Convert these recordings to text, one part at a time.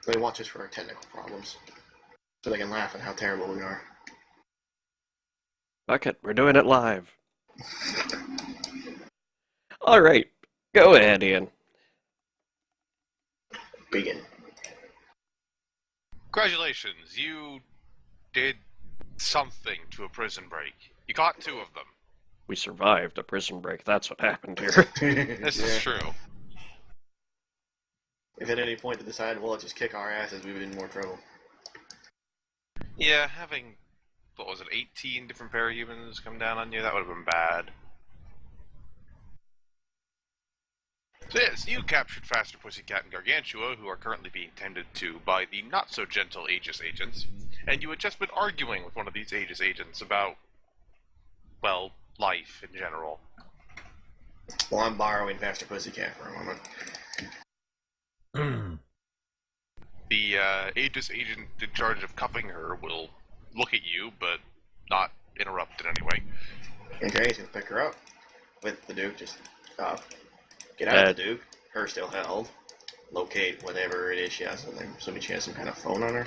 They watch us for our technical problems, so they can laugh at how terrible we are. Fuck it, we're doing it live. Alright, go ahead, Ian. Begin. Congratulations, you did something to a prison break. You caught 2 of them. We survived a prison break, that's what happened here. This is true. If at any point they decided, well, let's just kick our asses, we would be in more trouble. Yeah, having, 18 different parahumans come down on you, that would have been bad. So yes, you captured Faster Pussycat and Gargantua, who are currently being tended to by the not-so-gentle Aegis agents, and you had just been arguing with one of these Aegis agents about, well, life in general. Well, I'm borrowing Faster Pussycat for a moment. The Aegis agent in charge of cuffing her will look at you, but not interrupt in any way. Okay, he's gonna pick her up with the Duke, just get out of the Duke, her still held, locate whatever it is she has, I'm assuming she has some kind of phone on her.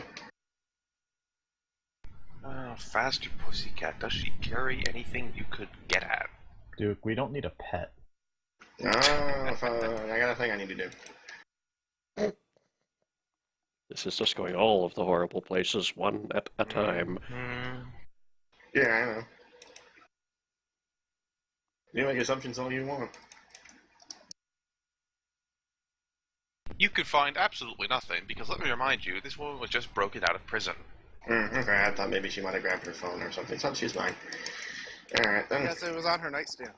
Faster Pussycat, does she carry anything you could get at? Duke, we don't need a pet. No, I got a thing I need to do. This is just going all of the horrible places, one at a time. Yeah, I know. You make assumptions all you want. You could find absolutely nothing, because let me remind you, this woman was just broken out of prison. Okay, I thought maybe she might have grabbed her phone or something. She's fine. Alright, then. Yes, it was on her nightstand.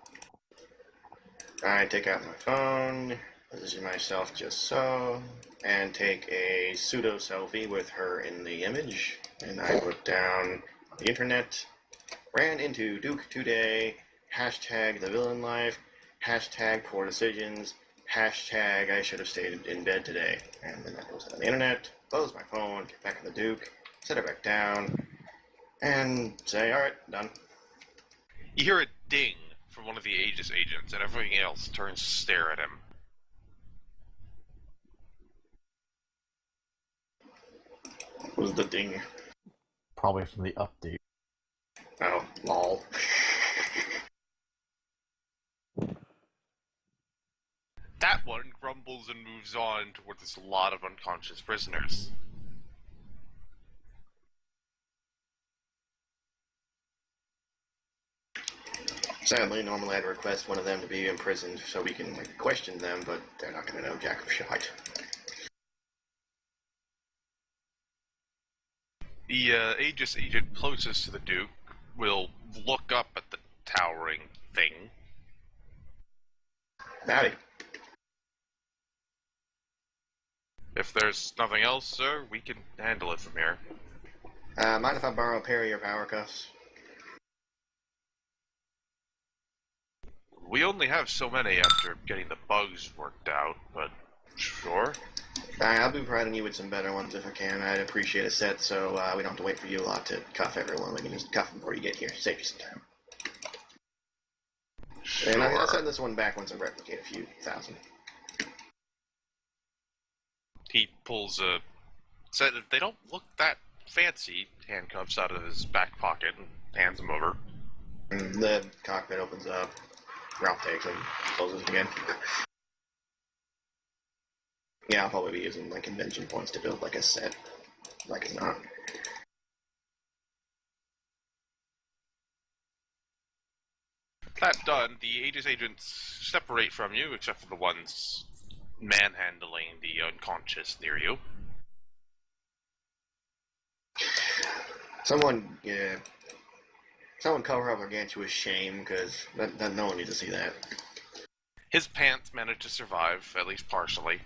I take out my phone, position myself just so, and take a pseudo selfie with her in the image. And I put down the internet, ran into Duke today, hashtag the villain life, hashtag poor decisions, hashtag I should have stayed in bed today. And then that goes on the internet, close my phone, get back on the Duke, set it back down, and say, alright, done. You hear a ding from one of the Aegis agents, and everything else turns to stare at him. What was the ding? Probably from the update. Oh, lol. That one grumbles and moves on towards a lot of unconscious prisoners. Sadly, normally I'd request one of them to be imprisoned so we can question them, but they're not going to know jack of shite. The Aegis agent closest to the Duke will look up at the towering thing. Howdy. If there's nothing else, sir, we can handle it from here. Mind if I borrow a pair of your power cuffs? We only have so many after getting the bugs worked out, but sure. I'll be providing you with some better ones if I can. I'd appreciate a set so we don't have to wait for you a lot to cuff everyone. We can just cuff them before you get here. Save you some time. Sure. And I'll send this one back once I replicate a few thousand. He pulls a set. They don't look that fancy. Handcuffs out of his back pocket and hands them over. The cockpit opens up. Ralph takes them, closes it again. Yeah, I'll probably be using my convention points to build a set. Like it's not. That done, the Aegis agents separate from you, except for the ones manhandling the unconscious near you. Someone cover up Gargantua's shame, because no one needs to see that. His pants managed to survive, at least partially.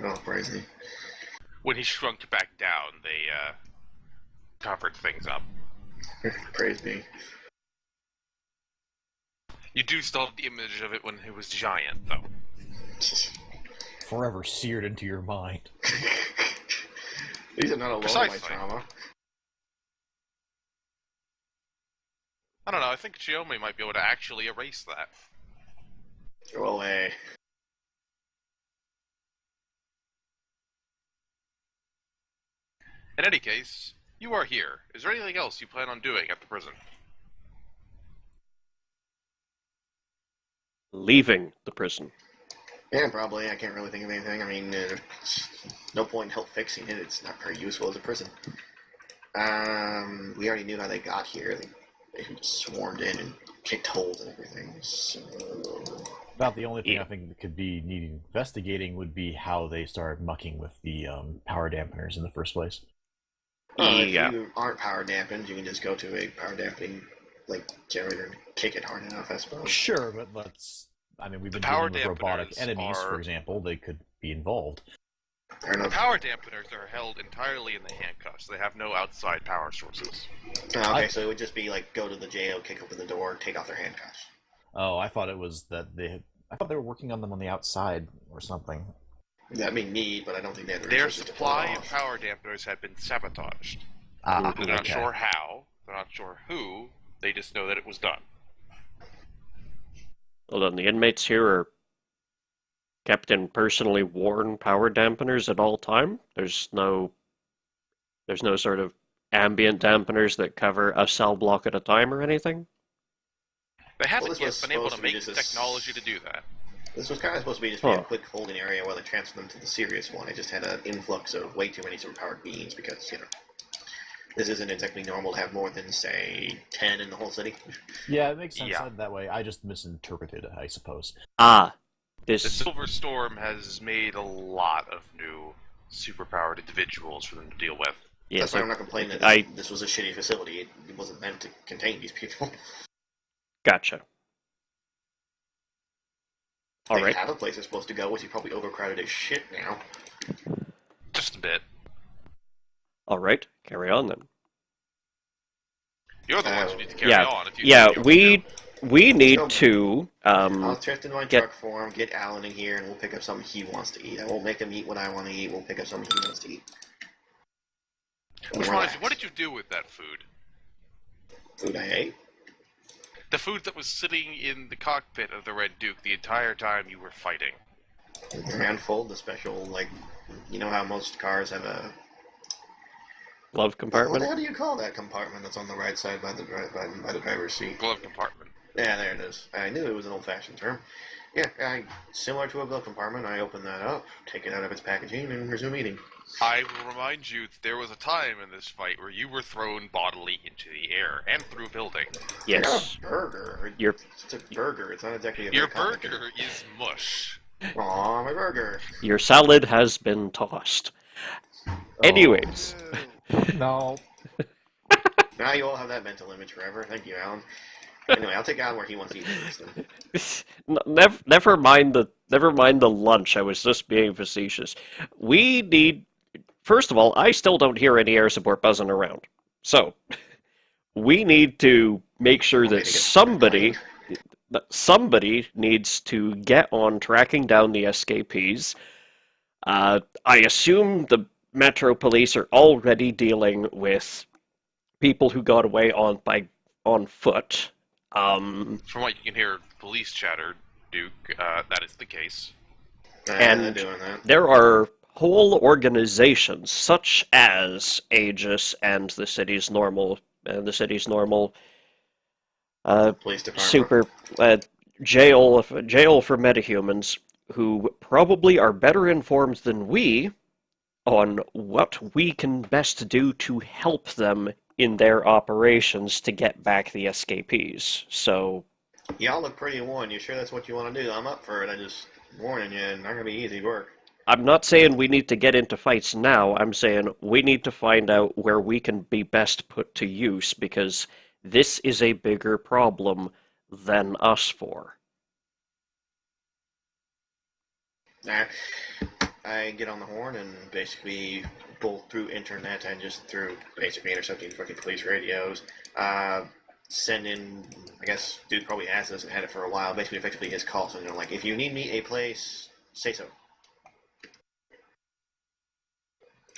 Oh, crazy. When he shrunk back down, they covered things up. Praise be. You do still have the image of it when it was giant, though. Forever seared into your mind. These are not alone in my trauma. I don't know, I think Chiome might be able to actually erase that. Go away. In any case, you are here. Is there anything else you plan on doing at the prison? Leaving the prison. Yeah, probably. I can't really think of anything. I mean, no point in help fixing it. It's not very useful as a prison. We already knew how they got here. They swarmed in and kicked holes and everything. So... About the only thing I think that could be needing investigating would be how they started mucking with the power dampeners in the first place. Well, if you aren't power dampened, you can just go to a power dampening generator and kick it hard enough, I suppose. Sure, but we've been dealing with robotic enemies, for example. They could be involved. The power dampeners are held entirely in the handcuffs. They have no outside power sources. Oh, okay, so it would just be go to the jail, kick open the door, take off their handcuffs. Oh, I thought it was that I thought they were working on them on the outside or something. That'd be neat, but I don't think they had the Their resources to pull supply it of off. power dampeners had been sabotaged. Ah, They're not sure how. They're not sure who. They just know that it was done. Well, then the inmates here are kept in personally worn power dampeners at all time. There's no sort of ambient dampeners that cover a cell block at a time or anything. They haven't yet been able to make the technology to do that. This was kind of supposed to be just a quick holding area while they transferred them to the serious one. It just had an influx of way too many superpowered beings because, this isn't exactly normal to have more than, say, 10 in the whole city. Yeah, it makes sense that way. I just misinterpreted it, I suppose. The Silver Storm has made a lot of new superpowered individuals for them to deal with. Yes, that's why I'm not complaining that this was a shitty facility. It wasn't meant to contain these people. Gotcha. They have a place they're supposed to go, which is probably overcrowded as shit now. Just a bit. Alright, carry on then. You're the ones who need to carry on. If we need to... I'll drift in my truck for him, get Alan in here, and we'll pick up something he wants to eat. I won't make him eat what I want to eat, we'll pick up something he wants to eat. Which reminds me, what did you do with that food? Food I ate? The food that was sitting in the cockpit of the Red Duke the entire time you were fighting. The handful, the special, you know how most cars have a... glove compartment? What do you call that compartment that's on the right side by the driver's seat? Glove compartment. Yeah, there it is. I knew it was an old-fashioned term. Yeah, similar to a glove compartment, I open that up, take it out of its packaging, and resume eating. I will remind you that there was a time in this fight where you were thrown bodily into the air and through a building. Yes. I got a burger. It's a burger. It's not exactly a Your burger is mush. Aw, my burger. Your salad has been tossed. Anyways. No. Now you all have that mental image forever. Thank you, Alan. Anyway, I'll take Alan where he wants to eat this then. Never mind the lunch. I was just being facetious. We need... First of all, I still don't hear any air support buzzing around. So, we need to make sure that somebody needs to get on tracking down the escapees. I assume the Metro Police are already dealing with people who got away on foot. From what you can hear police chatter, Duke, that is the case. And there are whole organizations such as Aegis and the city's normal police department, super jail for metahumans who probably are better informed than we on what we can best do to help them in their operations to get back the escapees. So y'all look pretty worn. You sure that's what you want to do? I'm up for it. I just warning you, it's not gonna be easy work. I'm not saying we need to get into fights now. I'm saying we need to find out where we can be best put to use, because this is a bigger problem than us four. I get on the horn and basically bolt through internet and just through basically intercepting fucking police radios. Send in, I guess, dude probably has this and had it for a while, basically effectively his call center, like, if you need me a place, say so.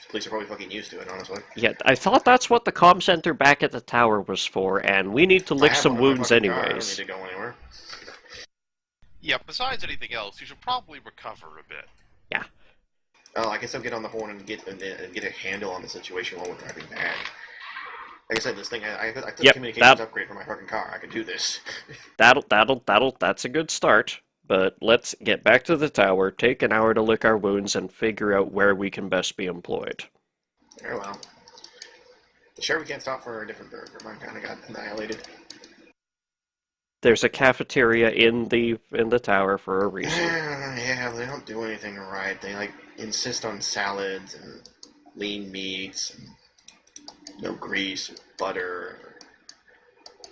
Police are probably fucking used to it, honestly. Yeah, I thought that's what the comm center back at the tower was for, and we need to lick some wounds anyways. I don't need to go anywhere. Yeah, besides anything else, you should probably recover a bit. Yeah. Oh, I guess I'll get on the horn and get a handle on the situation while we're driving back. Like I said, this thing, I took the communications upgrade for my fucking car. I could do this. That's a good start. But let's get back to the tower, take an hour to lick our wounds, and figure out where we can best be employed. Very well. Sure, we can't stop for a different burger. Mine kind of got annihilated. There's a cafeteria in the tower for a reason. Yeah, they don't do anything right. They like insist on salads and lean meats and no grease, or butter.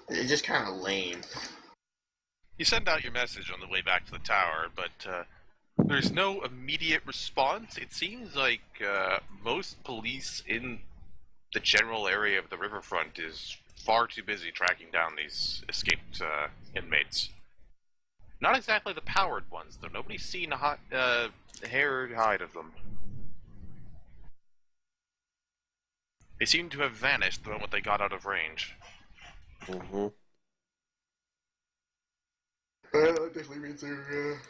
It's just kind of lame. You send out your message on the way back to the tower, but there's no immediate response. It seems like most police in the general area of the riverfront is far too busy tracking down these escaped inmates. Not exactly the powered ones, though. Nobody's seen a hair or hide of them. They seem to have vanished the moment they got out of range. Mm-hmm. That definitely means they're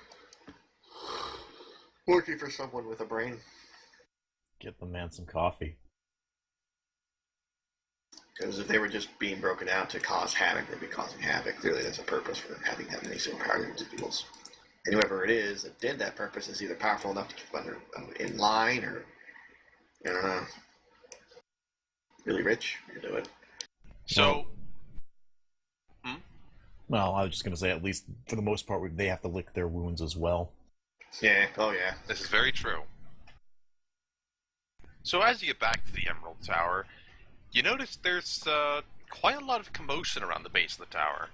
working for someone with a brain. Get the man some coffee. Because if they were just being broken out to cause havoc, they'd be causing havoc. Clearly, there's a purpose for having that many superpowered individuals. And whoever it is that did that purpose is either powerful enough to keep them in line, or I don't know, really rich to do it. So, Well, I was just going to say, at least for the most part, they have to lick their wounds as well. Yeah, oh yeah. this is very true. So as you get back to the Emerald Tower, you notice there's quite a lot of commotion around the base of the tower.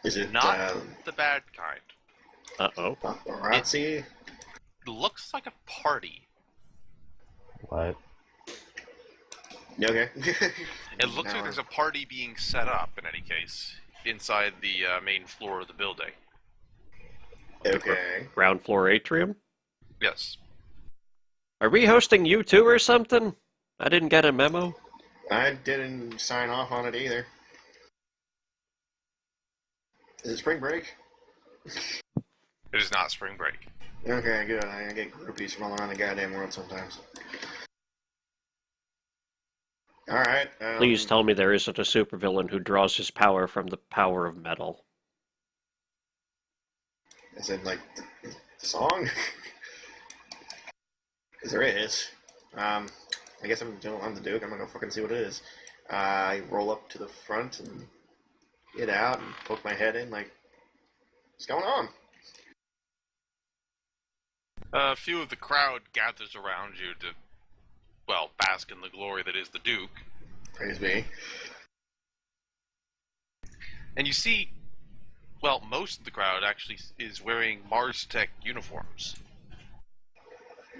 Is it Not the bad kind. Uh-oh. paparazzi? It looks like a party. What? Okay. It looks like there's a party being set up, in any case, inside the main floor of the building. Okay. Ground floor atrium? Yes. Are we hosting U2 or something? I didn't get a memo. I didn't sign off on it either. Is it spring break? It is not spring break. Okay, good. I get groupies from all around the goddamn world sometimes. Alright. Please tell me there isn't a supervillain who draws his power from the power of metal. Is it like the song? Because there is. I guess I'm the Duke. I'm gonna go fucking see what it is. I roll up to the front and get out and poke my head in like, what's going on? A few of the crowd gathers around you to, well, bask in the glory that is the Duke. Praise be. And you see, well, most of the crowd actually is wearing Mars Tech uniforms.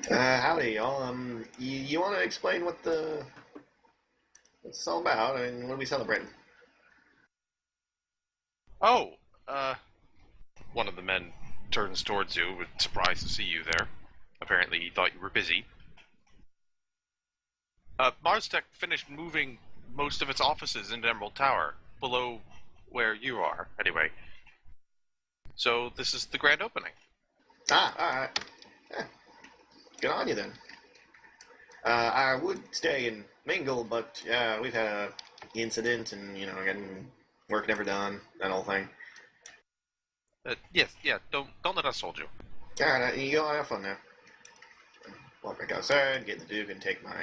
Howdy, y'all. You want to explain what's all about? I mean, what are we celebrating? Oh, one of the men turns towards you, surprised to see you there. Apparently he thought you were busy. Mars Tech finished moving most of its offices into Emerald Tower, below where you are, anyway. So this is the grand opening. Alright. Yeah. Good on you then. I would stay and mingle, but we've had a incident and, getting work never done, that whole thing. Yes, don't let us hold you. Alright, you go have fun now. Walk back outside, get the Duke, and take my,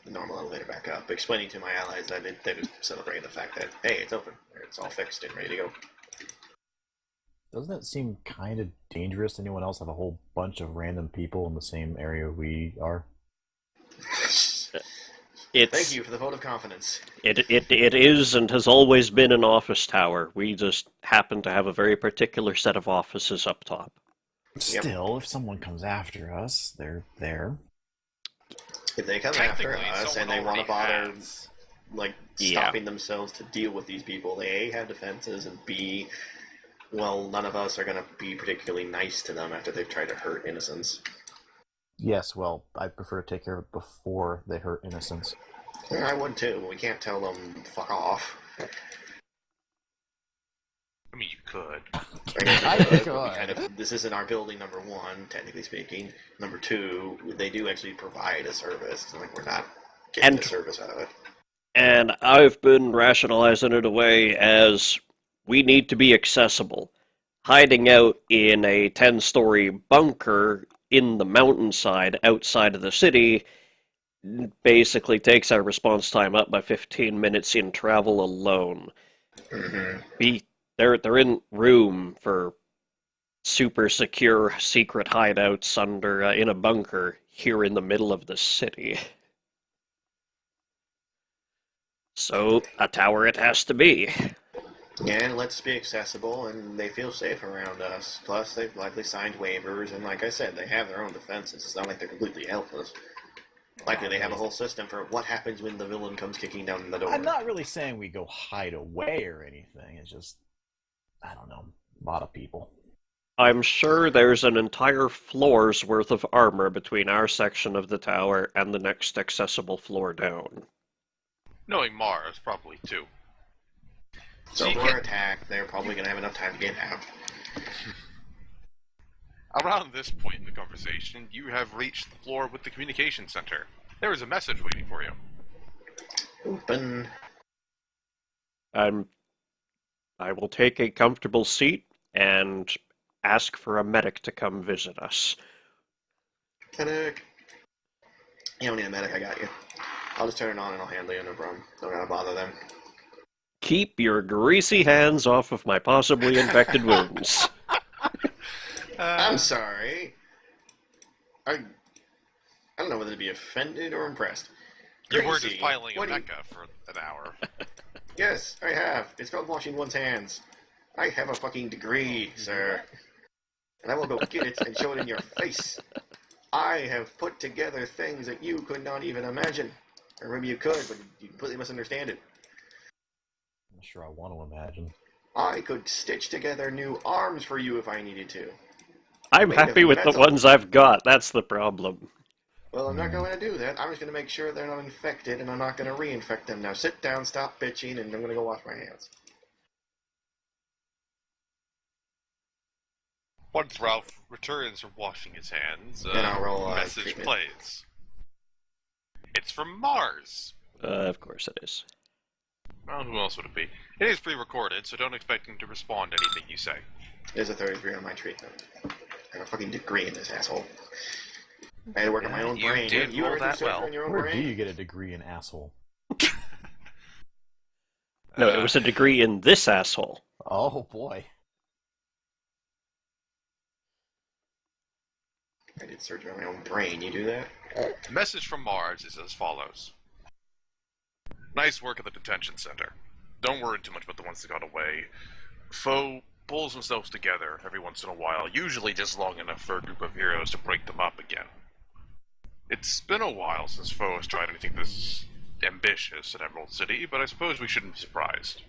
the normal elevator back up, explaining to my allies that they're just celebrating the fact that, hey, it's open, it's all fixed and ready to go. Doesn't it seem kind of dangerous to anyone else have a whole bunch of random people in the same area we are? Thank you for the vote of confidence. It is and has always been an office tower. We just happen to have a very particular set of offices up top. Still, if someone comes after us, they're there. If they come after Technically, us and someone they want to already bother, has. stopping themselves to deal with these people, they A, have defenses, and B, well, none of us are going to be particularly nice to them after they've tried to hurt innocents. Yes, well, I prefer to take care of it before they hurt innocents. Yeah, I would too, but we can't tell them fuck off. I mean, you could. This isn't our building, number one, technically speaking. Number two, they do actually provide a service. It's not like we're not getting a service out of it. And I've been rationalizing it away as we need to be accessible. Hiding out in a 10-story bunker in the mountainside outside of the city basically takes our response time up by 15 minutes in travel alone. Mm-hmm. There isn't room for super secure secret hideouts under in a bunker here in the middle of the city. So, a tower it has to be. And let's be accessible, and they feel safe around us. Plus, they've likely signed waivers, and like I said, they have their own defenses. It's not like they're completely helpless. Likely they have a whole system for what happens when the villain comes kicking down the door. I'm not really saying we go hide away or anything. It's just, I don't know, a lot of people. I'm sure there's an entire floor's worth of armor between our section of the tower and the next accessible floor down. Knowing Mars, probably too. So if we're attacked, they're probably going to have enough time to get out. Around this point in the conversation, you have reached the floor with the communication center. There is a message waiting for you. Open. I will take a comfortable seat and ask for a medic to come visit us. Medic. You don't need a medic, I got you. I'll just turn it on and I'll handle you, no problem. Don't gotta bother them. Keep your greasy hands off of my possibly infected wounds. I'm sorry. I don't know whether to be offended or impressed. You were just piling a mecha for an hour. Yes, I have. It's called washing one's hands. I have a fucking degree, sir. And I will go get it and show it in your face. I have put together things that you could not even imagine. Or maybe you could, but you completely misunderstand it. I'm not sure I want to imagine. I could stitch together new arms for you if I needed to. I'm happy with the ones I've got. That's the problem. Well, I'm not going to do that. I'm just going to make sure they're not infected, and I'm not going to reinfect them. Now sit down, stop bitching, and I'm going to go wash my hands. Once Ralph returns from washing his hands, a message treatment. plays. It's from Mars. Of course it is. Well, who else would it be? It is pre-recorded, so don't expect him to respond to anything you say. There's a 33 on my treatment. I have a fucking degree in this asshole. I had to work on my own brain. You roll that well. In your own Where brain? do you get a degree in asshole? No, it was a degree in this asshole. Oh boy. I did surgery on my own brain. You do that? The message from Mars is as follows. Nice work at the detention center. Don't worry too much about the ones that got away. Foe pulls themselves together every once in a while, usually just long enough for a group of heroes to break them up again. It's been a while since Foe has tried anything this ambitious at Emerald City, but I suppose we shouldn't be surprised.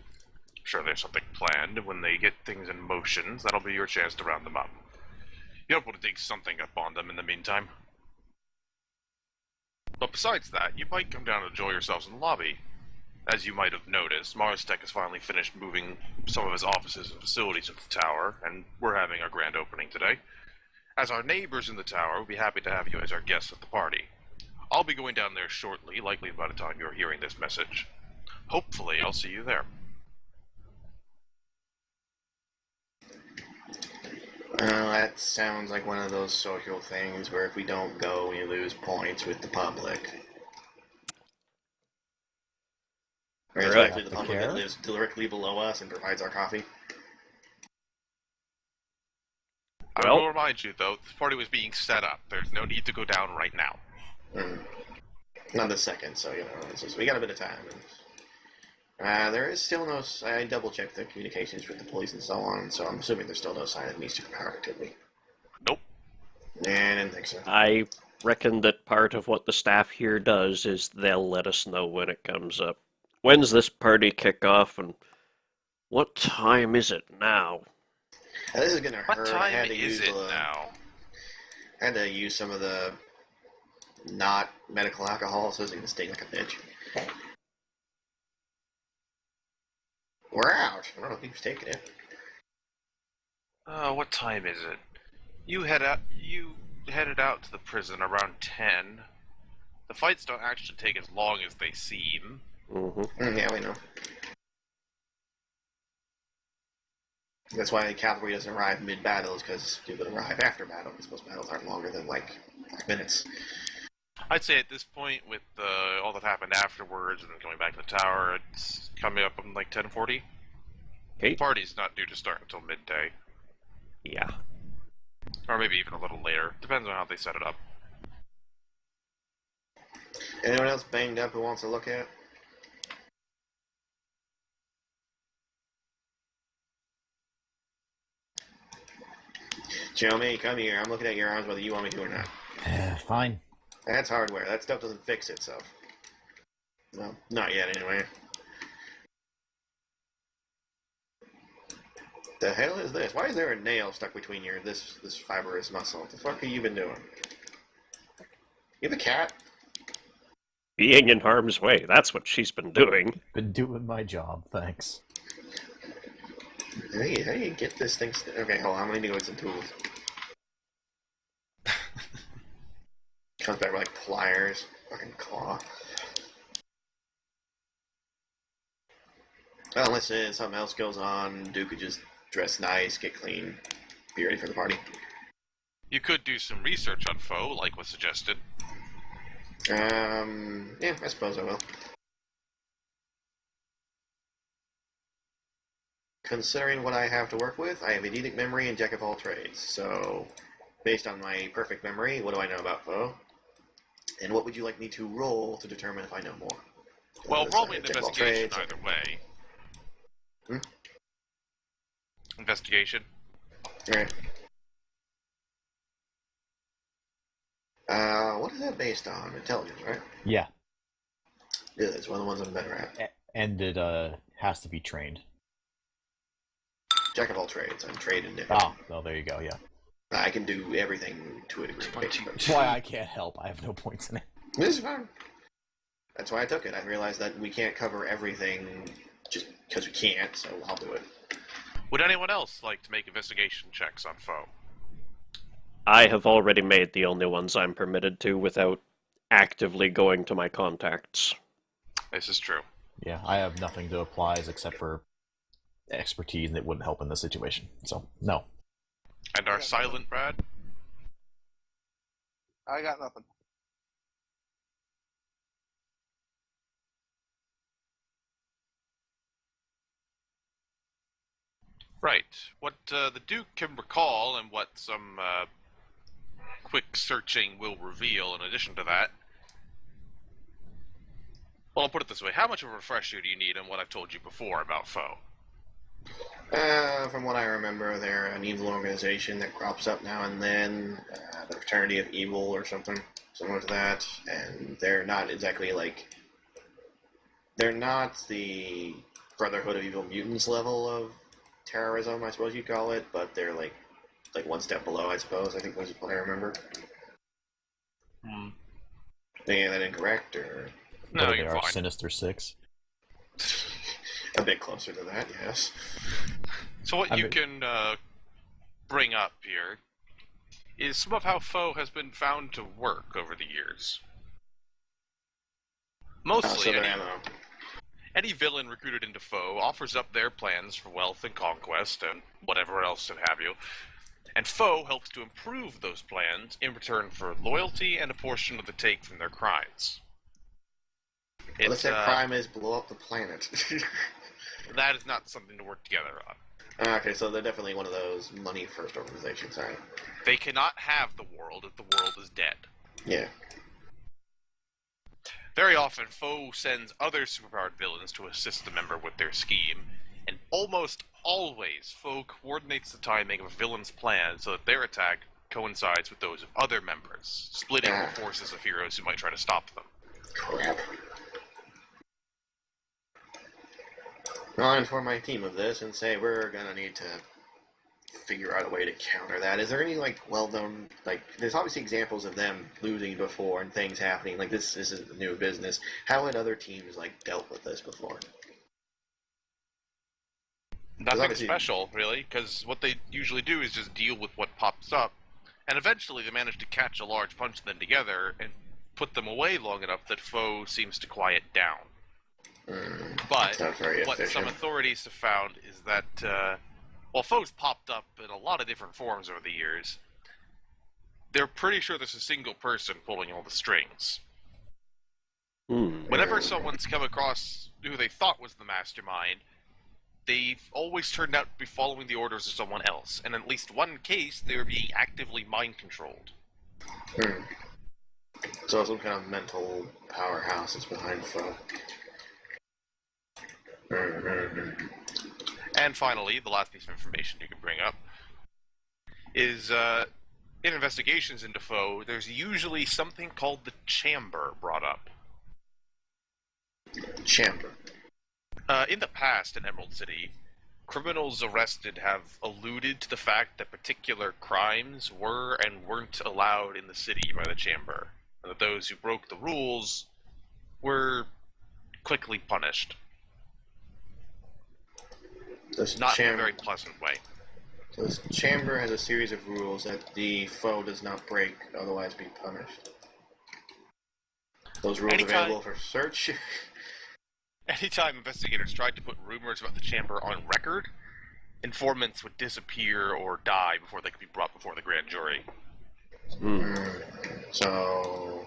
I'm sure there's something planned, and when they get things in motion, that'll be your chance to round them up. You'll be able to dig something up on them in the meantime. But besides that, you might come down and enjoy yourselves in the lobby. As you might have noticed, Mars Tech has finally finished moving some of his offices and facilities into the tower, and we're having our grand opening today. As our neighbors in the tower, we'll be happy to have you as our guests at the party. I'll be going down there shortly, likely by the time you're hearing this message. Hopefully, I'll see you there. That sounds like one of those social things where if we don't go, we lose points with the public. Or especially the public that lives directly below us and provides our coffee. I will remind you, though, the party was being set up. There's no need to go down right now. Not this second, so, it's just, we got a bit of time. There is still no... I double-checked the communications with the police and so on, so I'm assuming there's still no sign of me superpower activity. Nope. I didn't think so. I reckon that part of what the staff here does is they'll let us know when it comes up. When's this party kick off, and what time is it now? This is gonna hurt. What time is it now? I had to use some of the not medical alcohol, so it's gonna sting like a bitch. We're out. I don't know who's taking it. What time is it? You headed out to the prison around 10. The fights don't actually take as long as they seem. Yeah, we know. That's why the cavalry doesn't arrive mid-battle, because people arrive after battle, because most battles aren't longer than, 5 minutes. I'd say at this point, with all that happened afterwards and then going back to the tower, it's coming up on 10:40. Okay. The party's not due to start until midday. Yeah. Or maybe even a little later. Depends on how they set it up. Anyone else banged up who wants to look at? Jeremy, come here. I'm looking at your arms whether you want me to or not. Fine. That's hardware. That stuff doesn't fix itself. Well, not yet anyway. The hell is this? Why is there a nail stuck between your this fibrous muscle? What the fuck have you been doing? You have a cat? Being in harm's way, that's what she's been doing. Been doing my job, thanks. How do you get this thing? Okay, hold on. I'm gonna need to go get some tools. Comes back with like pliers, fucking claw. Well, unless something else goes on, Duke could just dress nice, get clean, be ready for the party. You could do some research on foe, like was suggested. Yeah, I suppose I will. Considering what I have to work with, I have Eidetic memory and Jack of all trades. So, based on my perfect memory, what do I know about foe? And what would you like me to roll to determine if I know more? Well, roll me an investigation either way. Investigation. Alright. What is that based on? Intelligence, right? Yeah. Yeah, that's one of the ones I'm better at. And it has to be trained. Jack of all trades. I'm trade indifferent. Oh, there you go, yeah. I can do everything to a degree. That's why I can't help. I have no points in it. This is fine. That's why I took it. I realized that we can't cover everything just because we can't, so I'll do it. Would anyone else like to make investigation checks on foe? I have already made the only ones I'm permitted to without actively going to my contacts. This is true. Yeah, I have nothing to apply except for expertise, and it wouldn't help in this situation. So, no. And our silent Brad? I got nothing. Right. What the Duke can recall, and what some quick searching will reveal in addition to that. Well, I'll put it this way. How much of a refresher do you need on what I've told you before about foe? From what I remember, they're an evil organization that crops up now and then. The Fraternity of Evil or something similar to that. And they're not exactly they're not the Brotherhood of Evil Mutants level of terrorism, I suppose you'd call it, but they're like one step below, I suppose, I think was what I remember. Yeah, that incorrect, or... No, They you're are fine. Sinister Six. A bit closer to that, yes. So what you can bring up here is some of how foe has been found to work over the years. Mostly, any villain recruited into foe offers up their plans for wealth and conquest and whatever else and have you. And foe helps to improve those plans in return for loyalty and a portion of the take from their crimes. Unless that crime is blow up the planet. That is not something to work together on. Okay, so they're definitely one of those money-first organizations, alright. They cannot have the world if the world is dead. Yeah. Very often, foe sends other superpowered villains to assist the member with their scheme, and almost always, foe coordinates the timing of a villain's plan so that their attack coincides with those of other members, splitting the forces of heroes who might try to stop them. Crap. I'll inform my team of this and say we're gonna need to figure out a way to counter that. Is there any, well-known, there's obviously examples of them losing before and things happening, this isn't a new business. How had other teams, dealt with this before? Nothing obviously- special, really, because what they usually do is just deal with what pops up, and eventually they manage to catch a large bunch of them together and put them away long enough that foe seems to quiet down. But Sounds very what some efficient. authorities have found is that, while foes popped up in a lot of different forms over the years, they're pretty sure there's a single person pulling all the strings. Whenever someone's come across who they thought was the mastermind, they've always turned out to be following the orders of someone else, and in at least one case, they were being actively mind-controlled. So some kind of mental powerhouse is behind the foe. And finally, the last piece of information you can bring up is, in investigations into foe, there's usually something called the chamber brought up. Chamber. In the past in Emerald City, criminals arrested have alluded to the fact that particular crimes were and weren't allowed in the city by the chamber, and that those who broke the rules were quickly punished. This Not in a very pleasant way. So this chamber has a series of rules that the foe does not break, otherwise be punished. Those rules Anytime- available for search. Anytime investigators tried to put rumors about the chamber on record, informants would disappear or die before they could be brought before the grand jury. So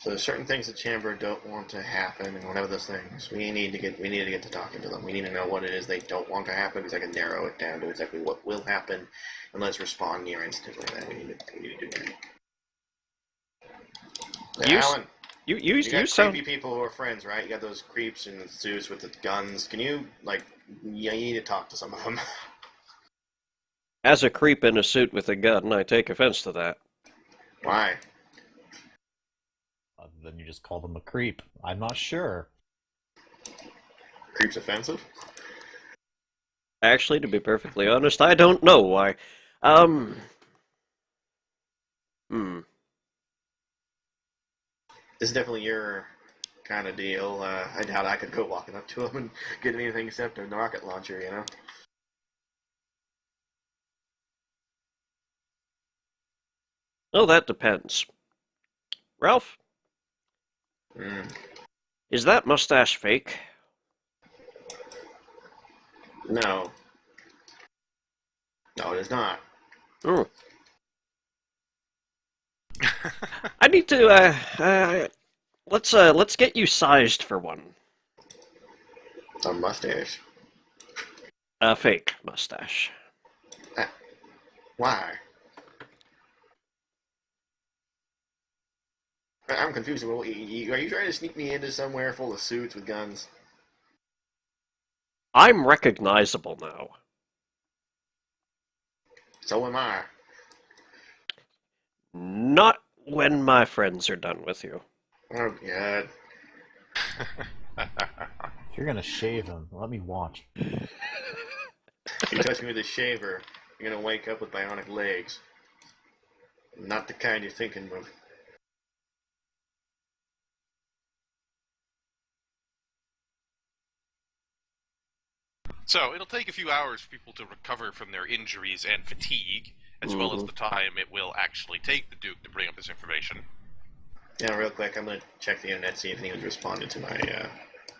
there's certain things the chamber don't want to happen, and whatever those things, we need to get to talking to them. We need to know what it is they don't want to happen, because I can narrow it down to exactly what will happen, and let's respond near instantly. That we need to do that. You Alan, You you got sound creepy people who are friends, right? You got those creeps in the suits with the guns. Can you you need to talk to some of them. as a creep in a suit with a gun. I take offense to that. Why? Then you just call them a creep. I'm not sure. Creep's offensive? Actually, to be perfectly honest, I don't know why. This is definitely your kind of deal. I doubt I could go walking up to him and get anything except a rocket launcher, you know? Oh, that depends. Ralph, is that mustache fake? No. No, it is not. Oh. I need to, let's get you sized for one. A mustache. A fake mustache. Why? I'm confused. Are you trying to sneak me into somewhere full of suits with guns? I'm recognizable now. So am I. Not when my friends are done with you. Oh, God. If you're gonna shave him, let me watch. If you touch me with a shaver, you're gonna wake up with bionic legs. Not the kind you're thinking of. So, it'll take a few hours for people to recover from their injuries and fatigue, as well as the time it will actually take the Duke to bring up this information. Yeah, real quick, I'm gonna check the internet, see if anyone's responded to my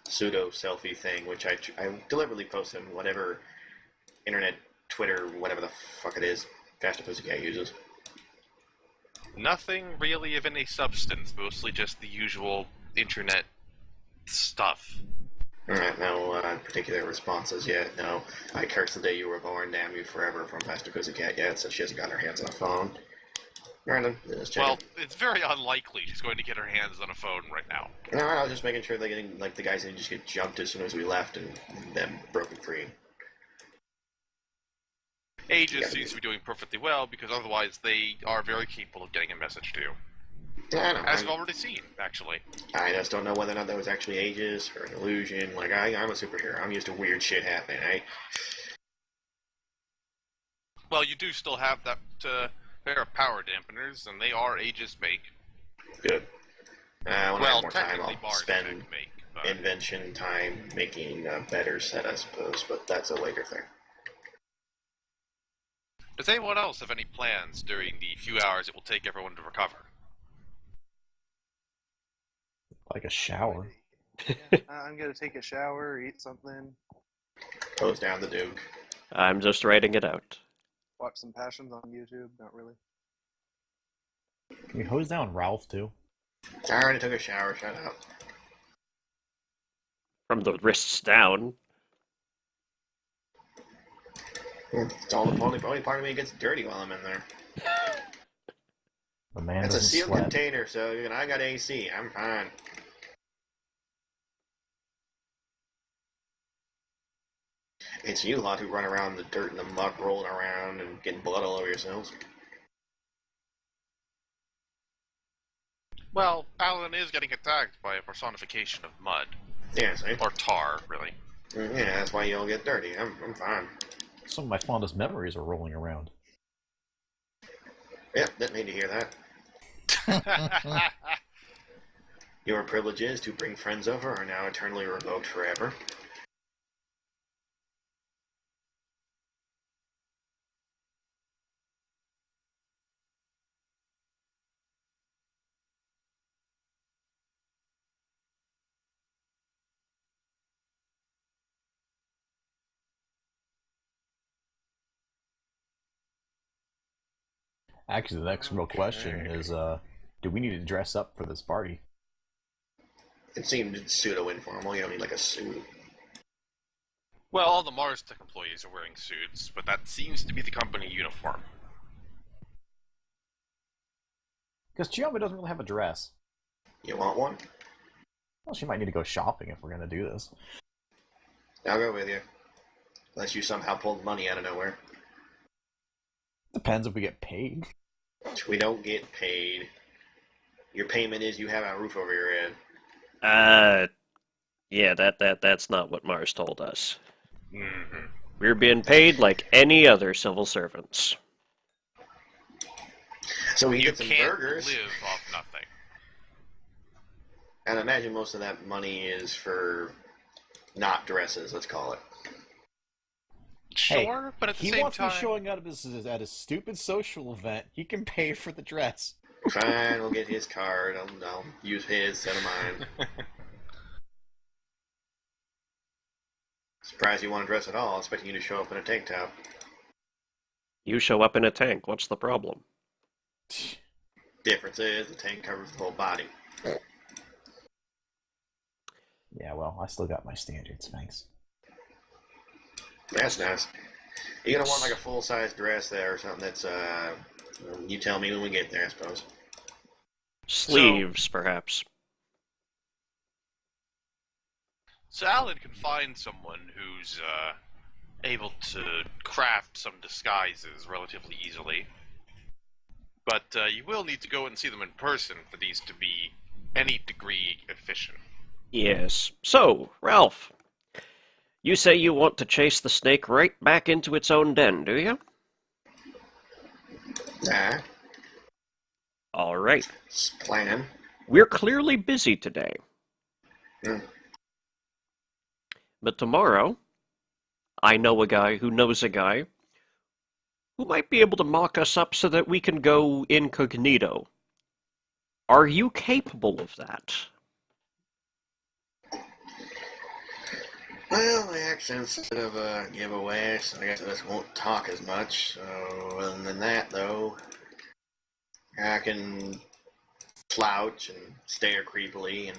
pseudo selfie thing, which I deliberately post on whatever internet, Twitter, whatever the fuck it is, Faster Pussycat uses. Nothing really of any substance, mostly just the usual internet stuff. Alright, no particular responses yet. No, I cursed the day you were born, damn you forever from Faster Pussycat yet, so she hasn't got her hands on a phone. Alright then, let's check Well, it. it's very unlikely she's going to get her hands on a phone right now. No, I was just making sure the guys didn't just get jumped as soon as we left and then broken free. Aegis seems to be doing perfectly well, because otherwise they are very capable of getting a message to you. Yeah, I know. As we've already seen, actually. I just don't know whether or not that was actually Aegis or an illusion. I'm a superhero. I'm used to weird shit happening, right? Well, you do still have that pair of power dampeners, and they are Aegis make. Good. When I Well, have more time, technically I'll Mars spend... make. invention time making a better set, I suppose, but that's a later thing. Does anyone else have any plans during the few hours it will take everyone to recover? Like a shower. Yeah, I'm gonna take a shower, eat something, Close down the Duke. I'm just writing it out. watch some Passions on YouTube. Not really. Can we hose down Ralph too? I already took a shower, shut up. From the wrists down. It's all the only part of me gets dirty while I'm in there. The man It's a doesn't sealed sweat. container, so I got AC. I'm fine. It's you lot who run around in the dirt and the muck, rolling around and getting blood all over yourselves. Well, Alan is getting attacked by a personification of mud. Yeah, see? Or tar, really. Yeah, that's why you all get dirty. I'm fine. Some of my fondest memories are rolling around. Yep, didn't need to hear that. Your privileges to bring friends over are now eternally revoked forever. Actually, the next real question is, do we need to dress up for this party? It seemed pseudo-informal. You don't need like a suit. Well, all the Mars Tech employees are wearing suits, but that seems to be the company uniform. Because Chioma doesn't really have a dress. You want one? Well, she might need to go shopping if we're going to do this. I'll go with you. Unless you somehow pulled money out of nowhere. Depends if we get paid. We don't get paid. Your payment is you have a roof over your head. Yeah, that's not what Mars told us. Mm-hmm. We're being paid like any other civil servants. So we You get some can't burgers. live off nothing. And I imagine most of that money is for not dresses, let's call it. Sure, but at the He same wants time... me showing up at a stupid social event. He can pay for the dress. Fine, we'll get his card. I'll use his instead of mine. Surprised you want to dress at all. Expecting you to show up in a tank top. You show up in a tank, what's the problem? Difference is the tank covers the whole body. Yeah, well, I still got my standards, thanks. That's nice. You're gonna want like a full-size dress there or something that's, you tell me when we get there, I suppose. Sleeves, perhaps. So Alan can find someone who's able to craft some disguises relatively easily. But you will need to go and see them in person for these to be any degree efficient. Yes. So, Ralph, you say you want to chase the snake right back into its own den, do you? Nah, All right. it's plan. We're clearly busy today. Hmm. But tomorrow, I know a guy who knows a guy who might be able to mock us up so that we can go incognito. Are you capable of that? Well, my accent's a bit of a giveaway, so I guess I just won't talk as much. So, other than that, though, I can slouch and stare creepily and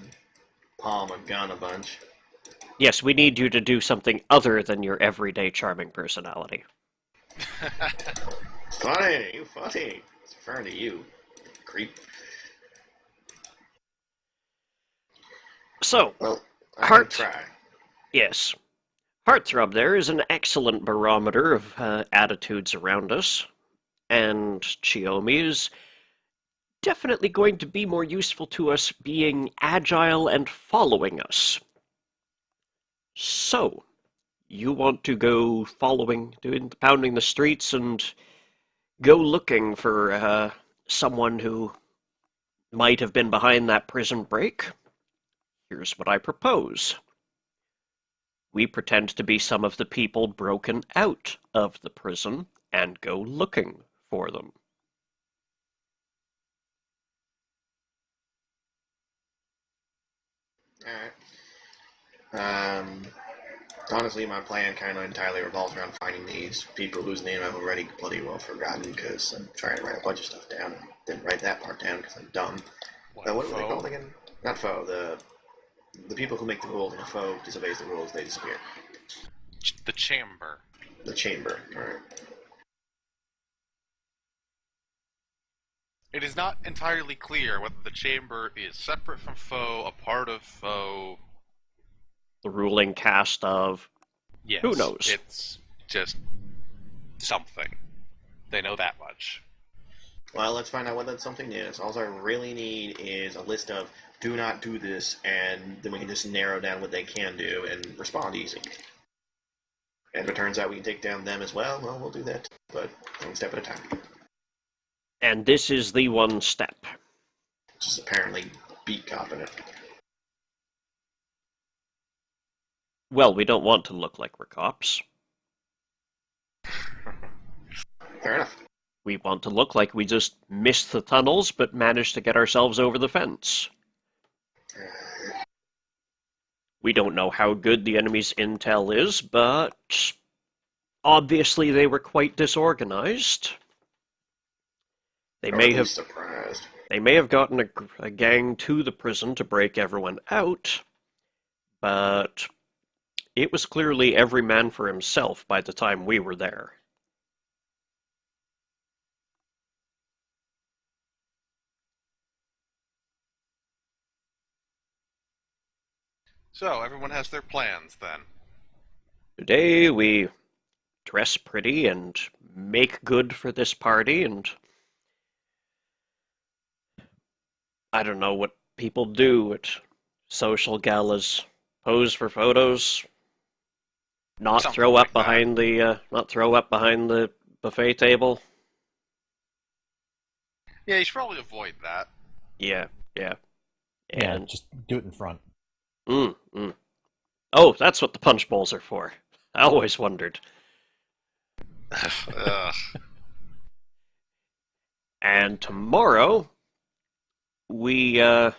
palm a gun a bunch. Yes, we need you to do something other than your everyday charming personality. Funny, you funny. It's referring to you, creep. So, Well, I Heart. can try. yes, Heartthrob there is an excellent barometer of attitudes around us, and Chiyomi is definitely going to be more useful to us being agile and following us. So, you want to go pounding the streets and go looking for someone who might have been behind that prison break? Here's what I propose. We pretend to be some of the people broken out of the prison and go looking for them. Alright. Honestly, my plan kind of entirely revolves around finding these people whose name I've already bloody well forgotten because I'm trying to write a bunch of stuff down. Didn't write that part down because I'm dumb. What are they called again? Not foe. The people who make the rules, and if foe disobeys the rules, they disappear. The chamber. The chamber. Alright. It is not entirely clear whether the chamber is separate from foe, a part of foe. The ruling caste of... Yes, who knows? It's just something. They know that much. Well, let's find out what that something is. All I really need is a list of do not do this, and then we can just narrow down what they can do and respond easy. And if it turns out we can take down them as well, we'll do that. But one step at a time. And this is the one step. Just apparently beat copping it. Well, we don't want to look like we're cops. Fair enough. We want to look like we just missed the tunnels, but managed to get ourselves over the fence. We don't know how good the enemy's intel is, but obviously they were quite disorganized. They may have surprised. They may have gotten a gang to the prison to break everyone out, but it was clearly every man for himself by the time we were there. So, everyone has their plans, then. Today we dress pretty and make good for this party, and I don't know what people do at social galas. Pose for photos. Not Something throw up like behind the buffet table. Yeah, you should probably avoid that. Yeah. Yeah, And just do it in front. Oh, that's what the punch bowls are for. I always wondered. Ugh. And tomorrow, we go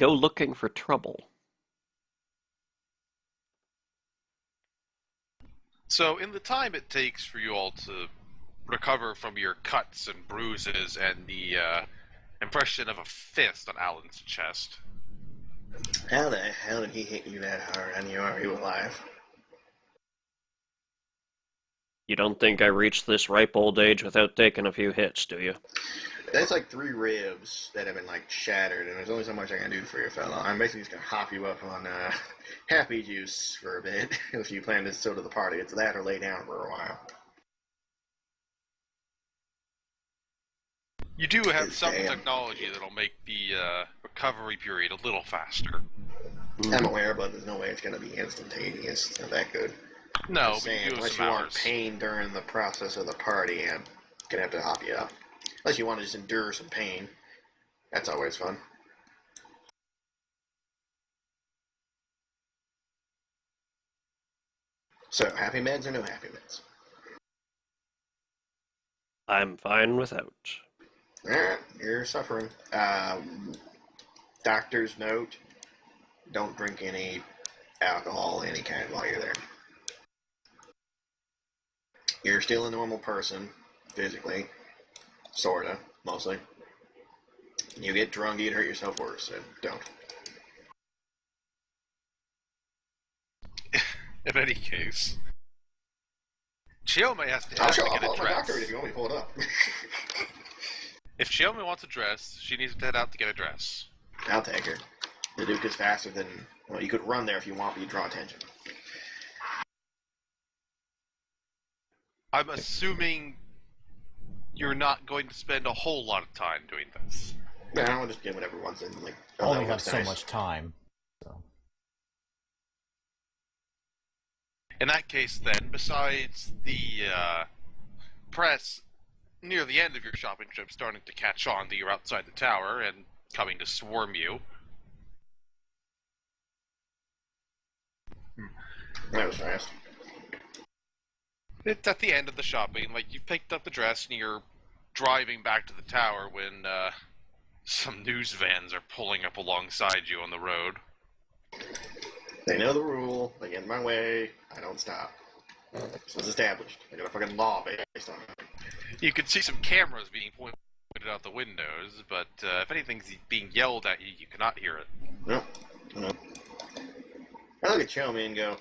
looking for trouble. So, in the time it takes for you all to recover from your cuts and bruises and the impression of a fist on Alan's chest, How the hell did he hit you that hard and are you alive? You don't think I reached this ripe old age without taking a few hits, do you? That's like 3 ribs that have been like shattered, and there's only so much I can do for you, fella. I'm basically just gonna hop you up on happy juice for a bit if you plan to go to the party. It's that or lay down for a while. you do have some Damn. technology that'll make the recovery period a little faster. I'm aware, but there's no way it's gonna be instantaneous. It's not that good. No, Just but you saying, do have unless some you want hours. pain during the process of the party, I'm gonna have to hop you up. Unless you want to just endure some pain. That's always fun. So, happy meds or no happy meds? I'm fine without. Alright, you're suffering. Doctor's note, don't drink any alcohol, any kind, while you're there. You're still a normal person, physically. Sorta, mostly. You get drunk, you'd hurt yourself worse, so don't. In any case, Chiome has to I'll have show to up get a on my doctor dress. if you want me to pull it up. If Chiome wants a dress, she needs to head out to get a dress. I'll take her. The Duke is faster than... Well, you could run there if you want, but you draw attention. I'm assuming you're not going to spend a whole lot of time doing this. No, I'll just get whatever one's in, like... I oh, only that have looks so nice. much time. So. In that case, then, besides the press near the end of your shopping trip starting to catch on that you're outside the tower and coming to swarm you, That was fast. It's at the end of the shopping. Like, you picked up the dress and you're driving back to the tower when some news vans are pulling up alongside you on the road. They know the rule. They get in my way. I don't stop. So it's established. I got a fucking law based on it. You can see some cameras being pointed out the windows, but if anything's being yelled at you, you cannot hear it. Nope. I look at Chomi and go,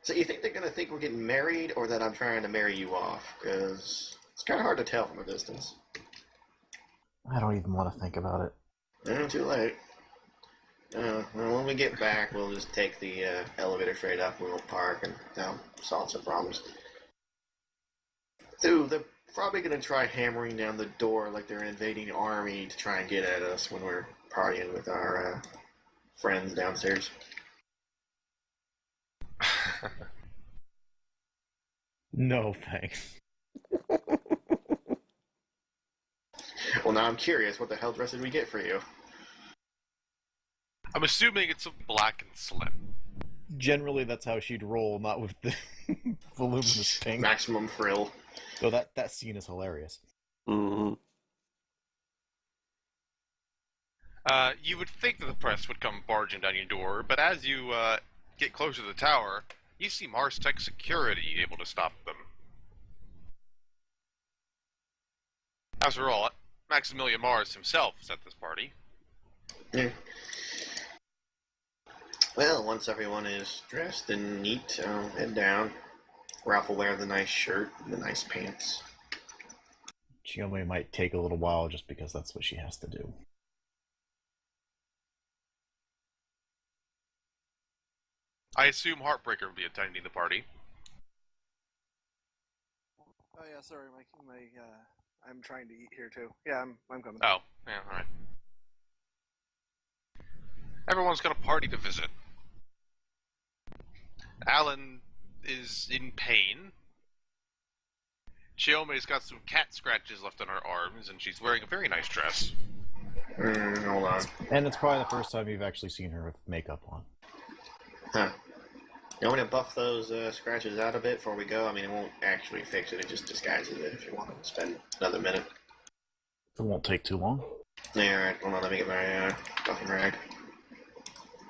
so you think they're going to think we're getting married or that I'm trying to marry you off? Because it's kind of hard to tell from a distance. I don't even want to think about it. Too late. Well, when we get back, we'll just take the elevator straight up and we'll park and solve some problems. Dude, they're probably going to try hammering down the door like they're an invading army to try and get at us when we're partying with our friends downstairs. No, thanks. Well, now I'm curious, what the hell dress did we get for you? I'm assuming it's black and slim. Generally, that's how she'd roll, not with the voluminous pink. Maximum frill. So that scene is hilarious. Mm-hmm. You would think that the press would come barging down your door, but as you get closer to the tower, you see Mars Tech security able to stop them. After all, Maximilian Mars himself is at this party. Yeah. Well, once everyone is dressed and neat, I'll head down. Ralph will wear the nice shirt and the nice pants. Chiome might take a little while just because that's what she has to do. I assume Heartbreaker will be attending the party. Oh yeah, sorry, my I'm trying to eat here too. Yeah, I'm coming. Oh, yeah, alright. Everyone's got a party to visit. Alan is in pain. Chiome's got some cat scratches left on her arms, and she's wearing a very nice dress. Hold on. And it's probably the first time you've actually seen her with makeup on. Huh. You want me to buff those scratches out a bit before we go? I mean, it won't actually fix it, it just disguises it if you want to spend another minute. It won't take too long. Yeah, alright, hold on, let me get my buffing rag.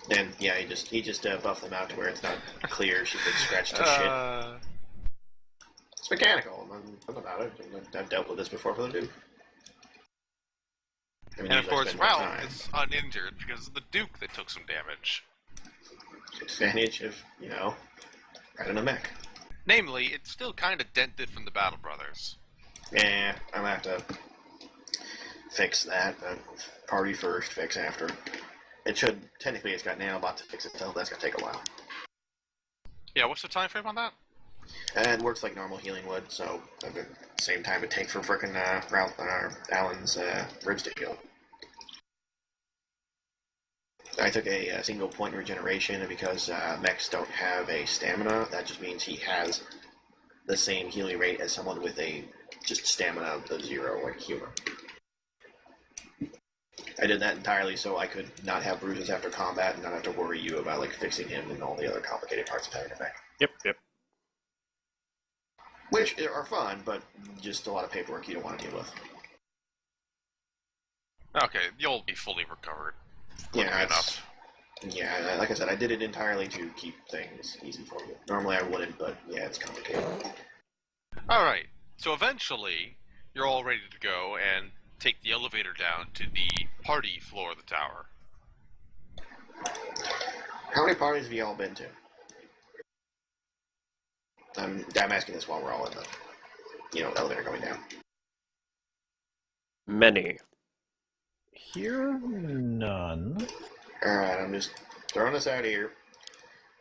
And yeah, he just buffed them out to where it's not clear she could scratch to shit. It's mechanical, I'm about it. I've dealt with this before for the Duke. I mean, And of usually I course, spend more Ralph time. is uninjured because of the Duke that took some damage. Advantage of, riding a mech. Namely, it's still kind of dented from the Battle Brothers. Yeah, I'm gonna have to fix that, but party first, fix after. It should, technically it's got nanobot to fix itself, that's gonna take a while. Yeah, what's the time frame on that? It works like normal healing would, so at the same time it takes for frickin' Ralph Alan's ribs to heal. I took a single point regeneration, and because mechs don't have a stamina, that just means he has the same healing rate as someone with a just stamina of 0, like human. I did that entirely so I could not have bruises after combat and not have to worry you about fixing him and all the other complicated parts of having a mech. Yep. Which are fun, but just a lot of paperwork you don't want to deal with. Okay, you'll be fully recovered. Yeah, enough. Yeah, like I said, I did it entirely to keep things easy for you. Normally I wouldn't, but yeah, it's complicated. Alright, so eventually, you're all ready to go and take the elevator down to the party floor of the tower. How many parties have you all been to? I'm asking this while we're all in the, elevator going down. Many. Here, none. Alright, I'm just throwing this out here.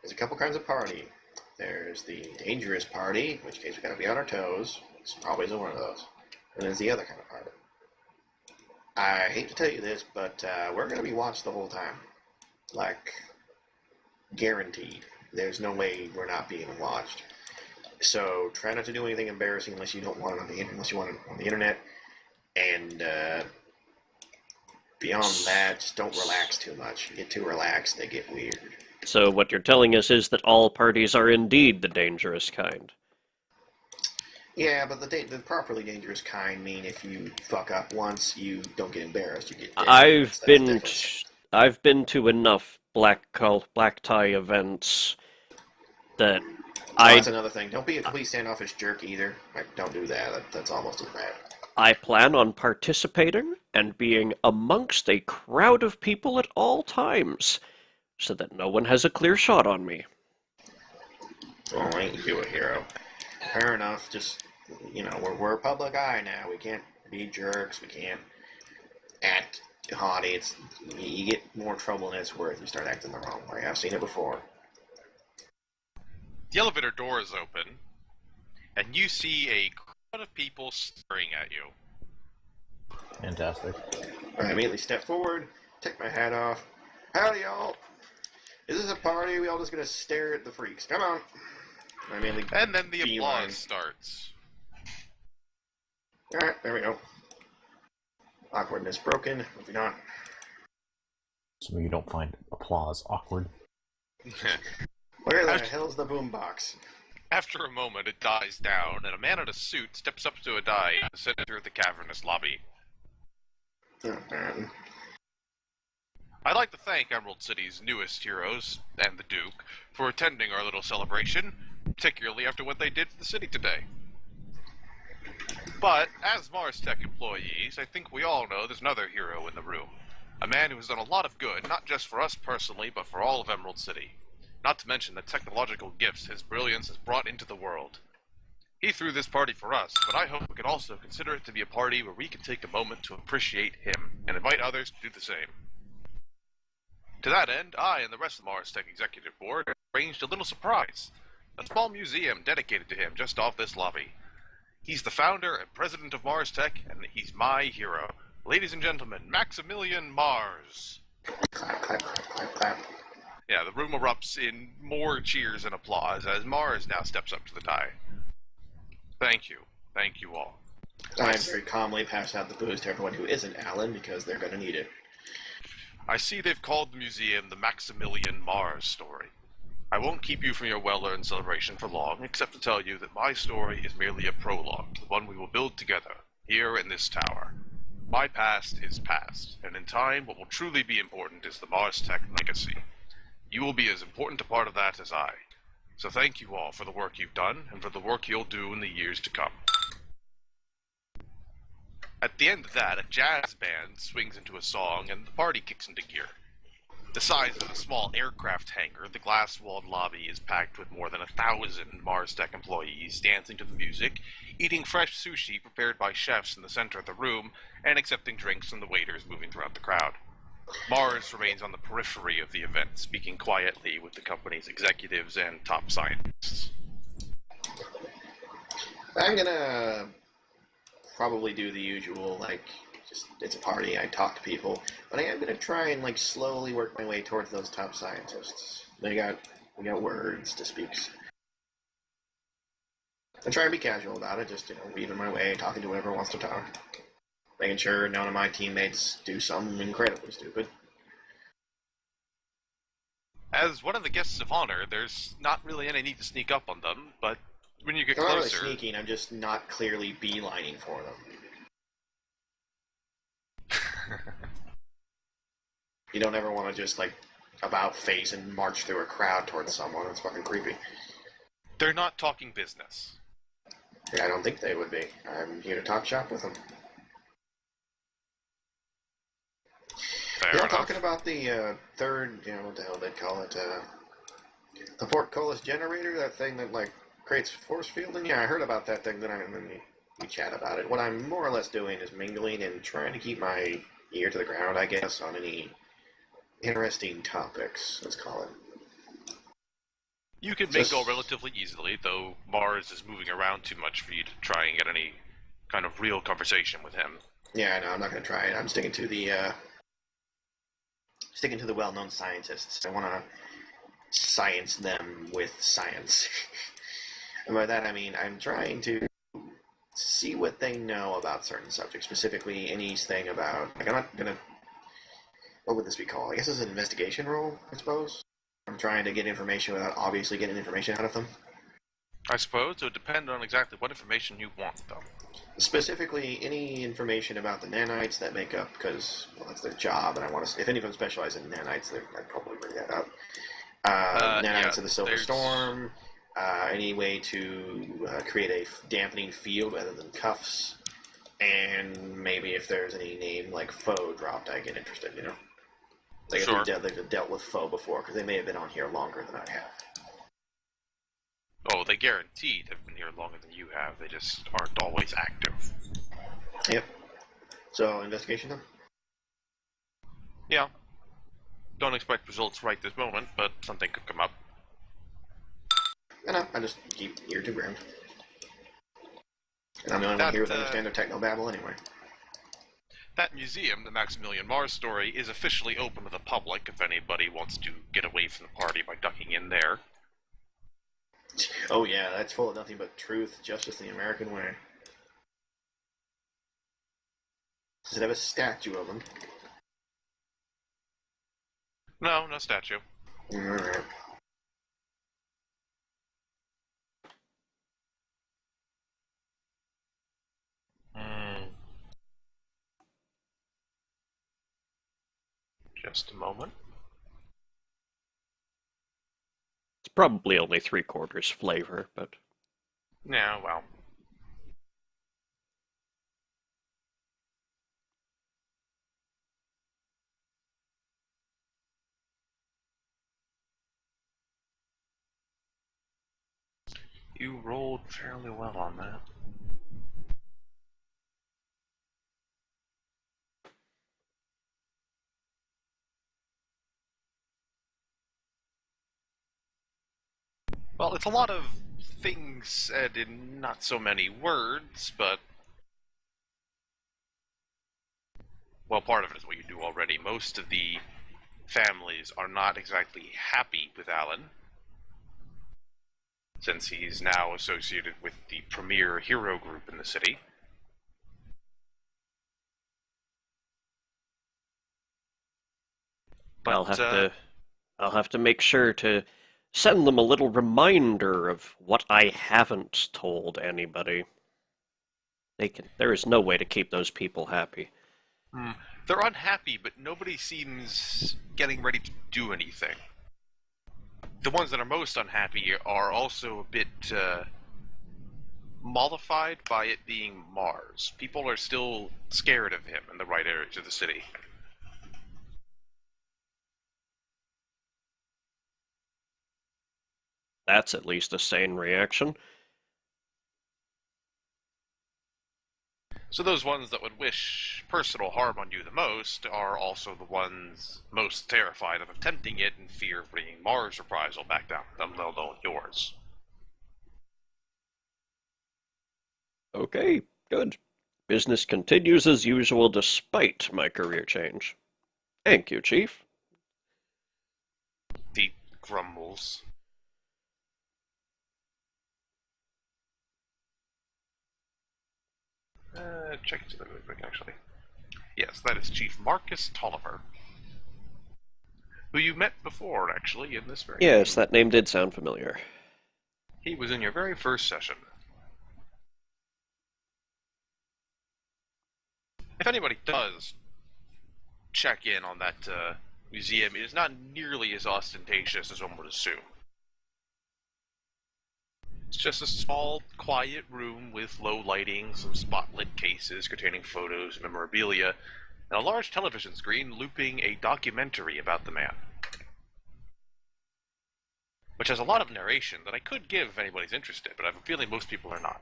There's a couple kinds of party. There's the dangerous party, in which case we gotta be on our toes. This probably isn't one of those. And there's the other kind of party. I hate to tell you this, but we're gonna be watched the whole time. Guaranteed. There's no way we're not being watched. So try not to do anything embarrassing unless you don't want it unless you want it on the internet. And Beyond that, just don't relax too much. You get too relaxed, they get weird. So what you're telling us is that all parties are indeed the dangerous kind. Yeah, but the properly dangerous kind mean if you fuck up once, you don't get embarrassed, you get dead. I've been to enough black tie events that that's another thing. Don't be a complete standoffish jerk either. Like, don't do that. That's almost as bad. I plan on participating and being amongst a crowd of people at all times, so that no one has a clear shot on me. Well, ain't you a hero? Fair enough. Just, we're a public eye now. We can't be jerks. We can't act haughty. You get more trouble than it's worth. You start acting the wrong way. I've seen it before. The elevator door is open, and you see a crowd of people staring at you. Fantastic. I immediately step forward, take my hat off. Howdy, y'all. Is this a party? We all just gonna stare at the freaks? Come on. And then the applause starts. Alright, there we go. Awkwardness broken. Moving on. So you don't find applause awkward. Where the hell's the boombox? After a moment, it dies down, and a man in a suit steps up to a die in the center of the cavernous lobby. Oh, man. I'd like to thank Emerald City's newest heroes, and the Duke, for attending our little celebration, particularly after what they did for the city today. But, as Mars Tech employees, I think we all know there's another hero in the room. A man who has done a lot of good, not just for us personally, but for all of Emerald City. Not to mention the technological gifts his brilliance has brought into the world. He threw this party for us, but I hope we can also consider it to be a party where we can take a moment to appreciate him, and invite others to do the same. To that end, I and the rest of the Mars Tech Executive Board arranged a little surprise. A small museum dedicated to him just off this lobby. He's the founder and president of Mars Tech, and he's my hero. Ladies and gentlemen, Maximilian Mars. Clap, clap, clap, clap, clap. Yeah, the room erupts in more cheers and applause as Mars now steps up to the die. Thank you. Thank you all. I very calmly pass out the booze to everyone who isn't Alan, because they're going to need it. I see they've called the museum the Maximilian Mars story. I won't keep you from your well-earned celebration for long, except to tell you that my story is merely a prologue to the one we will build together, here in this tower. My past is past, and in time, what will truly be important is the Mars Tech legacy. You will be as important a part of that as I. So thank you all for the work you've done, and for the work you'll do in the years to come. At the end of that, a jazz band swings into a song, and the party kicks into gear. The size of a small aircraft hangar, the glass-walled lobby is packed with more than 1,000 Mars Tech employees dancing to the music, eating fresh sushi prepared by chefs in the center of the room, and accepting drinks from the waiters moving throughout the crowd. Mars remains on the periphery of the event, speaking quietly with the company's executives and top scientists. I'm gonna probably do the usual, it's a party, I talk to people, but I am gonna try and, slowly work my way towards those top scientists. We got words to speak. And try and be casual about it, just, weaving my way, talking to whoever wants to talk. Making sure none of my teammates do something incredibly stupid. As one of the guests of honor, there's not really any need to sneak up on them, but when you get I'm closer... not really sneaking, I'm just not clearly beelining for them. You don't ever want to just, about face and march through a crowd towards someone. It's fucking creepy. They're not talking business. Yeah, I don't think they would be. I'm here to talk shop with them. Fair enough. Talking about the third, what the hell they call it, the portcullis generator, that thing that, creates force fielding? Yeah, I heard about that thing, then we chat about it. What I'm more or less doing is mingling and trying to keep my ear to the ground, I guess, on any interesting topics, let's call it. You can mingle relatively easily, though Mars is moving around too much for you to try and get any kind of real conversation with him. Yeah, no, I'm not going to try it. I'm sticking to the well-known scientists. I want to science them with science. And by that I mean I'm trying to see what they know about certain subjects, specifically anything about, I'm not going to what would this be called? I guess it's an investigation role, I suppose. I'm trying to get information without obviously getting information out of them. I suppose it would depend on exactly what information you want, though. Specifically, any information about the nanites that make up, because that's their job, and I want to. If any of them specialize in nanites, I'd probably bring that up. Nanites of the Silver Storm. Any way to create a dampening field rather than cuffs, and maybe if there's any name like foe dropped, I get interested. Like Sure. if they've dealt with foe before, because they may have been on here longer than I have. Oh, they guaranteed have been here longer than you have. They just aren't always active. Yep. So, investigation then? Yeah. Don't expect results right this moment, but something could come up. No, I just keep ear to ground. And I'm the only one here who understands their techno-babble anyway. That museum, the Maximilian Mars story, is officially open to the public if anybody wants to get away from the party by ducking in there. Oh yeah, that's full of nothing but truth, justice, and the American way. Does it have a statue of them? No, no statue. Alright. Just a moment. It's probably only 3/4 flavor, but... Yeah, well. You rolled fairly well on that. Well, it's a lot of things said in not so many words, but... Well, part of it is what you do already. Most of the families are not exactly happy with Alan, since he's now associated with the premier hero group in the city. But, I'll have to make sure to send them a little reminder of what I haven't told anybody. There is no way to keep those people happy. They're unhappy, but nobody seems getting ready to do anything. The ones that are most unhappy are also a bit mollified by it being Mars. People are still scared of him in the right areas of the city. That's at least a sane reaction. So those ones that would wish personal harm on you the most are also the ones most terrified of attempting it in fear of bringing Mars reprisal back down them, let alone yours. Okay, good. Business continues as usual despite my career change. Thank you, Chief. He grumbles. Check it really quick, actually. Yes, that is Chief Marcus Tolliver, who you met before, actually, in this very Yes, that name did sound familiar. He was in your very first session. If anybody does check in on that museum, it is not nearly as ostentatious as one would assume. It's just a small, quiet room with low lighting, some spotlit cases containing photos and memorabilia, and a large television screen looping a documentary about the man. Which has a lot of narration that I could give if anybody's interested, but I have a feeling most people are not.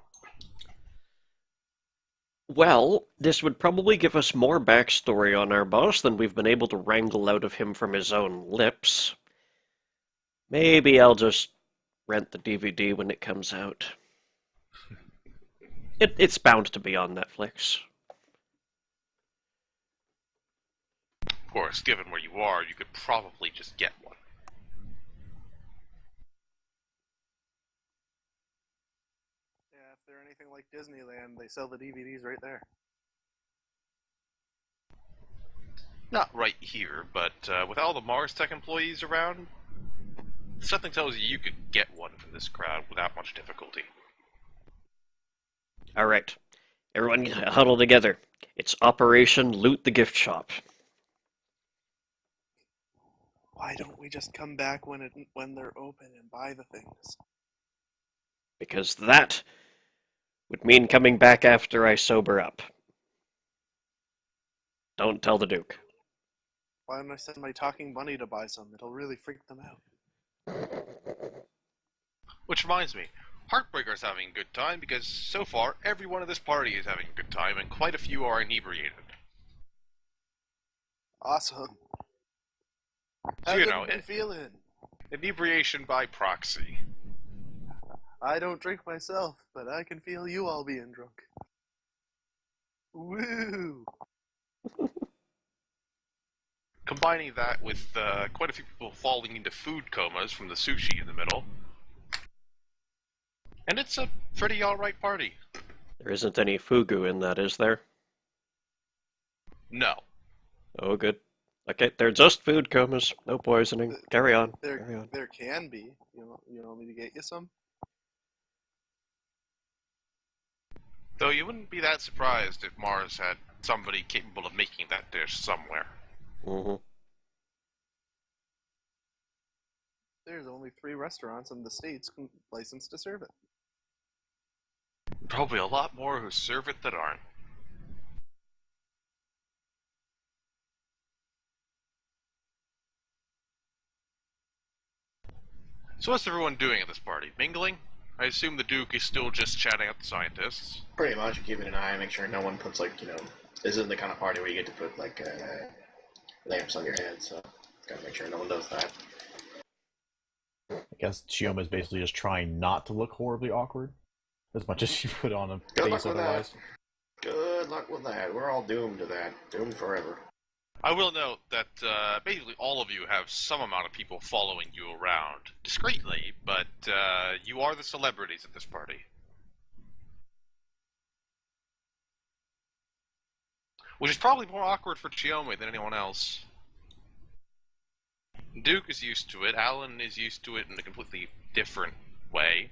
Well, this would probably give us more backstory on our boss than we've been able to wrangle out of him from his own lips. Maybe I'll just rent the DVD when it comes out. It's bound to be on Netflix. Of course, given where you are, you could probably just get one. Yeah, if they're anything like Disneyland, they sell the DVDs right there. Not right here, but with all the Mars Tech employees around, something tells you you could get one from this crowd without much difficulty. Alright. Everyone huddle together. It's Operation Loot the Gift Shop. Why don't we just come back when they're open and buy the things? Because that would mean coming back after I sober up. Don't tell the Duke. Why don't I send my talking bunny to buy some? It'll really freak them out. Which reminds me, Heartbreaker's having a good time because so far everyone at this party is having a good time and quite a few are inebriated. Awesome. So, How's you know, everybody feeling? Inebriation by proxy. I don't drink myself, but I can feel you all being drunk. Woo! Combining that with quite a few people falling into food comas from the sushi in the middle. And it's a pretty alright party. There isn't any fugu in that, is there? No. Oh, good. Okay, they're just food comas. No poisoning. Carry on. Carry on. There can be. You want me to get you some? Though you wouldn't be that surprised if Mars had somebody capable of making that dish somewhere. Mm-hmm. There's only 3 restaurants in the States licensed to serve it. Probably a lot more who serve it that aren't. So what's everyone doing at this party? Mingling? I assume the Duke is still just chatting up the scientists. Pretty much, keeping an eye, make sure no one puts, like, this isn't the kind of party where you get to put, like, lamps on your head, so gotta make sure no one does that. I guess Chioma's basically just trying not to look horribly awkward, as much as she put on a Good luck face with otherwise. that. Good luck with that. We're all doomed to that. Doomed forever. I will note that basically all of you have some amount of people following you around. Discreetly, but you are the celebrities at this party. Which is probably more awkward for Chiome than anyone else. Duke is used to it, Alan is used to it in a completely different way.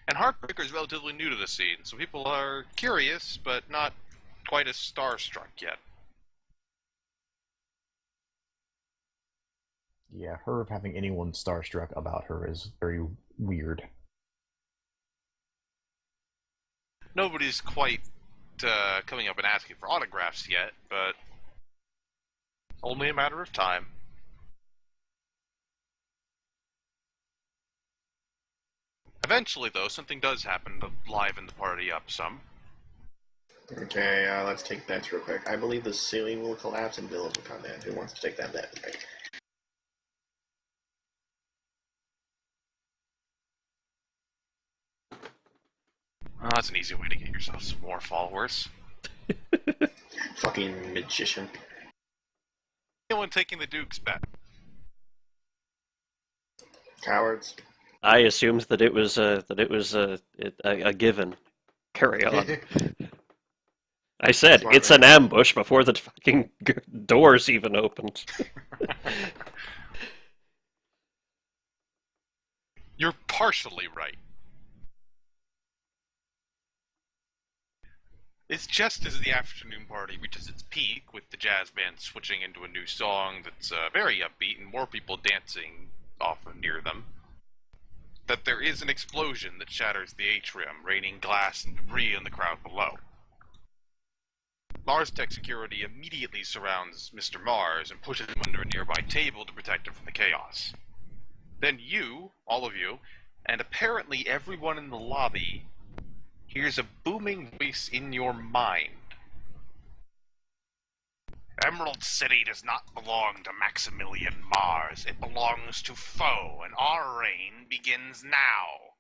And Heartbreaker is relatively new to the scene, so people are curious, but not quite as starstruck yet. Yeah, her having anyone starstruck about her is very weird. Nobody's quite coming up and asking for autographs yet, but only a matter of time. Eventually, though, something does happen to liven the party up some. Okay, let's take bets real quick. I believe the ceiling will collapse and billows will come in. Who wants to take that bet? Okay. Oh, that's an easy way to get yourself some more followers. Fucking magician. Anyone taking the Duke's bet? Cowards. I assumed that it was a given. Carry on. I said Smart it's man. an ambush before the fucking doors even opened. You're partially right. It's just as the afternoon party reaches its peak, with the jazz band switching into a new song that's very upbeat and more people dancing often near them, that there is an explosion that shatters the atrium, raining glass and debris on the crowd below. Mars Tech security immediately surrounds Mr. Mars and pushes him under a nearby table to protect him from the chaos. Then you, all of you, and apparently everyone in the lobby, hears a booming voice in your mind. Emerald City does not belong to Maximilian Mars. It belongs to Foe, and our reign begins now.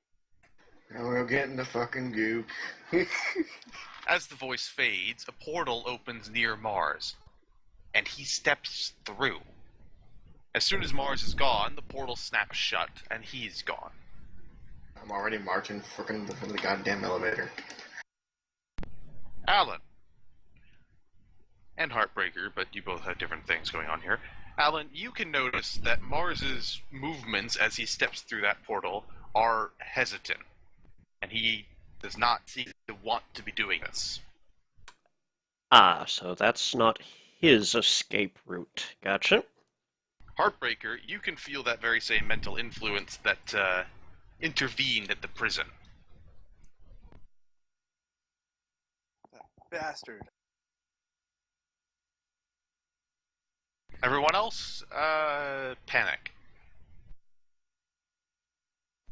Now we're getting the fucking goop. As the voice fades, a portal opens near Mars, and he steps through. As soon as Mars is gone, the portal snaps shut, and he's gone. I'm already marching fucking for the goddamn elevator. Alan. And Heartbreaker, but you both have different things going on here. Alan, you can notice that Mars's movements as he steps through that portal are hesitant. And he does not seem to want to be doing this. Ah, so that's not his escape route. Gotcha. Heartbreaker, you can feel that very same mental influence that intervened at the prison. That bastard. Everyone else, panic.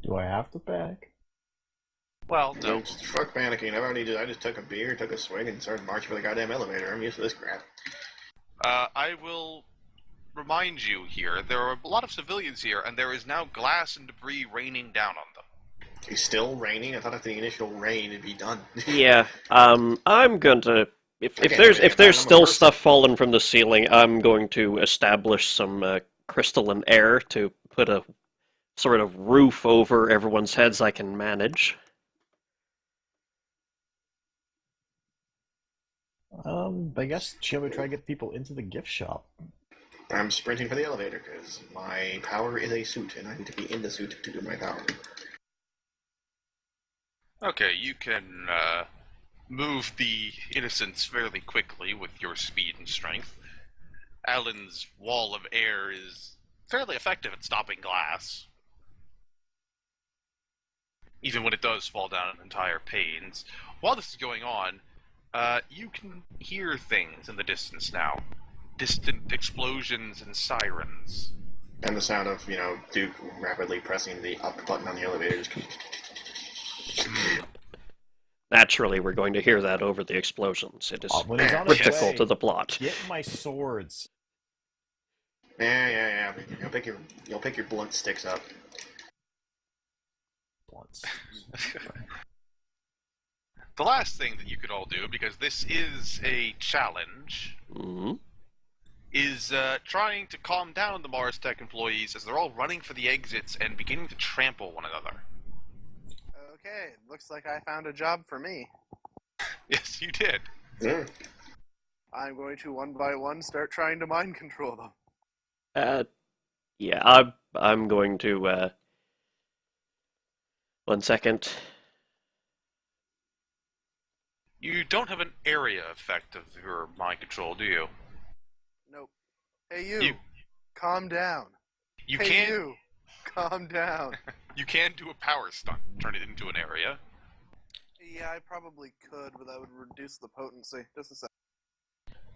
Do I have to panic? Well, no. Fuck panicking. I just took a beer, took a swig, and started marching for the goddamn elevator. I'm used to this crap. I will remind you here, there are a lot of civilians here, and there is now glass and debris raining down on them. It's still raining? I thought after the initial rain it'd be done. Yeah, I'm going to... If there's still stuff falling from the ceiling, I'm going to establish some crystalline air to put a sort of roof over everyone's heads I can manage. I guess shall we try to get people into the gift shop? I'm sprinting for the elevator because my power is a suit, and I need to be in the suit to do my power. Okay, you can move the innocents fairly quickly with your speed and strength. Alan's wall of air is fairly effective at stopping glass. Even when it does fall down in entire panes. While this is going on, you can hear things in the distance now. Distant explosions and sirens. And the sound of, Duke rapidly pressing the up button on the elevator. Naturally, we're going to hear that over the explosions. It is when he's on his critical way, to the plot. Get my swords. Yeah. You'll pick your blunt sticks up. Once. The last thing that you could all do, because this is a challenge, is trying to calm down the Mars Tech employees as they're all running for the exits and beginning to trample one another. Okay, looks like I found a job for me. Yes, you did. Yeah. I'm going to one by one start trying to mind control them. Yeah, I'm going to, 1 second. You don't have an area effect of your mind control, do you? Nope. Hey you, calm down. You hey can. You, calm down. You can do a power stunt, turn it into an area. Yeah, I probably could, but that would reduce the potency. Just a sec.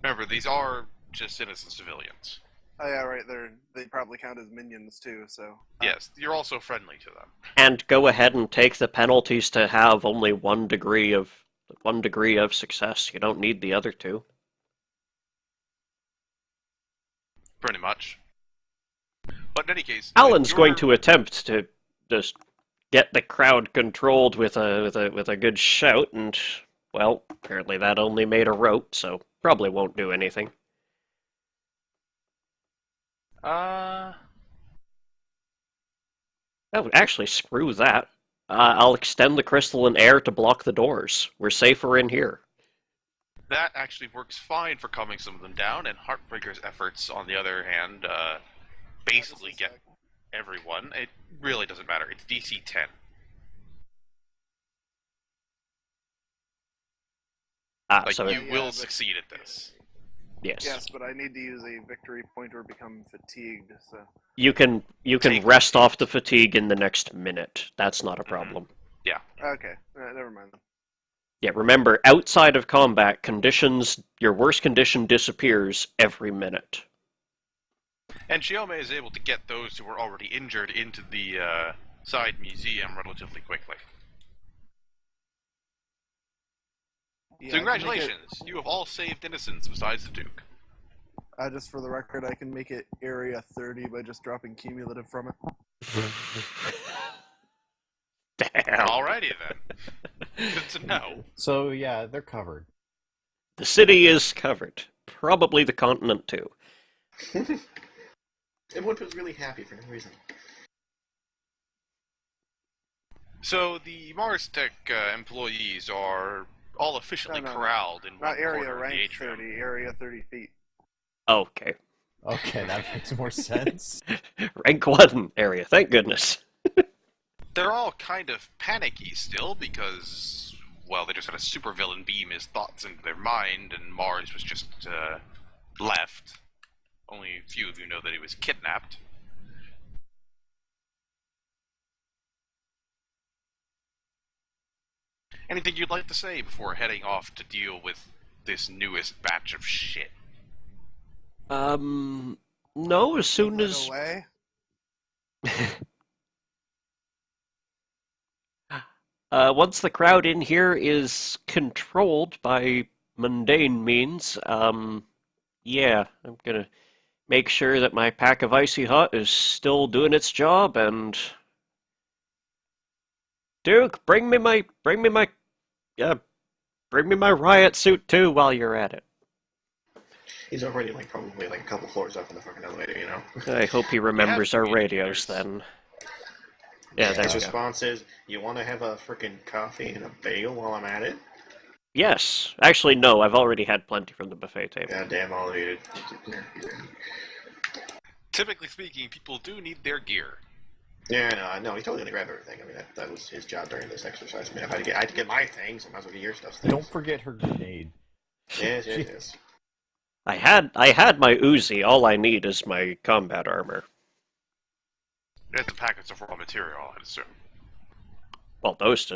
Remember, these are just innocent civilians. Oh yeah, right. They probably count as minions too. So. Yes, you're also friendly to them. And go ahead and take the penalties to have only 1 degree of success. You don't need the other 2. Pretty much. But in any case, Alan's going to attempt to just get the crowd controlled with a good shout, and well, apparently that only made a rote, so probably won't do anything. Oh, actually, screw that. I'll extend the crystalline air to block the doors. We're safer in here. That actually works fine for calming some of them down, and Heartbreaker's efforts, on the other hand, basically get everyone. It really doesn't matter. It's DC 10. So you will succeed at this. Yes. Yes, but I need to use a victory point or become fatigued. So. You can rest off the fatigue in the next minute. That's not a problem. Yeah. Okay. Never mind then. Yeah, remember, outside of combat, your worst condition disappears every minute. And Shiome is able to get those who were already injured into the side museum relatively quickly. Yeah, So congratulations! You have all saved innocents besides the Duke. Just for the record, I can make it Area 30 by just dropping cumulative from it. Damn. Alrighty then. Good to know. So yeah, they're covered. The city is covered. Probably the continent too. Everyone was really happy for no reason. So the Mars Tech employees are all efficiently No. corralled in Not one area corner of the rank atrium. 30, area 30 feet. Okay. Okay, that makes more sense. Rank 1 area, thank goodness. They're all kind of panicky still because, well, they just had a supervillain beam his thoughts into their mind, and Mars was just left. Only a few of you know that he was kidnapped. Anything you'd like to say before heading off to deal with this newest batch of shit? No, as soon Right as... away. Once the crowd in here is controlled by mundane means, yeah, I'm gonna make sure that my pack of Icy Hot is still doing its job, and... Duke, bring me my riot suit too while you're at it. He's already probably a couple floors up in the fucking elevator, you know? I hope he remembers our radios then. Yeah, there His you go. response is, you want to have a freaking coffee and a bagel while I'm at it? Yes. Actually, no, I've already had plenty from the buffet table. God damn all of you. Typically speaking, people do need their gear. Yeah, no, he's totally gonna grab everything. I mean, that was his job during this exercise. I mean, if I had to get my things, I might as well get your stuff. Don't forget her grenade. Yes. I had my Uzi. All I need is my combat armor. It's the packets of raw material, I'd assume. Well, those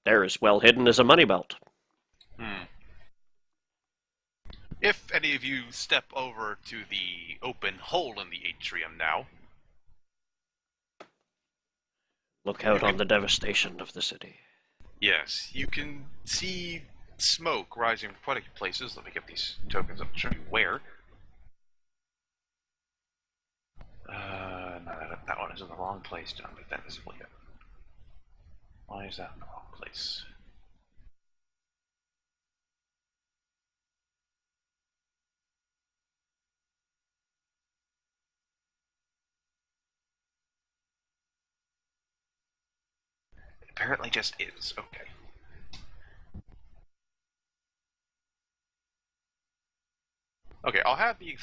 they're as well hidden as a money belt. If any of you step over to the open hole in the atrium now... Look out on the devastation of the city. Yes, you can see smoke rising from quite a few places. Let me get these tokens up and show you where. No, that one is in the wrong place. Don't make that visible yet. Why is that in the wrong place? It apparently just is. Okay. Okay, I'll have the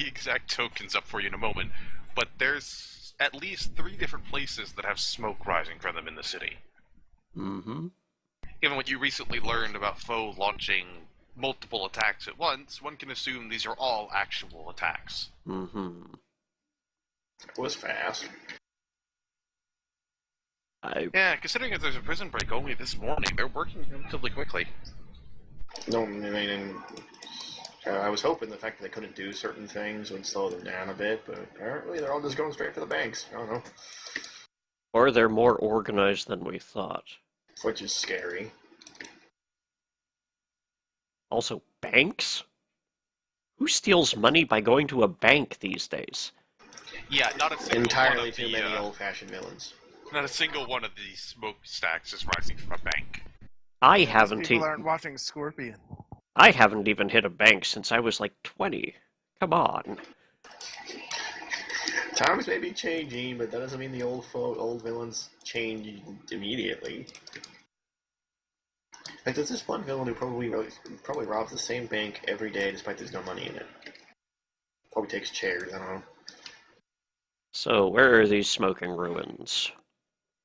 exact tokens up for you in a moment, but there's at least 3 different places that have smoke rising from them in the city. Mm-hmm. Given what you recently learned about foe launching multiple attacks at once, one can assume these are all actual attacks. Mm-hmm. It was fast. Yeah, considering that there's a prison break only this morning, they're working relatively quickly. No, I mean, I was hoping the fact that they couldn't do certain things would slow them down a bit, but apparently they're all just going straight for the banks. I don't know. Or they're more organized than we thought. Which is scary. Also, banks? Who steals money by going to a bank these days? Yeah, not a single Entirely one of too the, many old-fashioned villains. Not a single one of these smokestacks is rising from a bank. I These haven't people aren't watching Scorpion. I haven't even hit a bank since I was like 20. Come on. Times may be changing, but that doesn't mean the old villains change immediately. Like, there's this one villain who probably robs the same bank every day despite there's no money in it. Probably takes chairs, I don't know. So, where are these smoking ruins?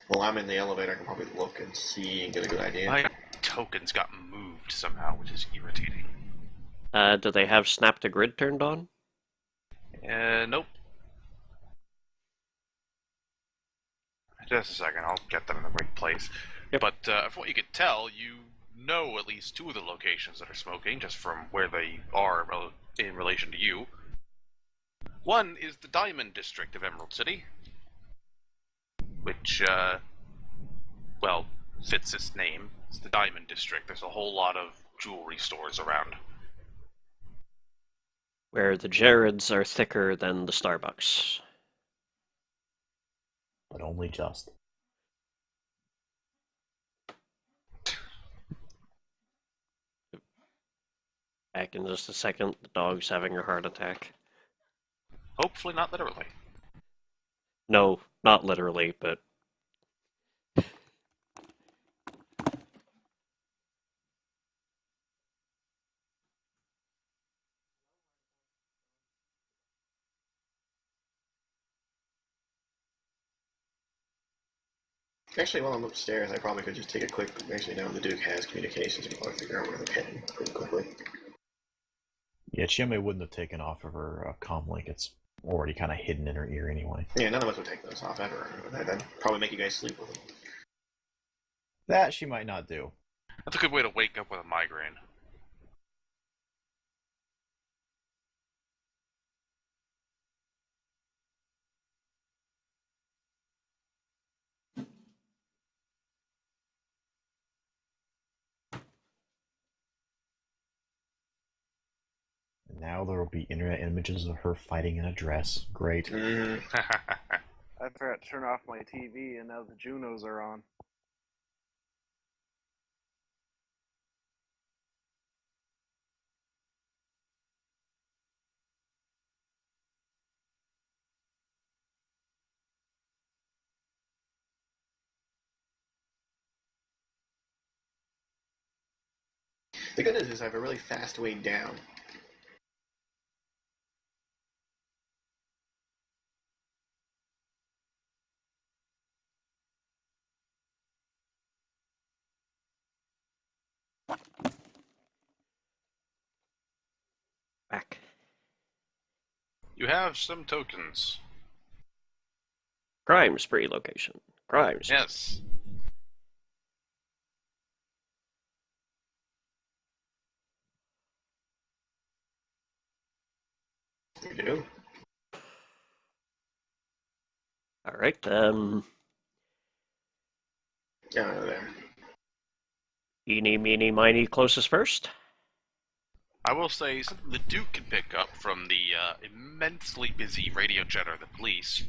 Well, I'm in the elevator, I can probably look and see and get a good idea. My tokens got moved somehow, which is irritating. Do they have snap to grid turned on? Nope. Just a second, I'll get them in the right place. Yep. But from what you could tell, you know at least 2 of the locations that are smoking, just from where they are in relation to you. One is the Diamond District of Emerald City, which, well, fits its name. It's the Diamond District. There's a whole lot of jewelry stores around. Where the Jareds are thicker than the Starbucks. But only just. Back in just a second, the dog's having a heart attack. Hopefully not literally. No, not literally, but... Actually, while I'm upstairs, I probably could just take a quick. Actually, no, the Duke has communications. You can probably figure out where they're heading pretty quickly. Yeah, Chiome wouldn't have taken off of her comm link. It's already kind of hidden in her ear anyway. Yeah, none of us would take those off ever. That'd probably make you guys sleep with them. That she might not do. That's a good way to wake up with a migraine. And now there will be internet images of her fighting in a dress. Great. Mm. I forgot to turn off my TV, and now the Junos are on. The good news is I have a really fast way down. Back. You have some tokens. Crime spree location. Crime spree. Yes. You do? Alright, Yeah, there. eeny, meeny, miny, closest first. I will say something the Duke can pick up from the immensely busy radio chatter of the police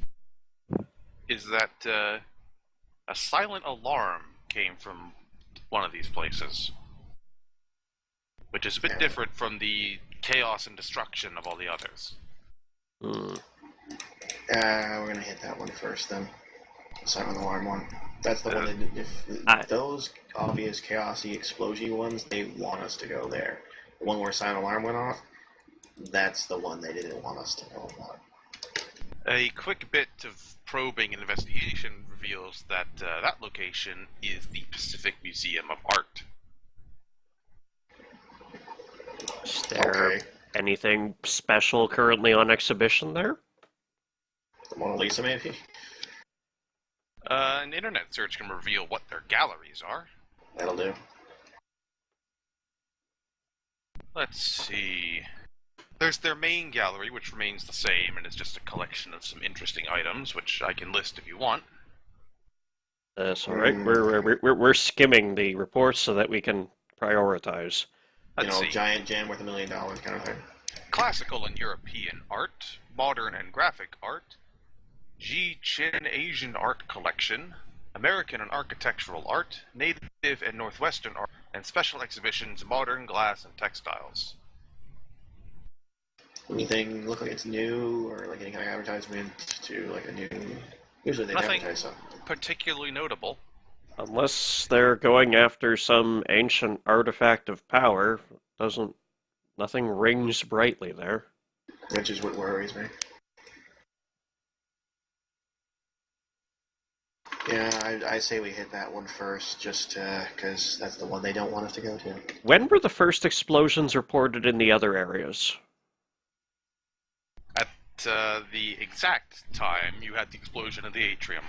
is that a silent alarm came from one of these places, which is a bit different from the chaos and destruction of all the others. Hmm. We're gonna hit that one first then. Silent alarm one. That's the one that, if those obvious chaosy, explosive ones, they want us to go there. The one where silent alarm went off, that's the one they didn't want us to go on. A quick bit of probing and investigation reveals that that location is the Pacific Museum of Art. Is there Okay. anything special currently on exhibition there? The Mona Lisa, maybe? An internet search can reveal what their galleries are. That'll do. Let's see. There's their main gallery, which remains the same, and is just a collection of some interesting items, which I can list if you want. That's alright. We're skimming the reports so that we can prioritize. Let's see. Giant gem worth $1 million kind of thing. Classical and European art, modern and graphic art, Ji-Chin Asian art collection, American and architectural art, native and northwestern art, and special exhibitions, modern glass and textiles. Anything look like it's new, or like any kind of advertisement to like a new... Usually they Nothing advertise something. particularly notable. Unless they're going after some ancient artifact of power, nothing rings brightly there. Which is what worries me. Yeah, I say we hit that one first, just because that's the one they don't want us to go to. When were the first explosions reported in the other areas? At the exact time, you had the explosion of the atrium.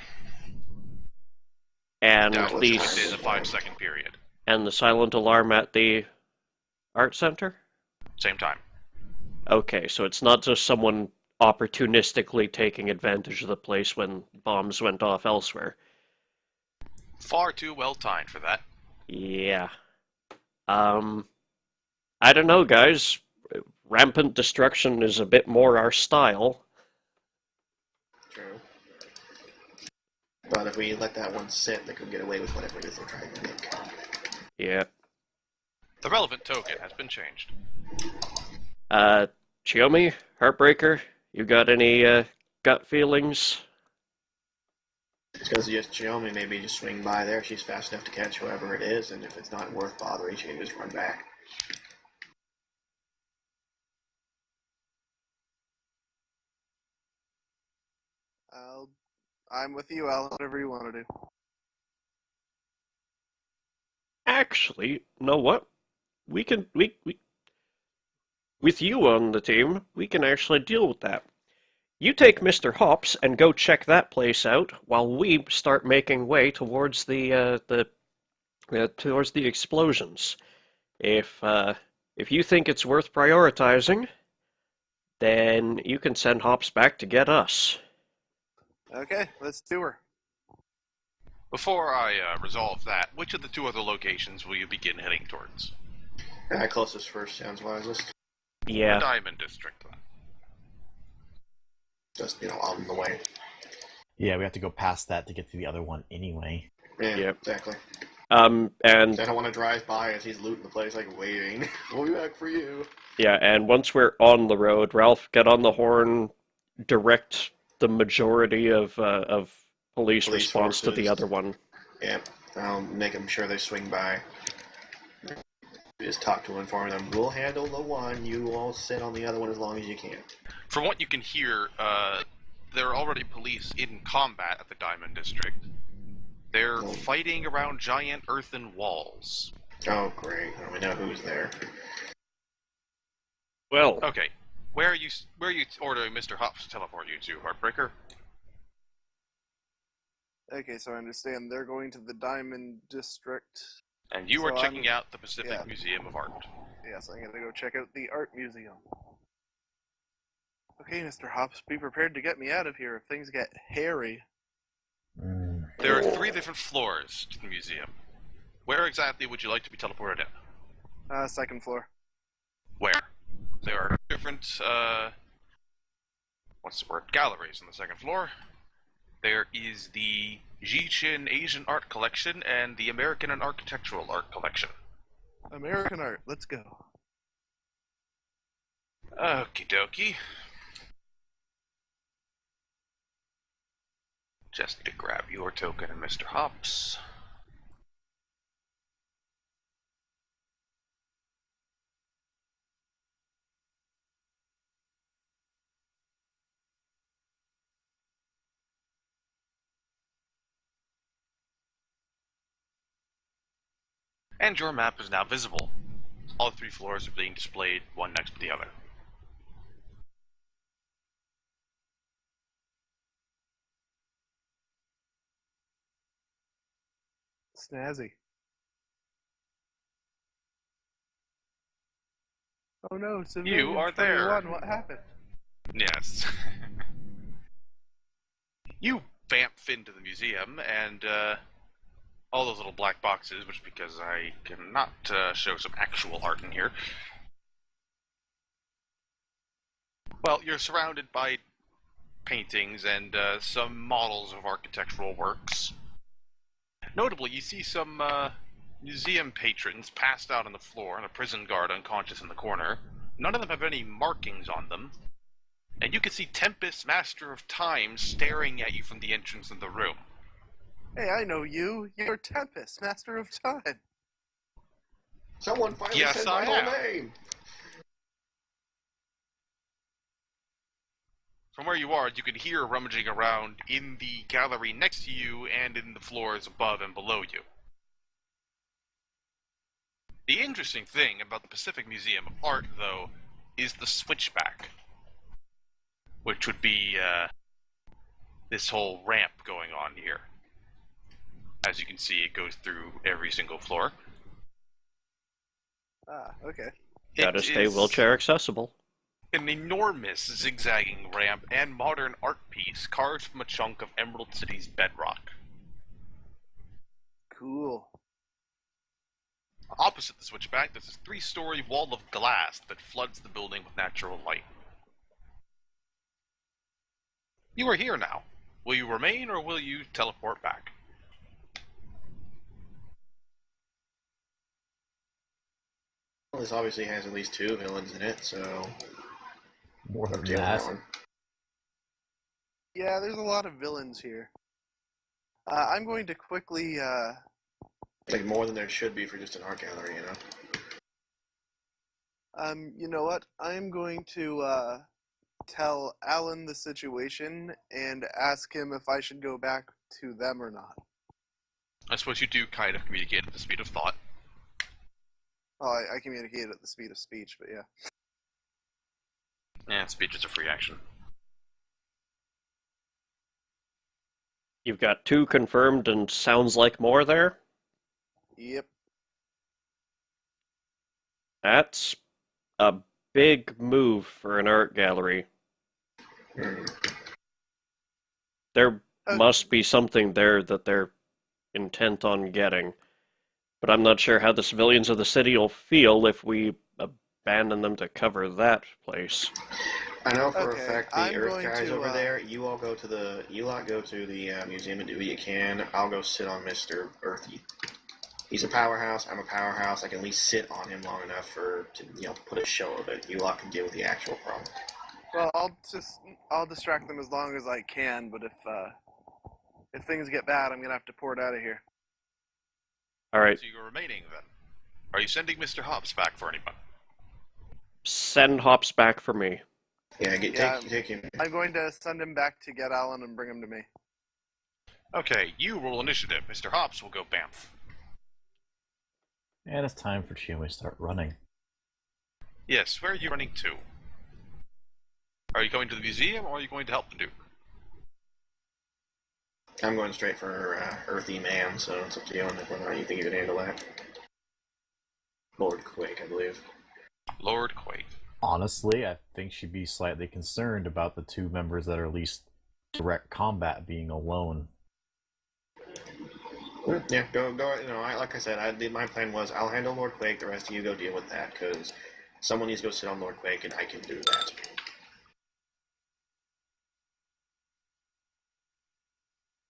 And That was the Within a 5-second period. and the silent alarm at the art center? Same time. Okay, so it's not just someone opportunistically taking advantage of the place when bombs went off elsewhere. Far too well timed for that. Yeah. I don't know, guys. Rampant destruction is a bit more our style. True. But if we let that one sit, they could get away with whatever it is they're trying to make. Yeah. The relevant token has been changed. Chiyomi, Heartbreaker, you got any gut feelings? It's because just Chiyomi maybe just swing by there. She's fast enough to catch whoever it is, and if it's not worth bothering, she can just run back. I'm with you, Al. Whatever you want to do. Actually, know what? We with you on the team, we can actually deal with that. You take Mr. Hops and go check that place out while we start making way towards towards the explosions. If you think it's worth prioritizing, then you can send Hops back to get us. Okay, let's do her. Before I resolve that, which of the two other locations will you begin heading towards? Closest first sounds wisest. Yeah. The Diamond District. Just, on the way. Yeah, we have to go past that to get to the other one anyway. Yeah, Yep. exactly. And I don't want to drive by as he's looting the place, like, waiting. We'll be back for you. yeah, and once we're on the road, Ralph, get on the horn, direct the majority of police response to the forces. other one. Yeah, I'll make them sure they swing by. Just talk to them, inform them. We'll handle the one. You all sit on the other one as long as you can. From what you can hear, there are already police in combat at the Diamond District. They're fighting around giant earthen walls. Oh, great. We know who's there. Well, Okay, where are you ordering Mr. Hops to teleport you to, Heartbreaker? Okay, so I understand they're going to the Diamond District. And you So are checking I'm- out the Pacific yeah. Museum of Art. Yes, I'm gonna go check out the art museum. Okay, Mr. Hops, be prepared to get me out of here if things get hairy. There are 3 different floors to the museum. Where exactly would you like to be teleported in? Second floor. Where? There are different, galleries on the second floor. There is the Jichin Asian Art Collection and the American and Architectural Art Collection. American art, let's go. Okie dokie. Just need to grab your token and Mr. Hops. And your map is now visible. All 3 floors are being displayed, one next to the other. Snazzy. Oh no, Civilian You are there. 21, what happened? Yes. You bamf into the museum, and all those little black boxes, which because I cannot show some actual art in here. Well, you're surrounded by paintings and some models of architectural works. Notably, you see some museum patrons passed out on the floor and a prison guard unconscious in the corner. None of them have any markings on them. And you can see Tempest, Master of Time, staring at you from the entrance of the room. Hey, I know you. You're Tempest, Master of Time. Someone finally Yes, said my I whole am. name! From where you are, you can hear rummaging around in the gallery next to you and in the floors above and below you. The interesting thing about the Pacific Museum of Art, though, is the switchback. Which would be this whole ramp going on here. As you can see, it goes through every single floor. Ah, okay. gotta It stay is wheelchair accessible. an enormous zigzagging ramp and modern art piece carved from a chunk of Emerald City's bedrock. Cool. Opposite the switchback, there's a 3-story wall of glass that floods the building with natural light. You are here now. Will you remain or will you teleport back? Well, this obviously has at least 2 villains in it, so... More than deal with that. that one. Yeah, there's a lot of villains here. I'm going to quickly, Like, more than there should be for just an art gallery, you know what? I'm going to, tell Alan the situation and ask him if I should go back to them or not. I suppose you do kind of communicate at the speed of thought. Well, I communicate at the speed of speech, but yeah. Yeah, speech is a free action. You've got 2 confirmed and sounds like more there? Yep. That's a big move for an art gallery. There must be something there that they're intent on getting. But I'm not sure how the civilians of the city will feel if we abandon them to cover that place. I know for a Okay, fact the I'm Earth going guys to, over there. You all go to the museum and do what you can. I'll go sit on Mr. Earthy. He's a powerhouse. I'm a powerhouse. I can at least sit on him long enough to put a show of it. You lot can deal with the actual problem. Well, I'll distract them as long as I can, but if things get bad, I'm gonna have to port out of here. All right. So you're remaining then. Are you sending Mr. Hobbs back for anyone? Send Hops back for me. Yeah, take him. I'm going to send him back to get Alan and bring him to me. Okay, you roll initiative. Mr. Hobbs will go Banff. And it's time for Chiome to start running. Yes, where are you running to? Are you going to the museum, or are you going to help the Duke? I'm going straight for Earthy Man, so it's up to you on whether or not you think you can handle that. Lord Quake, I believe. Lord Quake. Honestly, I think she'd be slightly concerned about the 2 members that are at least direct combat being alone. Yeah, go. Like I said, my plan was I'll handle Lord Quake. The rest of you go deal with that, because someone needs to go sit on Lord Quake, and I can do that.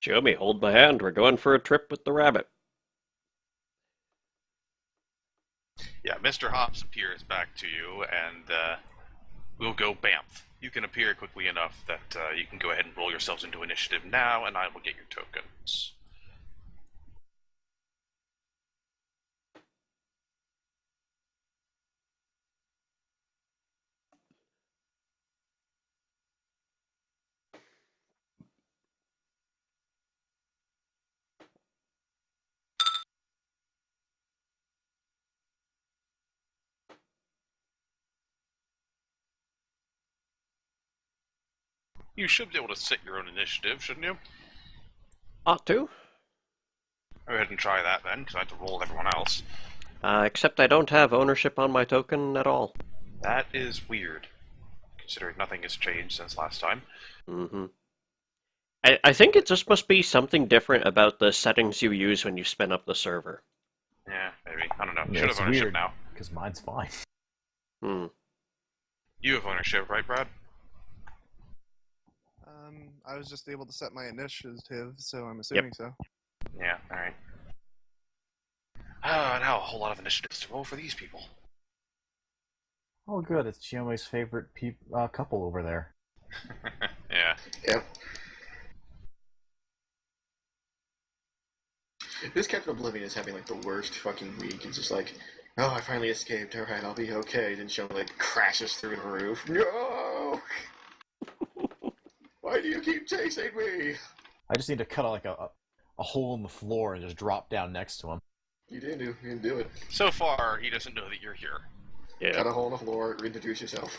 Chiome, hold my hand. We're going for a trip with the rabbit. Yeah, Mr. Hobbs appears back to you, and we'll go Banff. You can appear quickly enough that you can go ahead and roll yourselves into initiative now, and I will get your tokens. You should be able to set your own initiative, shouldn't you? Ought to. Go ahead and try that then, because I have to roll with everyone else. Except I don't have ownership on my token at all. That is weird, considering nothing has changed since last time. Mm-hmm. I think it just must be something different about the settings you use when you spin up the server. Yeah, maybe. I don't know. You Yeah, should it's have ownership weird, now. because mine's fine. Hmm. You have ownership, right, Brad? I was just able to set my initiative, so I'm assuming so. Yeah, alright. Now a whole lot of initiatives to roll for these people. Oh, good. It's Chiome's favorite couple over there. Yeah. Yep. This Captain Oblivion is having like the worst fucking week. It's just like, oh, I finally escaped. All right, I'll be okay. Then she like crashes through the roof. No! Why do you keep chasing me? I just need to cut like a hole in the floor and just drop down next to him. You didn't do it. So far, he doesn't know that you're here. Yeah. Cut a hole in the floor, reintroduce yourself.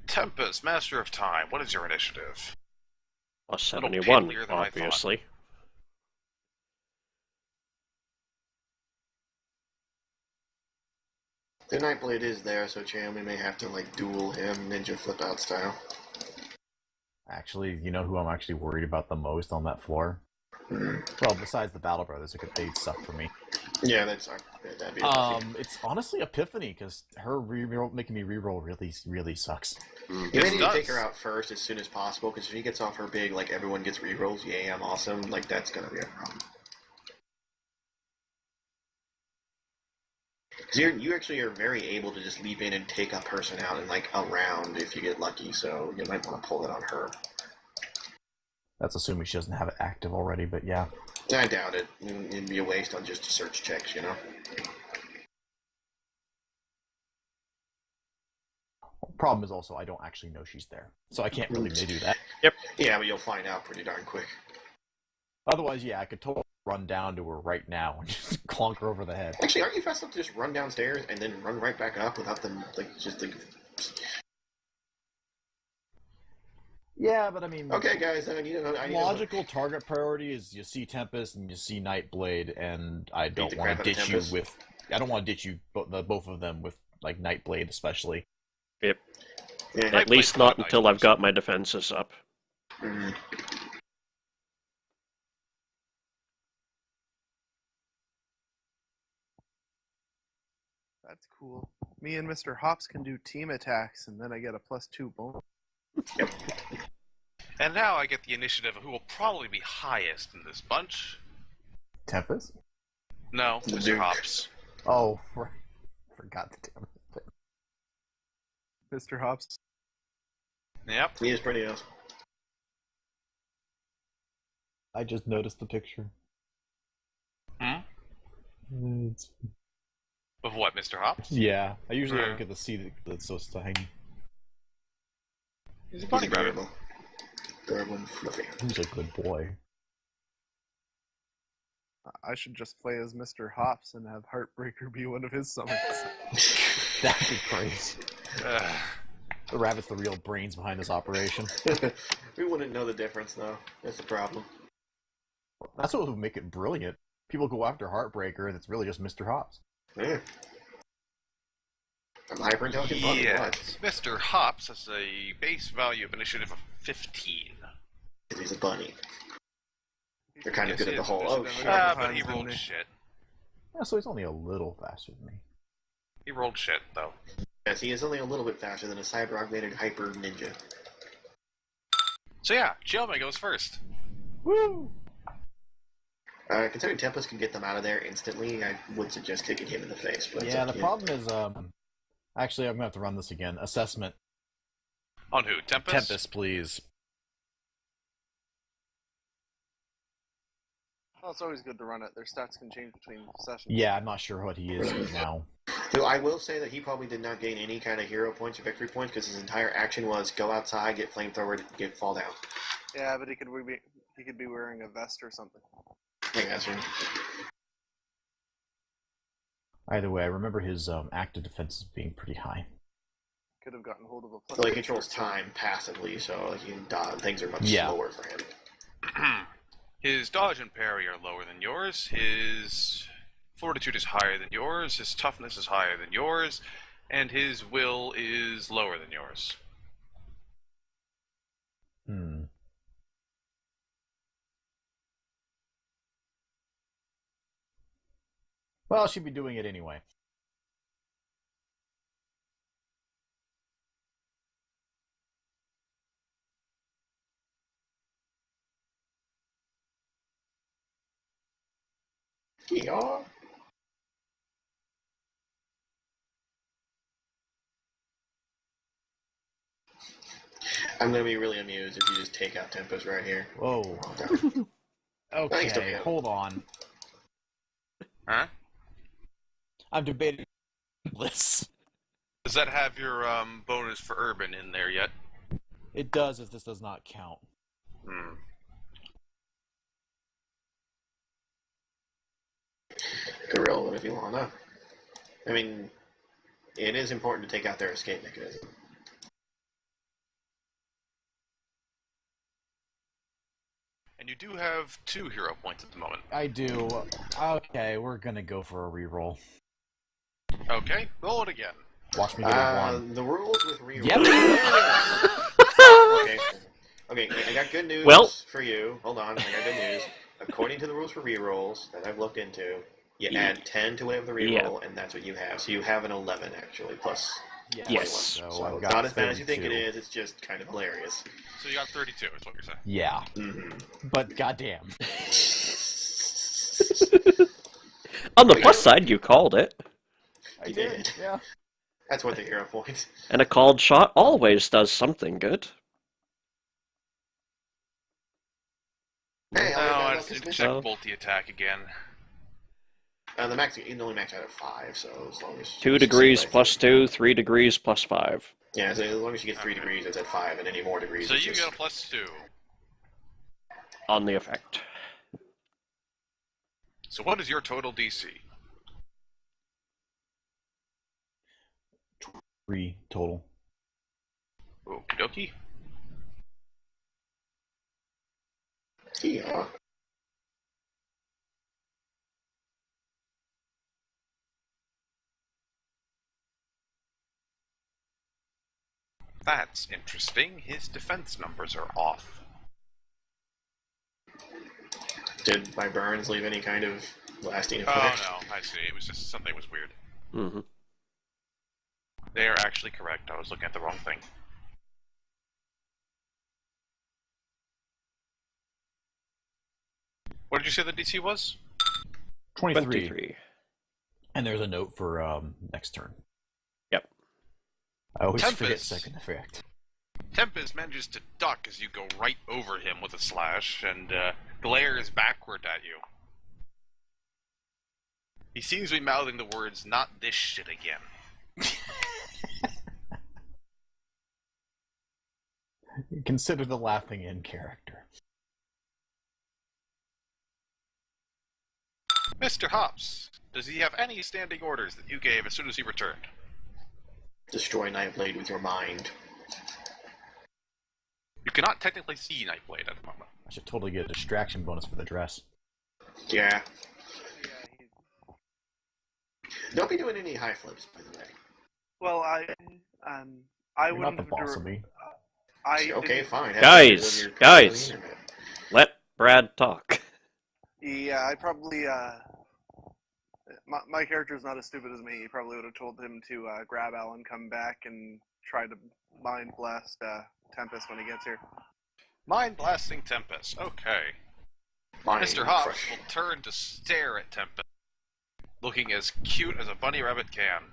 Tempest, Master of Time, what is your initiative? Plus Little 71, piddlier than I thought. obviously. The Nightblade is there, so Chiome may have to like duel him ninja flip out style. Actually, you know who I'm actually worried about the most on that floor? Well, besides the Battle Brothers, they'd suck for me. Yeah, that'd be It's honestly Epiphany, because her making me reroll really sucks. You Yes, may need to does. take her out first as soon as possible, because if she gets off her big, like, everyone gets rerolls, yay, I'm awesome, like, that's gonna be a problem. Because you actually are very able to just leap in and take a person out in, like, a round if you get lucky, so you might want to pull it on her. That's assuming she doesn't have it active already, but yeah. I doubt it. It'd be a waste on just search checks, you know? Problem is also I don't actually know she's there, so I can't really do that. Yeah, but you'll find out pretty darn quick. Otherwise, yeah, I could totally run down to her right now and just clonk her over the head. Actually, aren't you fast enough to just run downstairs and then run right back up without them, Yeah, but I mean... Okay, guys, I need to... Logical target priority is you see Tempest and you see Nightblade, and I don't want to ditch you with... I don't want to ditch you, both of them, with, like, Nightblade especially. Yep. Yeah. At least not until I've got my defenses up. Mm-hmm. That's cool. Me and Mr. Hops can do team attacks, and then I get a +2 bonus. Yep. And now I get the initiative of who will probably be highest in this bunch. Tempest? No, The Mr. Duke. Hops. Oh, right. Forgot the damn thing. Mr. Hops. Yep. He is pretty awesome. I just noticed the picture. Hmm? It's... Of what, Mr. Hops? Yeah, I usually don't get to see that, so it's hanging. He's a He's bunny rabbit. adorable. Adorable and fluffy. Who's a good boy? I should just play as Mr. Hops and have Heartbreaker be one of his summons. That'd be crazy. Ugh. The rabbit's the real brains behind this operation. We wouldn't know the difference, though. That's the problem. That's what would make it brilliant. People go after Heartbreaker, and it's really just Mr. Hops. Yeah. I'm hyper-intelligent bunny, what? Yes, Mr. Hops has a base value of initiative of 15. Because he's a bunny. They're kind of Yes, good at he the is whole, oh, initiative. shit. But he Didn't rolled he? shit. Yeah, so he's only a little faster than me. He rolled shit, though. Yes, he is only a little bit faster than a cyber-augmented hyper ninja. So yeah, Jelme goes first. Woo! Considering Tempest can get them out of there instantly, I would suggest kicking him in the face. But Yeah, the problem is, actually, I'm gonna have to run this again. Assessment. On who? Tempest? Tempest, please. Oh, it's always good to run it. Their stats can change between sessions. Yeah, I'm not sure what he is right now. So I will say that he probably did not gain any kind of hero points or victory points because his entire action was go outside, get flamethrower, fall down. Yeah, but he could be wearing a vest or something. I guess. Right? Either way, I remember his active defenses being pretty high. Could have gotten hold of a Well, he controls time passively, so he can dodge. Things are much slower for him. His dodge and parry are lower than yours. His fortitude is higher than yours. His toughness is higher than yours. And his will is lower than yours. Hmm. Well, she'd be doing it anyway. Yeah. I'm gonna be really amused if you just take out Tempest right here. Whoa. Thanks, Okay, Tokyo. hold on. Huh? I'm debating this. Does that have your bonus for urban in there yet? It does if this does not count. Hmm. Could roll it if you want to. I mean, it is important to take out their escape mechanism. And you do have 2 hero points at the moment. I do. Okay, we're gonna go for a reroll. Okay, roll it again. Watch me get a 1. The rules with reroll. Yep. Okay. Okay, I got good news for you. Hold on, I got good news. According to the rules for rerolls that I've looked into, you add 10 to whatever the reroll, and that's what you have. So you have an 11, actually, plus Yes. 21. So So I've it's got not as bad as you think it 32. is, it's just kind of hilarious. So you got 32, is what you're saying. Yeah, Mm-hmm. but goddamn. On the plus side, you called it. I You did. did. Yeah. That's worth the hero points. And a called shot always does something good. Hey, No, I'll I look just at need to this. check So- multi attack again. The max, you can only max out at 5, so as long as 2 degrees plus 2, 3 degrees plus 5. Yeah, so as long as you get 3 degrees, it's at 5, and any more degrees. So it's you just... get a +2. On the effect. So what is your total DC? 3 total. Okie dokie. Yeah. That's interesting. His defense numbers are off. Did my burns leave any kind of lasting effect? Oh no, I see. It was just something was weird. Mm-hmm. They are actually correct. I was looking at the wrong thing. What did you say the DC was? 23. And there's a note for next turn. Yep. I always forget Tempest. second effect. Tempest manages to duck as you go right over him with a slash, and glares backward at you. He seems to be mouthing the words, "Not this shit again." Consider the laughing in character. Mr. Hops, does he have any standing orders that you gave as soon as he returned? Destroy Nightblade with your mind. You cannot technically see Nightblade at the moment. I should totally get a distraction bonus for the dress. Yeah. Don't be doing any high flips, by the way. Well, I You're not wouldn't the have boss of me. Okay, fine. Have Guys, your guys. internet. Let Brad talk. Yeah, I probably my character's not as stupid as me. He probably would have told him to grab Alan, come back, and try to mind blast Tempest when he gets here. Mind blasting Tempest. Okay. Mind Mr. Hops crush. will turn to stare at Tempest, looking as cute as a bunny rabbit can.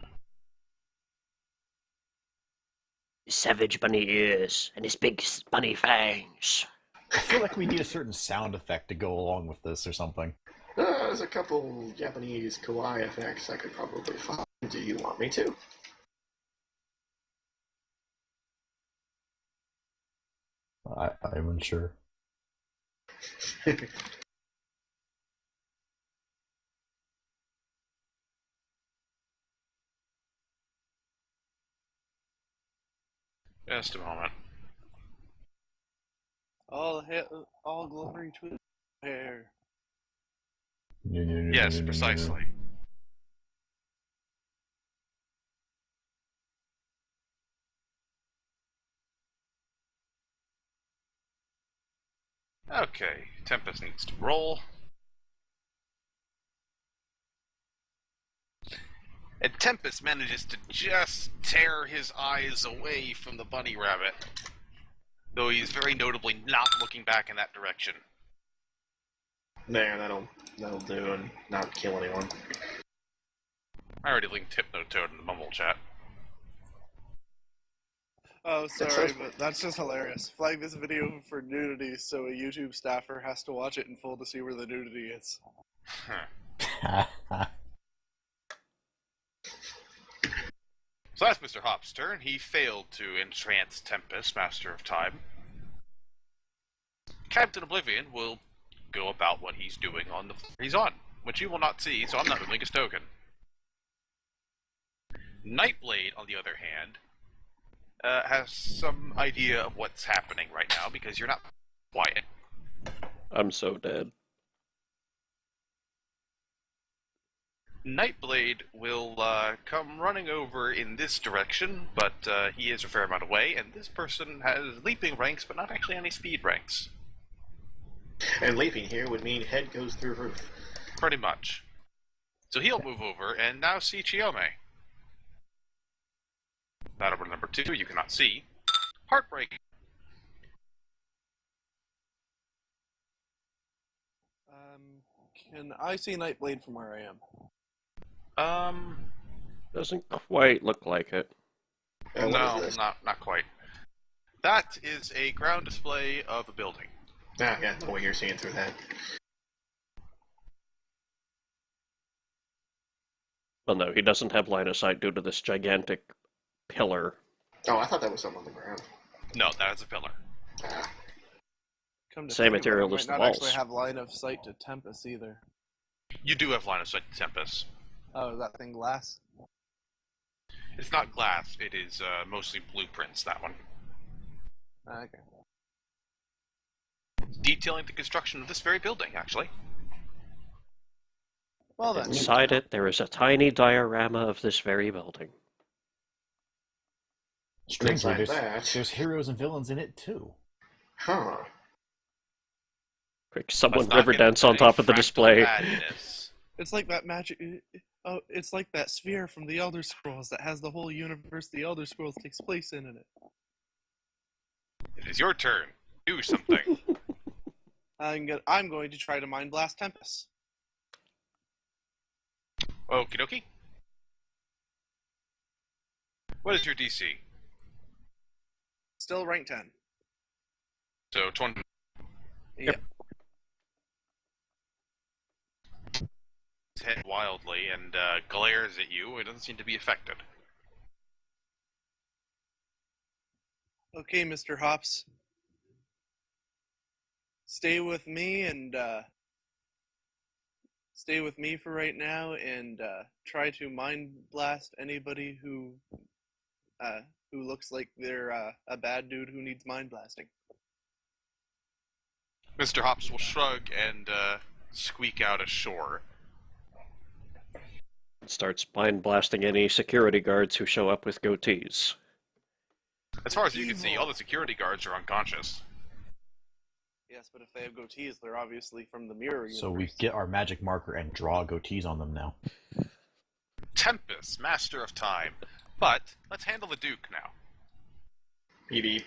Savage bunny ears and his big bunny fangs. I feel like we need a certain sound effect to go along with this or something. There's a couple Japanese kawaii effects I could probably find. Do you want me to? I'm unsure. Just a moment. All glory to his hair. Yes, precisely. Okay, Tempest needs to roll. And Tempest manages to just tear his eyes away from the bunny rabbit, though he's very notably not looking back in that direction. There, that'll do and not kill anyone. I already linked Hypnotoad in the Mumble chat. Oh, sorry, but that's just hilarious. Flag this video for nudity so a YouTube staffer has to watch it in full to see where the nudity is. So that's Mr. Hop's turn. He failed to entrance Tempest, Master of Time. Captain Oblivion will go about what he's doing on the floor he's on, which you will not see, so I'm not revealing his token. Nightblade, on the other hand, has some idea of what's happening right now, because you're not quiet. I'm so dead. Nightblade will come running over in this direction, but he is a fair amount away, and this person has leaping ranks, but not actually any speed ranks. And leaping here would mean head goes through roof. Pretty much. So he'll move over, and now see Chiome. Battle number 2, you cannot see. Heartbreak. Can I see Nightblade from where I am? Doesn't quite look like it. What No, is this? not quite. That is a ground display of a building. Ah, yeah, the way you're seeing through that. Well, no, he doesn't have line of sight due to this gigantic pillar. Oh, I thought that was something on the ground. No, that is a pillar. Ah. Come to Same think of it, material I as might the not actually walls. have line of sight to Tempest either. You do have line of sight to Tempest. Oh, is that thing glass? It's not glass, it is mostly blueprints, that one. Okay. Detailing the construction of this very building, actually. Well then. Inside it, there is a tiny diorama of this very building. Strangely, Inside there's heroes and villains in it too. Huh. Quick, someone Let's not get Riverdance on into top of the fractal display. madness. It's like that magic. Oh, it's like that sphere from the Elder Scrolls that has the whole universe the Elder Scrolls takes place in it. It is your turn. Do something. I'm going to try to Mind Blast Tempest. Okie dokie. What is your DC? Still rank 10. So 20. Yep. His head wildly and glares at you. It doesn't seem to be affected. Okay, Mr. Hops. Stay with me and stay with me for right now and try to mind blast anybody who looks like they're a bad dude who needs mind blasting. Mr. Hops will shrug and squeak out ashore. Starts mind blasting any security guards who show up with goatees. As far as you can see, all the security guards are unconscious. Yes, but if they have goatees, they're obviously from the mirror universe. So we get our magic marker and draw goatees on them now. Tempest, Master of Time. But let's handle the Duke now. Beep beep.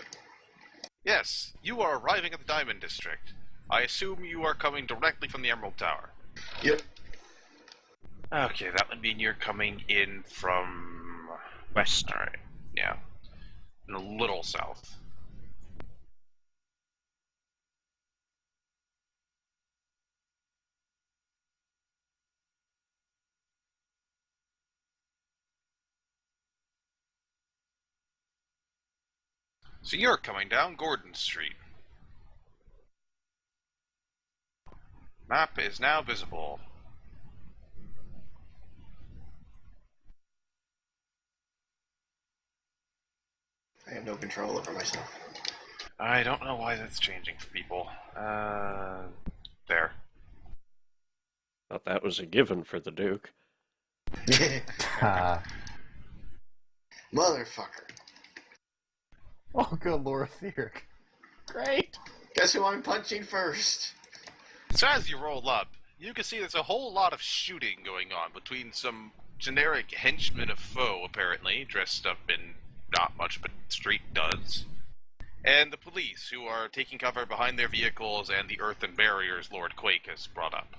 Yes, you are arriving at the Diamond District. I assume you are coming directly from the Emerald Tower. Yep. Okay, that would mean you're coming in from West. Alright, yeah. And a little south. So you're coming down Gordon Street. Map is now visible. I have no control over myself. I don't know why that's changing for people. There. Thought that was a given for the Duke. Motherfucker. Oh, good Lord, Theoric. Great! Guess who I'm punching first? So as you roll up, you can see there's a whole lot of shooting going on between some generic henchmen of foe, apparently, dressed up in not much but street duds, and the police, who are taking cover behind their vehicles and the earthen barriers Lord Quake has brought up.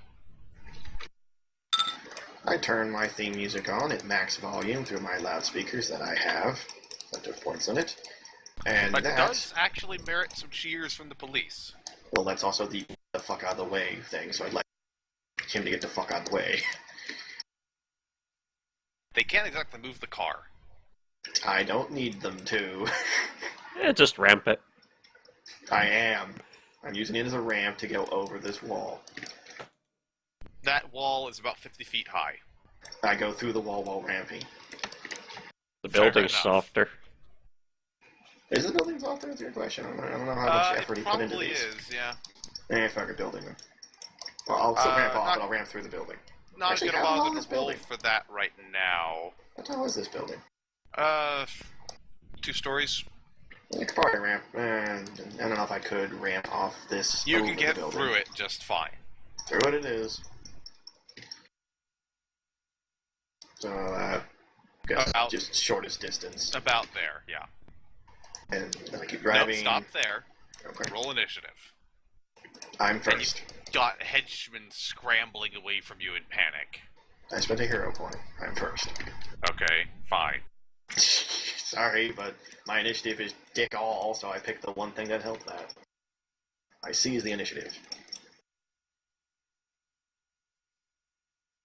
I turn my theme music on at max volume through my loudspeakers that I have. That took points in it. And But it that, does actually merit some cheers from the police. well, that's also the fuck out of the way thing, so I'd like him to get the fuck out of the way. They can't exactly move the car. I don't need them to. Just ramp it. I am. I'm using it as a ramp to go over this wall. That wall is about 50 feet high. I go through the wall while ramping. The Fair building's enough. softer. Is the building softer? That's your question. I don't know how much effort It he put into probably these. is, yeah. Fuck a building then. Well, I'll still ramp off, not- but I'll ramp through the building. Not Actually, gonna how tall bother is to this roll building? for that right now. How tall is this building? 2 stories. I could probably ramp. I don't know if I could ramp off this. You over can the get building. through it just fine. Through it is. So, guess About- just shortest distance. About there, yeah. And then I keep Nope, driving. stop there. Okay. Roll initiative. I'm And first. you've got henchmen scrambling away from you in panic. I spent a hero point. I'm first. Okay, fine. Sorry, but my initiative is dick all, so I picked the one thing that helped that. I seize the initiative.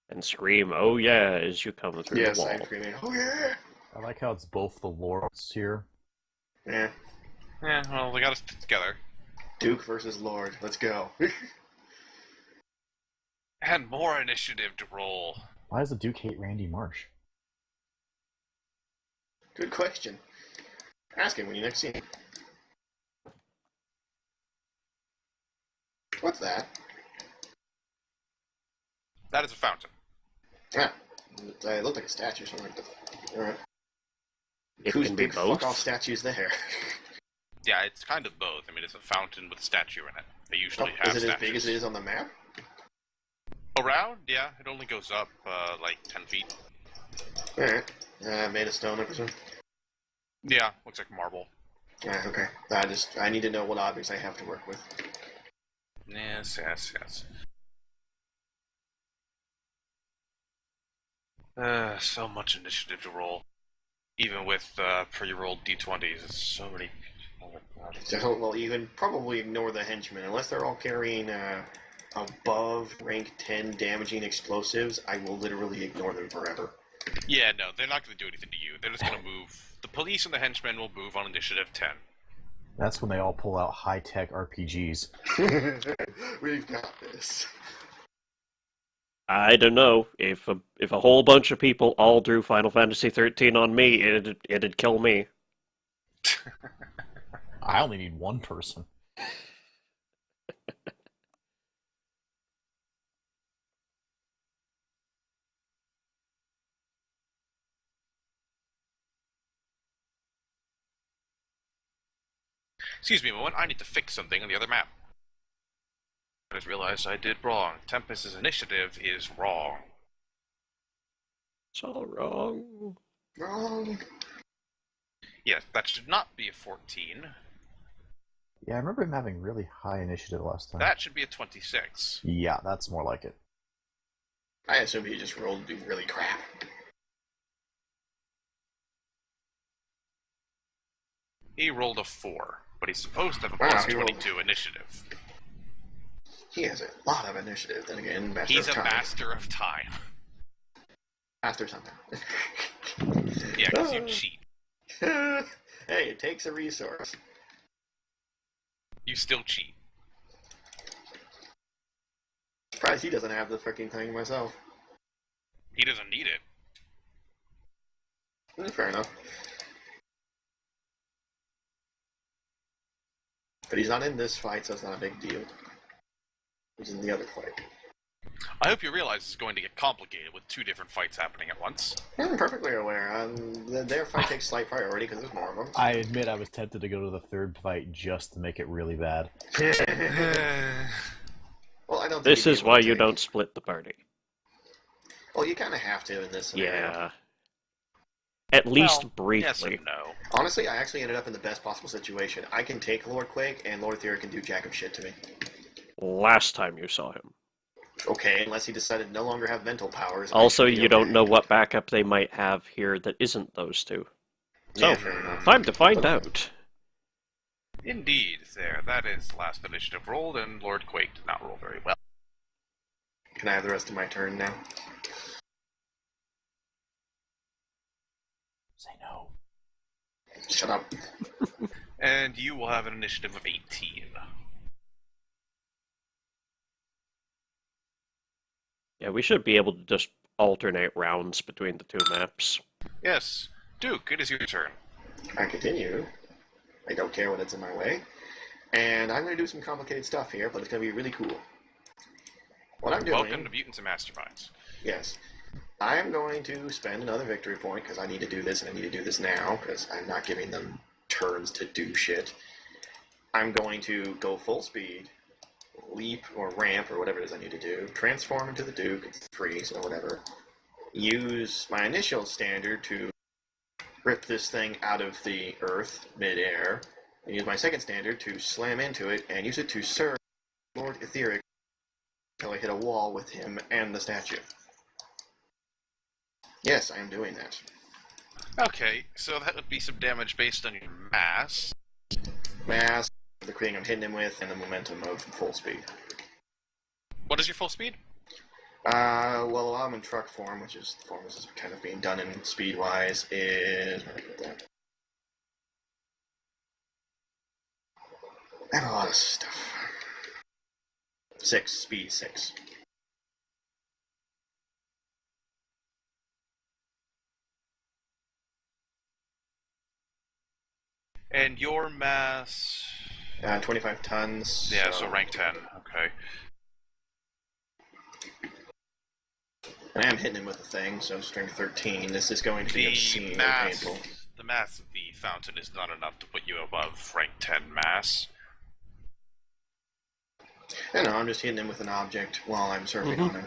And scream, oh yeah, as you come through Yes, the wall. I'm screaming, oh yeah! I like how it's both the lords here. Yeah. Yeah, well, they got us together. Duke versus Lord. Let's go. And more initiative to roll. Why does the Duke hate Randy Marsh? Good question. Ask him when you next see him. What's that? That is a fountain. Ah, it looked like a statue or something like that. Alright. It Whose can be big both. fuck-off statue's there? Yeah, it's kind of both. I mean, it's a fountain with a statue in it. They usually have Is it statues. as big as it is on the map? Around? Yeah, it only goes up, like 10 feet. Alright. Made of stone, I presume? Yeah, looks like marble. Okay. I need to know what objects I have to work with. Yes. So much initiative to roll. Even with pre-rolled d20s, it's so many... Oh my god. So, well, you can probably ignore the henchmen. Unless they're all carrying above rank 10 damaging explosives, I will literally ignore them forever. Yeah, no, they're not going to do anything to you. They're just going to move. The police and the henchmen will move on initiative 10. That's when they all pull out high-tech RPGs. We've got this. I don't know. If a whole bunch of people all drew Final Fantasy 13 on me, it'd kill me. I only need one person. Excuse me a moment, I need to fix something on the other map. I just realized I did wrong. Tempest's initiative is wrong. It's all wrong. Wrong. Yes, that should not be a 14. Yeah, I remember him having really high initiative last time. That should be a 26. Yeah, that's more like it. I assume he just rolled really crap. He rolled a 4, but he's supposed to have a Wow, plus he rolled- 22 initiative. He has a lot of initiative, then again, master He's of a time. master of time. Master something. Yeah, because you cheat. Hey, it takes a resource. You still cheat. Surprised he doesn't have the freaking thing myself. He doesn't need it. Fair enough. But he's not in this fight, so it's not a big deal. He's in the other fight. I hope you realize it's going to get complicated with 2 different fights happening at once. I'm perfectly aware. Their fight takes slight priority because there's more of them. I admit I was tempted to go to the third fight just to make it really bad. Well, I don't. Think This you'd is be able why to you take- don't split the party. Well, you kind of have to in this scenario. Yeah. At least Well, briefly. Yes and no. Honestly, I actually ended up in the best possible situation. I can take Lord Quake, and Lord Theor can do jack of shit to me. Last time you saw him. Okay, unless he decided to no longer have mental powers. I Also, should be you don't okay. know what backup they might have here that isn't those two. So, Yeah, fair enough. time to find out. Indeed, there. That is last initiative rolled, and Lord Quake did not roll very well. Can I have the rest of my turn now? Say no. Shut up. And you will have an initiative of 18. Yeah, we should be able to just alternate rounds between the two maps. Yes. Duke, it is your turn. I continue. I don't care what it's in my way. And I'm going to do some complicated stuff here, but it's going to be really cool. What I'm doing... Welcome to Mutants and Masterminds. Yes. I am going to spend another victory point, because I need to do this, and I need to do this now, because I'm not giving them turns to do shit. I'm going to go full speed, leap or ramp or whatever it is I need to do, transform into the Duke, it's free, so whatever. Use my initial standard to rip this thing out of the earth mid-air, and use my second standard to slam into it and use it to serve Lord Etheric until I hit a wall with him and the statue. Yes, I am doing that. Okay, so that would be some damage based on your mass. Mass, the creating I'm hitting him with, and the momentum of full speed. What is your full speed? Well, while I'm in truck form, which is the form this is kind of being done in speed-wise, is... Where did I put that? I have a lot of stuff. 6, speed 6. And your mass... 25 tons. Yeah, so rank 10. Okay. I am hitting him with a thing, so strength 13. This is going to be obscenely painful. The mass of the fountain is not enough to put you above rank 10 mass. I know, I'm just hitting him with an object while I'm surfing on him.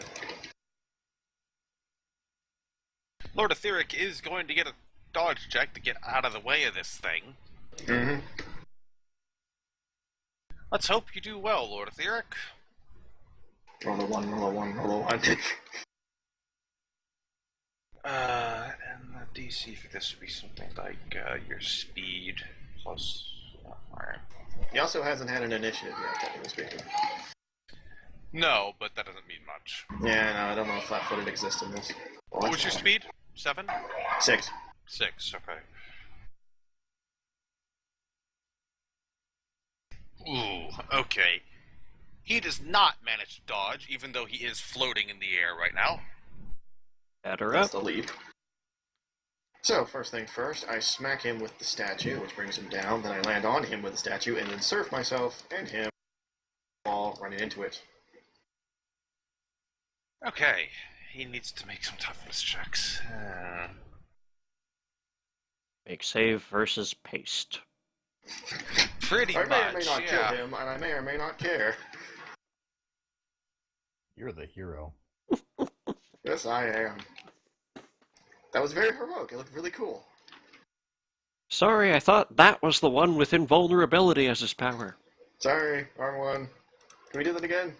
Lord Etheric is going to get a dodge check to get out of the way of this thing. Mm-hmm. Let's hope you do well, Lord Etheric. Roll a 1, roll a 1, roll a 1. And the DC for this would be something like your speed plus... Alright. He also hasn't had an initiative yet, technically speaking. No, but that doesn't mean much. Yeah, no, I don't know if flat-footed exists in this. Well, What was your speed? 7? 6. 6, okay. Ooh, okay. He does not manage to dodge, even though he is floating in the air right now. Batter That's up. the lead. So, first thing first, I smack him with the statue, which brings him down. Then I land on him with the statue, and then surf myself and him while running into it. Okay, he needs to make some toughness checks. Make save versus paste. Pretty I much, may or may not yeah. kill him, and I may or may not care. You're the hero. Yes, I am. That was very heroic. It looked really cool. Sorry, I thought that was the one with invulnerability as his power. Sorry, wrong one. Can we do that again?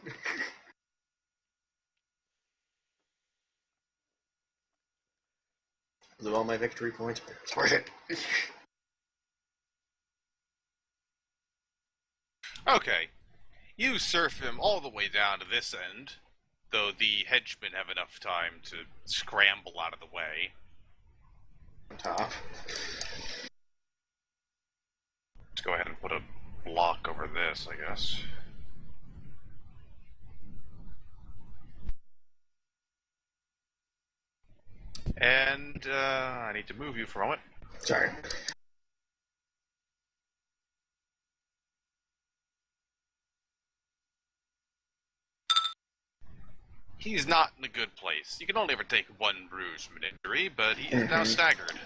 Blew all my victory points, but it's worth it. Okay, you surf him all the way down to this end, though the henchmen have enough time to scramble out of the way. On top. Let's go ahead and put a block over this, I guess. And, I need to move you for a moment. Sorry. He's not in a good place. You can only ever take one bruise from an injury, but he is now staggered.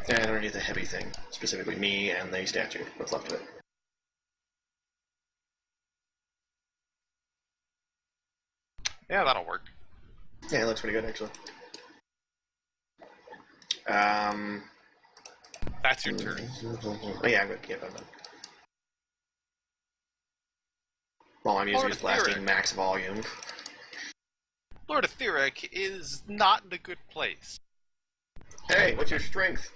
And underneath a heavy thing. Specifically me and the statue. What's left of it. Yeah, that'll work. Yeah, it looks pretty good, actually. That's your turn. Oh, yeah, I'm good. Yep, I'm done. Well, I'm using blasting max volume. Lord Etheric is not in a good place. Hey, what's your strength?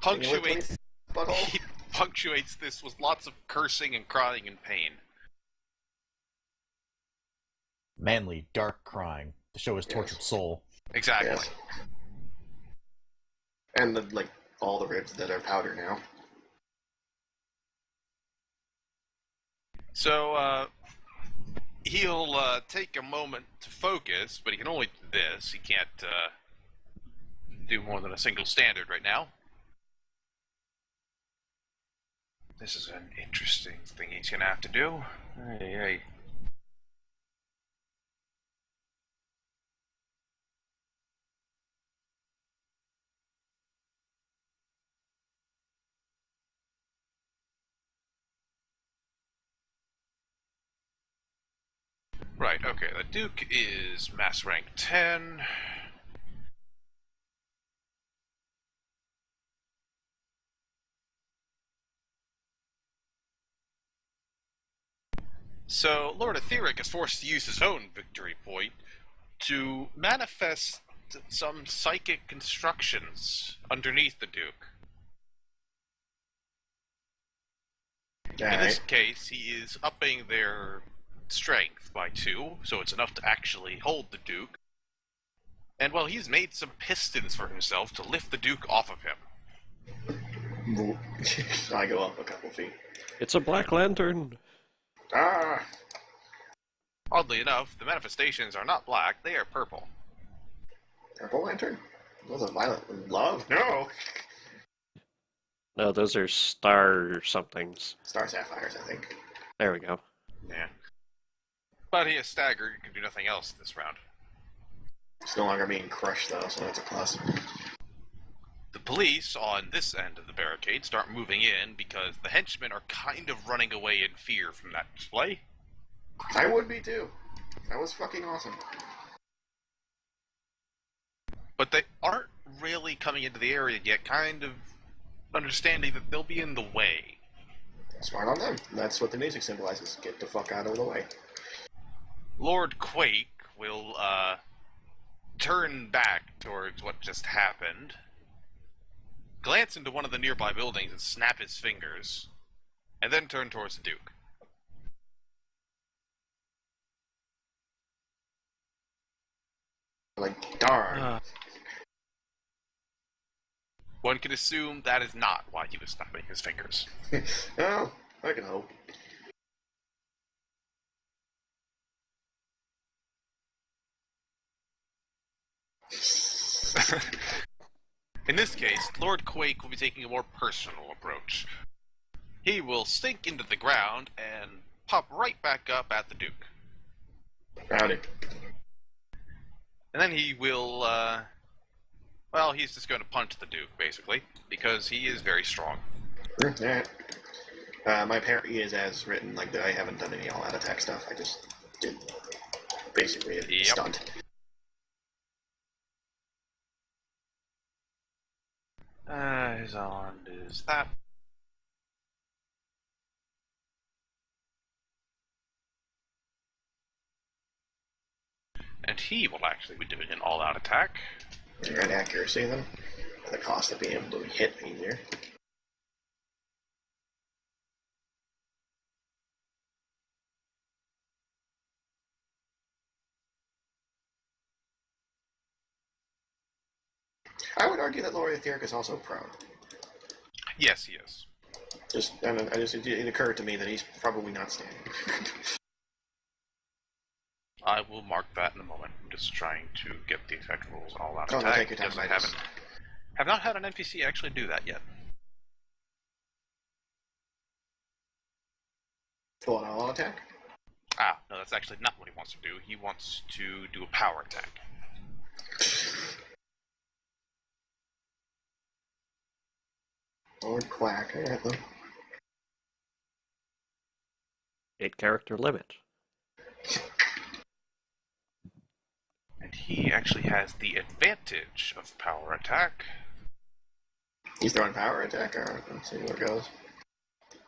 Punctuates, Butthole? he punctuates this with lots of cursing and crying and pain. Manly, dark crying to show his tortured soul. Exactly. Yes. And all the ribs that are powder now. So, he'll take a moment to focus, but he can only do this. He can't do more than a single standard right now. This is an interesting thing he's going to have to do. Hey. Right, okay, the Duke is mass rank 10. So, Lord Etheric is forced to use his own victory point to manifest some psychic constructions underneath the Duke. In this case, he is upping their strength by 2, so it's enough to actually hold the Duke. And well, he's made some pistons for himself to lift the Duke off of him. I go up a couple feet. It's a Black Lantern. Ah! Oddly enough, the manifestations are not black, they are purple. Purple lantern? That was a violet love. No! No, those are star somethings. Star sapphires, I think. There we go. Yeah. But he is staggered and can do nothing else this round. It's no longer being crushed, though, so that's a plus. The police on this end of the barricade start moving in because the henchmen are kind of running away in fear from that display. I would be, too. That was fucking awesome. But they aren't really coming into the area yet, kind of understanding that they'll be in the way. Smart on them. That's what the music symbolizes. Get the fuck out of the way. Lord Quake will turn back towards what just happened, glance into one of the nearby buildings and snap his fingers, and then turn towards the Duke. Like, darn. One can assume that is not why he was snapping his fingers. Well, I can hope. In this case, Lord Quake will be taking a more personal approach. He will sink into the ground and pop right back up at the Duke. Found it. And then he will, he's just going to punch the Duke, basically, because he is very strong. Alright. My parry is as written, like that. I haven't done any all-out attack stuff. I just did basically a stunt. His arm is that. And he will actually be doing an all-out attack. You're at accuracy, then. At the cost of being able to hit easier. I would argue that Lord Etheric is also prone. Yes, he is. It occurred to me that he's probably not standing. I will mark that in a moment. I'm just trying to get the exact rules on all out Oh, attack. no, take your time. Because I have not had an NPC actually do that yet. Full all attack? Ah, no, that's actually not what he wants to do. He wants to do a power attack. Lord Quack, I got them. 8-character limit. And he actually has the advantage of power attack. He's throwing power attack? Alright, let's see where it goes.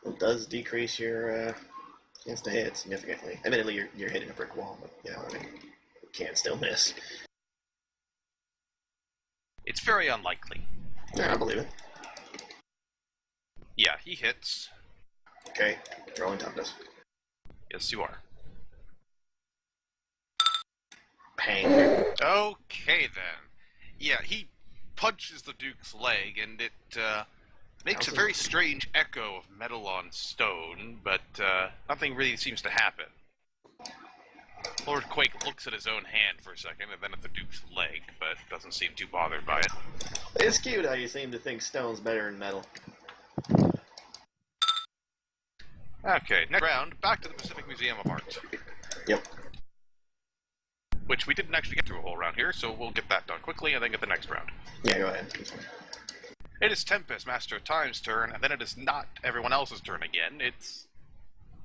It does decrease your chance to hit significantly. Admittedly, you're hitting a brick wall, but you know, I mean, you can still miss. It's very unlikely. Yeah, I believe it. Yeah, he hits. Okay, throwing Tempest. Yes, you are. Pang. Okay, then. Yeah, he punches the Duke's leg, and it makes a very strange echo of metal on stone, but nothing really seems to happen. Lord Quake looks at his own hand for a second, and then at the Duke's leg, but doesn't seem too bothered by it. It's cute how you seem to think stone's better than metal. Okay, next round, back to the Pacific Museum of Art. Yep. Which we didn't actually get through a whole round here, so we'll get that done quickly and then get the next round. Yeah, go ahead. It is Tempest, Master of Time's turn, and then it is not everyone else's turn again. It's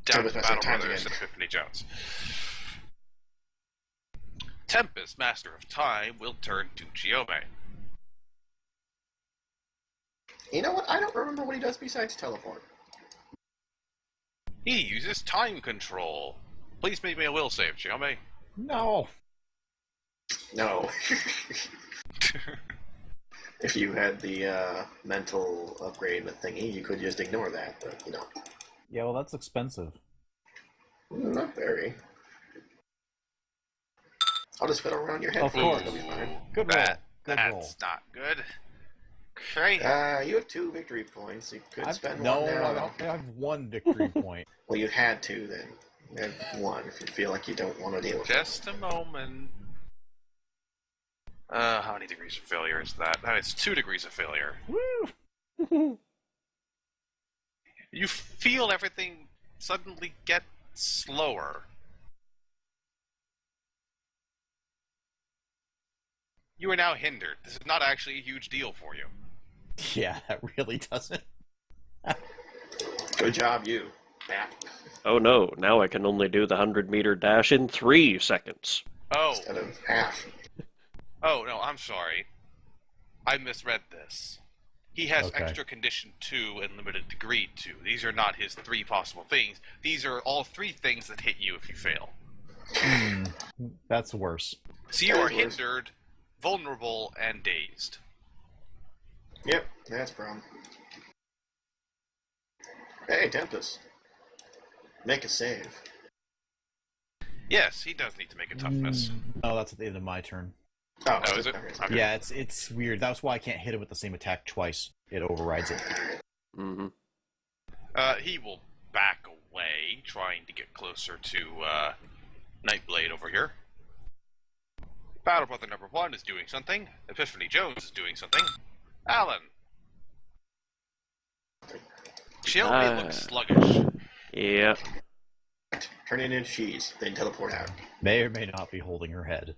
down to Battle Brothers and Epiphany Jones. Tempest, Master of Time, will turn to Giome. You know what? I don't remember what he does besides teleport. He uses time control. Please make me a will save, Giome. No. No. If you had the mental upgrade with thingy, you could just ignore that, but you know. Yeah, well, that's expensive. Not very. I'll just fiddle around your head. Of course. It'll be fine. Good roll. Good That's roll. not good. Okay. You have 2 victory points. You could spend no, one now. I have 1 victory point. Well, you had 2 then. You had 1 if you feel like you don't want to deal with it. Just a moment. How many degrees of failure is that? That is 2 degrees of failure. Woo! You feel everything suddenly get slower. You are now hindered. This is not actually a huge deal for you. Yeah, that really doesn't. Good job, you. Yeah. Oh no, now I can only do the 100-meter dash in 3 seconds. Oh. Instead of half. Oh, no, I'm sorry. I misread this. He has Okay. extra condition 2 and limited degree 2. These are not his 3 possible things. These are all 3 things that hit you if you fail. That's worse. So you are hindered, vulnerable, and dazed. Yep, that's a problem. Hey, Tempest. Make a save. Yes, he does need to make a toughness. Oh, that's at the end of my turn. Oh, Is it? Okay. Yeah, it's weird. That's why I can't hit him with the same attack twice. It overrides it. Mm-hmm. He will back away, trying to get closer to Nightblade over here. Battle Brother number 1 is doing something. Epiphany Jones is doing something. Alan. She only looks sluggish. Yeah. Turn it into cheese, then teleport out. May or may not be holding her head.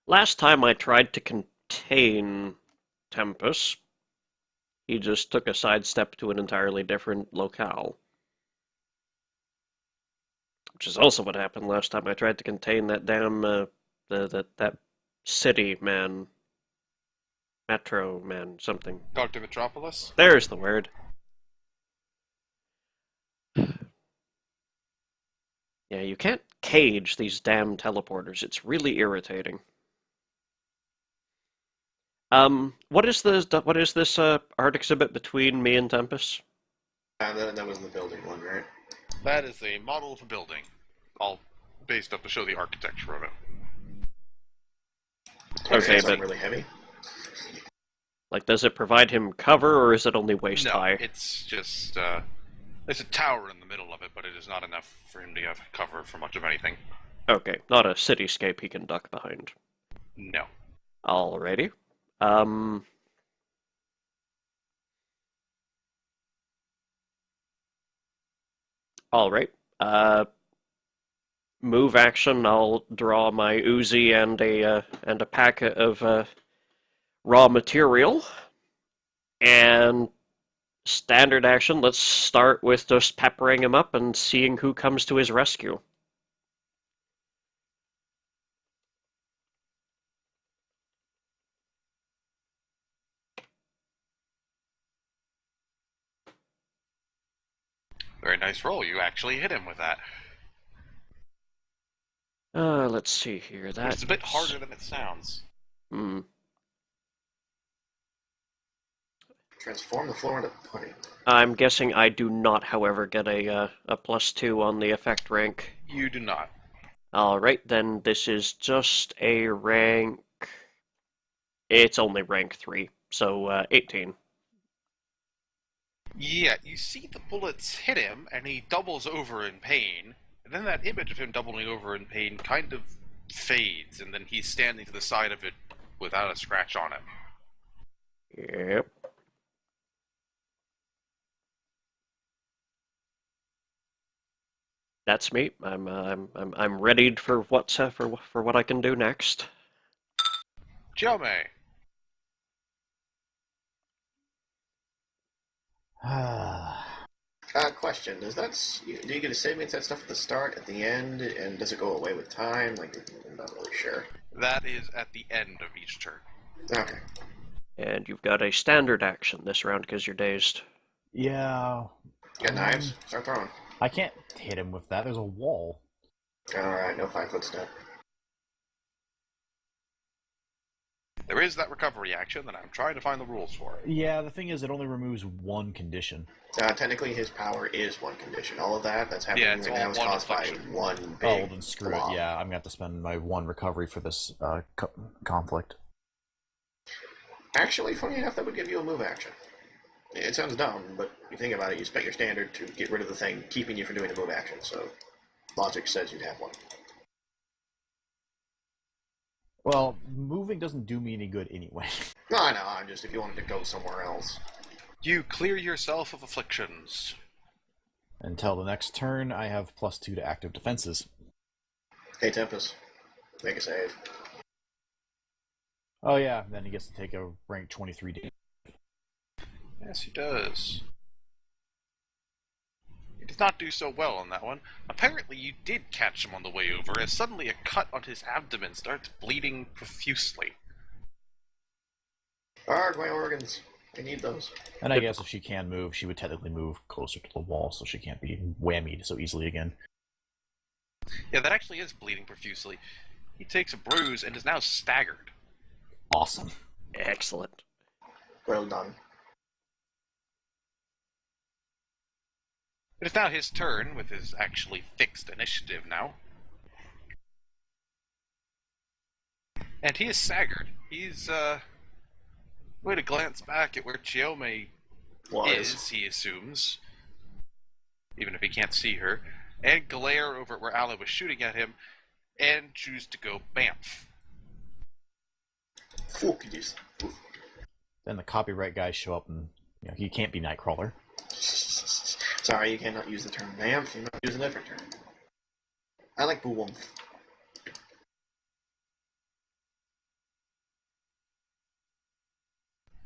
Last time I tried to contain Tempest, he just took a sidestep to an entirely different locale. Which is also what happened last time I tried to contain that damn, that city man. Metro man, something. Dr. Metropolis? There's the word. Yeah, you can't cage these damn teleporters. It's really irritating. What is this art exhibit between me and Tempest? That was the building one, right? That is a model of a building, all based up to show the architecture of it. Okay, It's but really heavy. like, does it provide him cover, or is it only waist high? No, it's just, there's a tower in the middle of it, but it is not enough for him to have cover for much of anything. Okay, not a cityscape he can duck behind. No. Alrighty. Alright. Move action, I'll draw my Uzi and a packet of raw material. And standard action, let's start with just peppering him up and seeing who comes to his rescue. Very nice roll. You actually hit him with that. Let's see here. It's a bit harder than it sounds. Transform the floor into pudding. I'm guessing I do not, however, get a +2 on the effect rank. You do not. Alright, then this is just a rank... It's only rank 3, so 18. Yeah, you see the bullets hit him, and he doubles over in pain, and then that image of him doubling over in pain kind of fades, and then he's standing to the side of it without a scratch on him. Yep. That's me. I'm readied for what's for what I can do next. Jome. Question: do you get to save against that stuff at the start, at the end, and does it go away with time? Like, I'm not really sure. That is at the end of each turn. Okay. And you've got a standard action this round because you're dazed. Yeah. You got knives? Start throwing. I can't hit him with that. There's a wall. Alright, no 5-foot step. There is that recovery action that I'm trying to find the rules for. Yeah, the thing is, it only removes one condition. Technically, his power is one condition. All of that's happening Yeah, it's right now all is one caused by affliction. one big Oh, well, then screw blob. it. Yeah, I'm gonna have to spend my one recovery for this conflict. Actually, funny enough, that would give you a move action. It sounds dumb, but you think about it, you spent your standard to get rid of the thing keeping you from doing a move action, so logic says you'd have one. Well, moving doesn't do me any good anyway. No, I know. I'm just if you wanted to go somewhere else. You clear yourself of afflictions. Until the next turn, I have +2 to active defenses. Hey, Tempest, make a save. Oh yeah, then he gets to take a rank 23 damage. Yes, he does. He does not do so well on that one. Apparently you did catch him on the way over, as suddenly a cut on his abdomen starts bleeding profusely. Guard my organs. I need those. And I guess if she can move, she would technically move closer to the wall, so she can't be whammied so easily again. Yeah, that actually is bleeding profusely. He takes a bruise and is now staggered. Awesome. Excellent. Well done. It is now his turn, with his actually fixed initiative now. And he is staggered. He's, way to glance back at where Chiome is, he assumes. Even if he can't see her. And glare over at where Alan was shooting at him, and choose to go bamf. Fuck this. Then the copyright guys show up and, he can't be Nightcrawler. Sorry, you cannot use the term bamf. You're not using a different term. I like boom.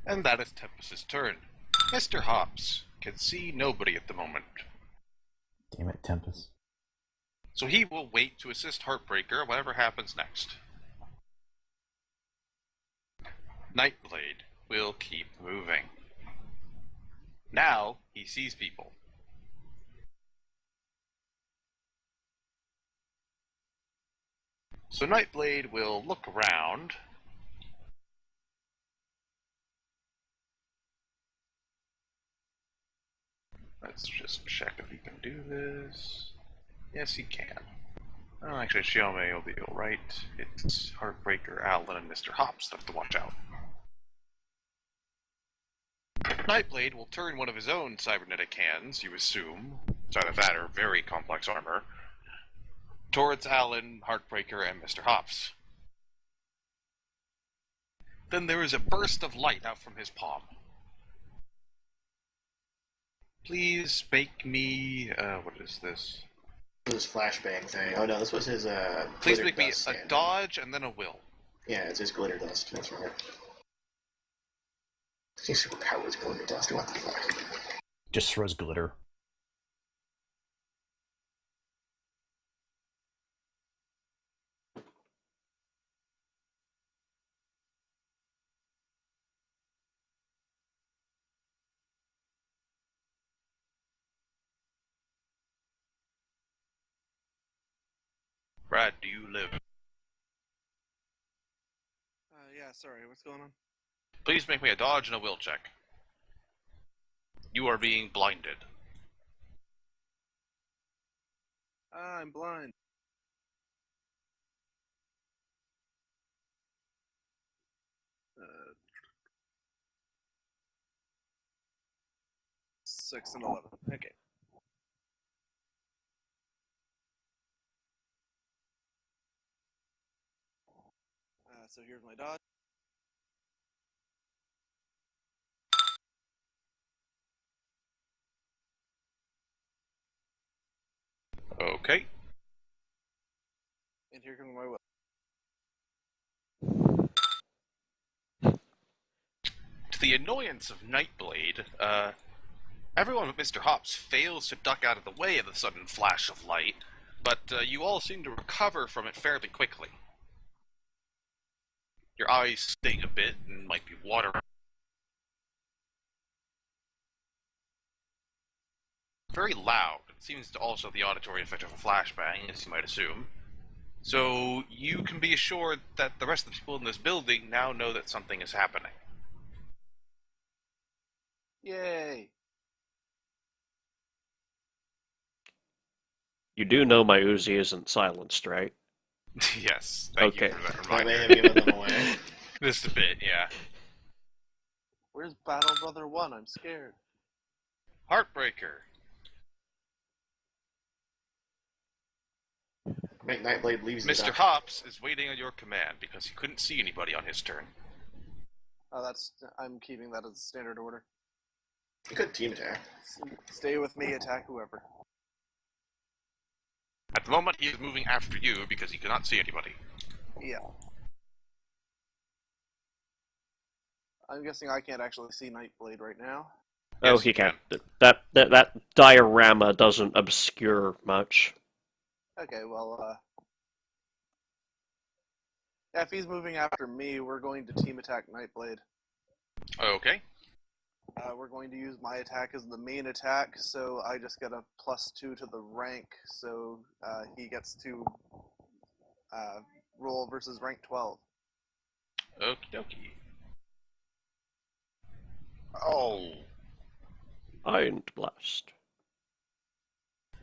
And that is Tempest's turn. Mr. Hops can see nobody at the moment. Damn it, Tempest. So he will wait to assist Heartbreaker whatever happens next. Nightblade will keep moving. Now he sees people. So Nightblade will look around. Let's just check if he can do this. Yes, he can. Oh, actually, Chiome will be alright. It's Heartbreaker, Alan, and Mr. Hops that have to watch out. Nightblade will turn one of his own cybernetic hands, you assume, it's either that or very complex armor, towards Alan, Heartbreaker, and Mr. Hops. Then there is a burst of light out from his palm. Please make me, what is this? This flashbang thing. Oh no, this was his, Please make me glitter dust a dodge and then a will. Yeah, it's his glitter dust. That's right. His superpower is glitter dust. What the fuck? Just throws glitter. Brad, do you live? Yeah, sorry, what's going on? Please make me a dodge and a will check. You are being blinded. I'm blind. Uh, 6 and 11. Okay. So here's my dodge. Okay. And here comes my will. To the annoyance of Nightblade, everyone but Mr. Hops fails to duck out of the way of the sudden flash of light, but you all seem to recover from it fairly quickly. Your eyes sting a bit and might be watering. Very loud. It seems to also have the auditory effect of a flashbang, as you might assume. So you can be assured that the rest of the people in this building now know that something is happening. Yay! You do know my Uzi isn't silenced, right? Yes, thank Okay. you for that I may reminder. have given them away. Just a bit, yeah. Where's Battle Brother 1? I'm scared. Heartbreaker. Nightblade leaves the Mr. dock. Hops is waiting on your command because he couldn't see anybody on his turn. I'm keeping that as a standard order. You could team attack. Stay with me, attack whoever. At the moment, he is moving after you because he cannot see anybody. Yeah. I'm guessing I can't actually see Nightblade right now. Oh, Yes, he you can't. That diorama doesn't obscure much. Okay, well, if he's moving after me, we're going to team attack Nightblade. Okay. We're going to use my attack as the main attack, so I just get a +2 to the rank, so he gets to roll versus rank 12. Okie dokie. Oh. Mind Blast.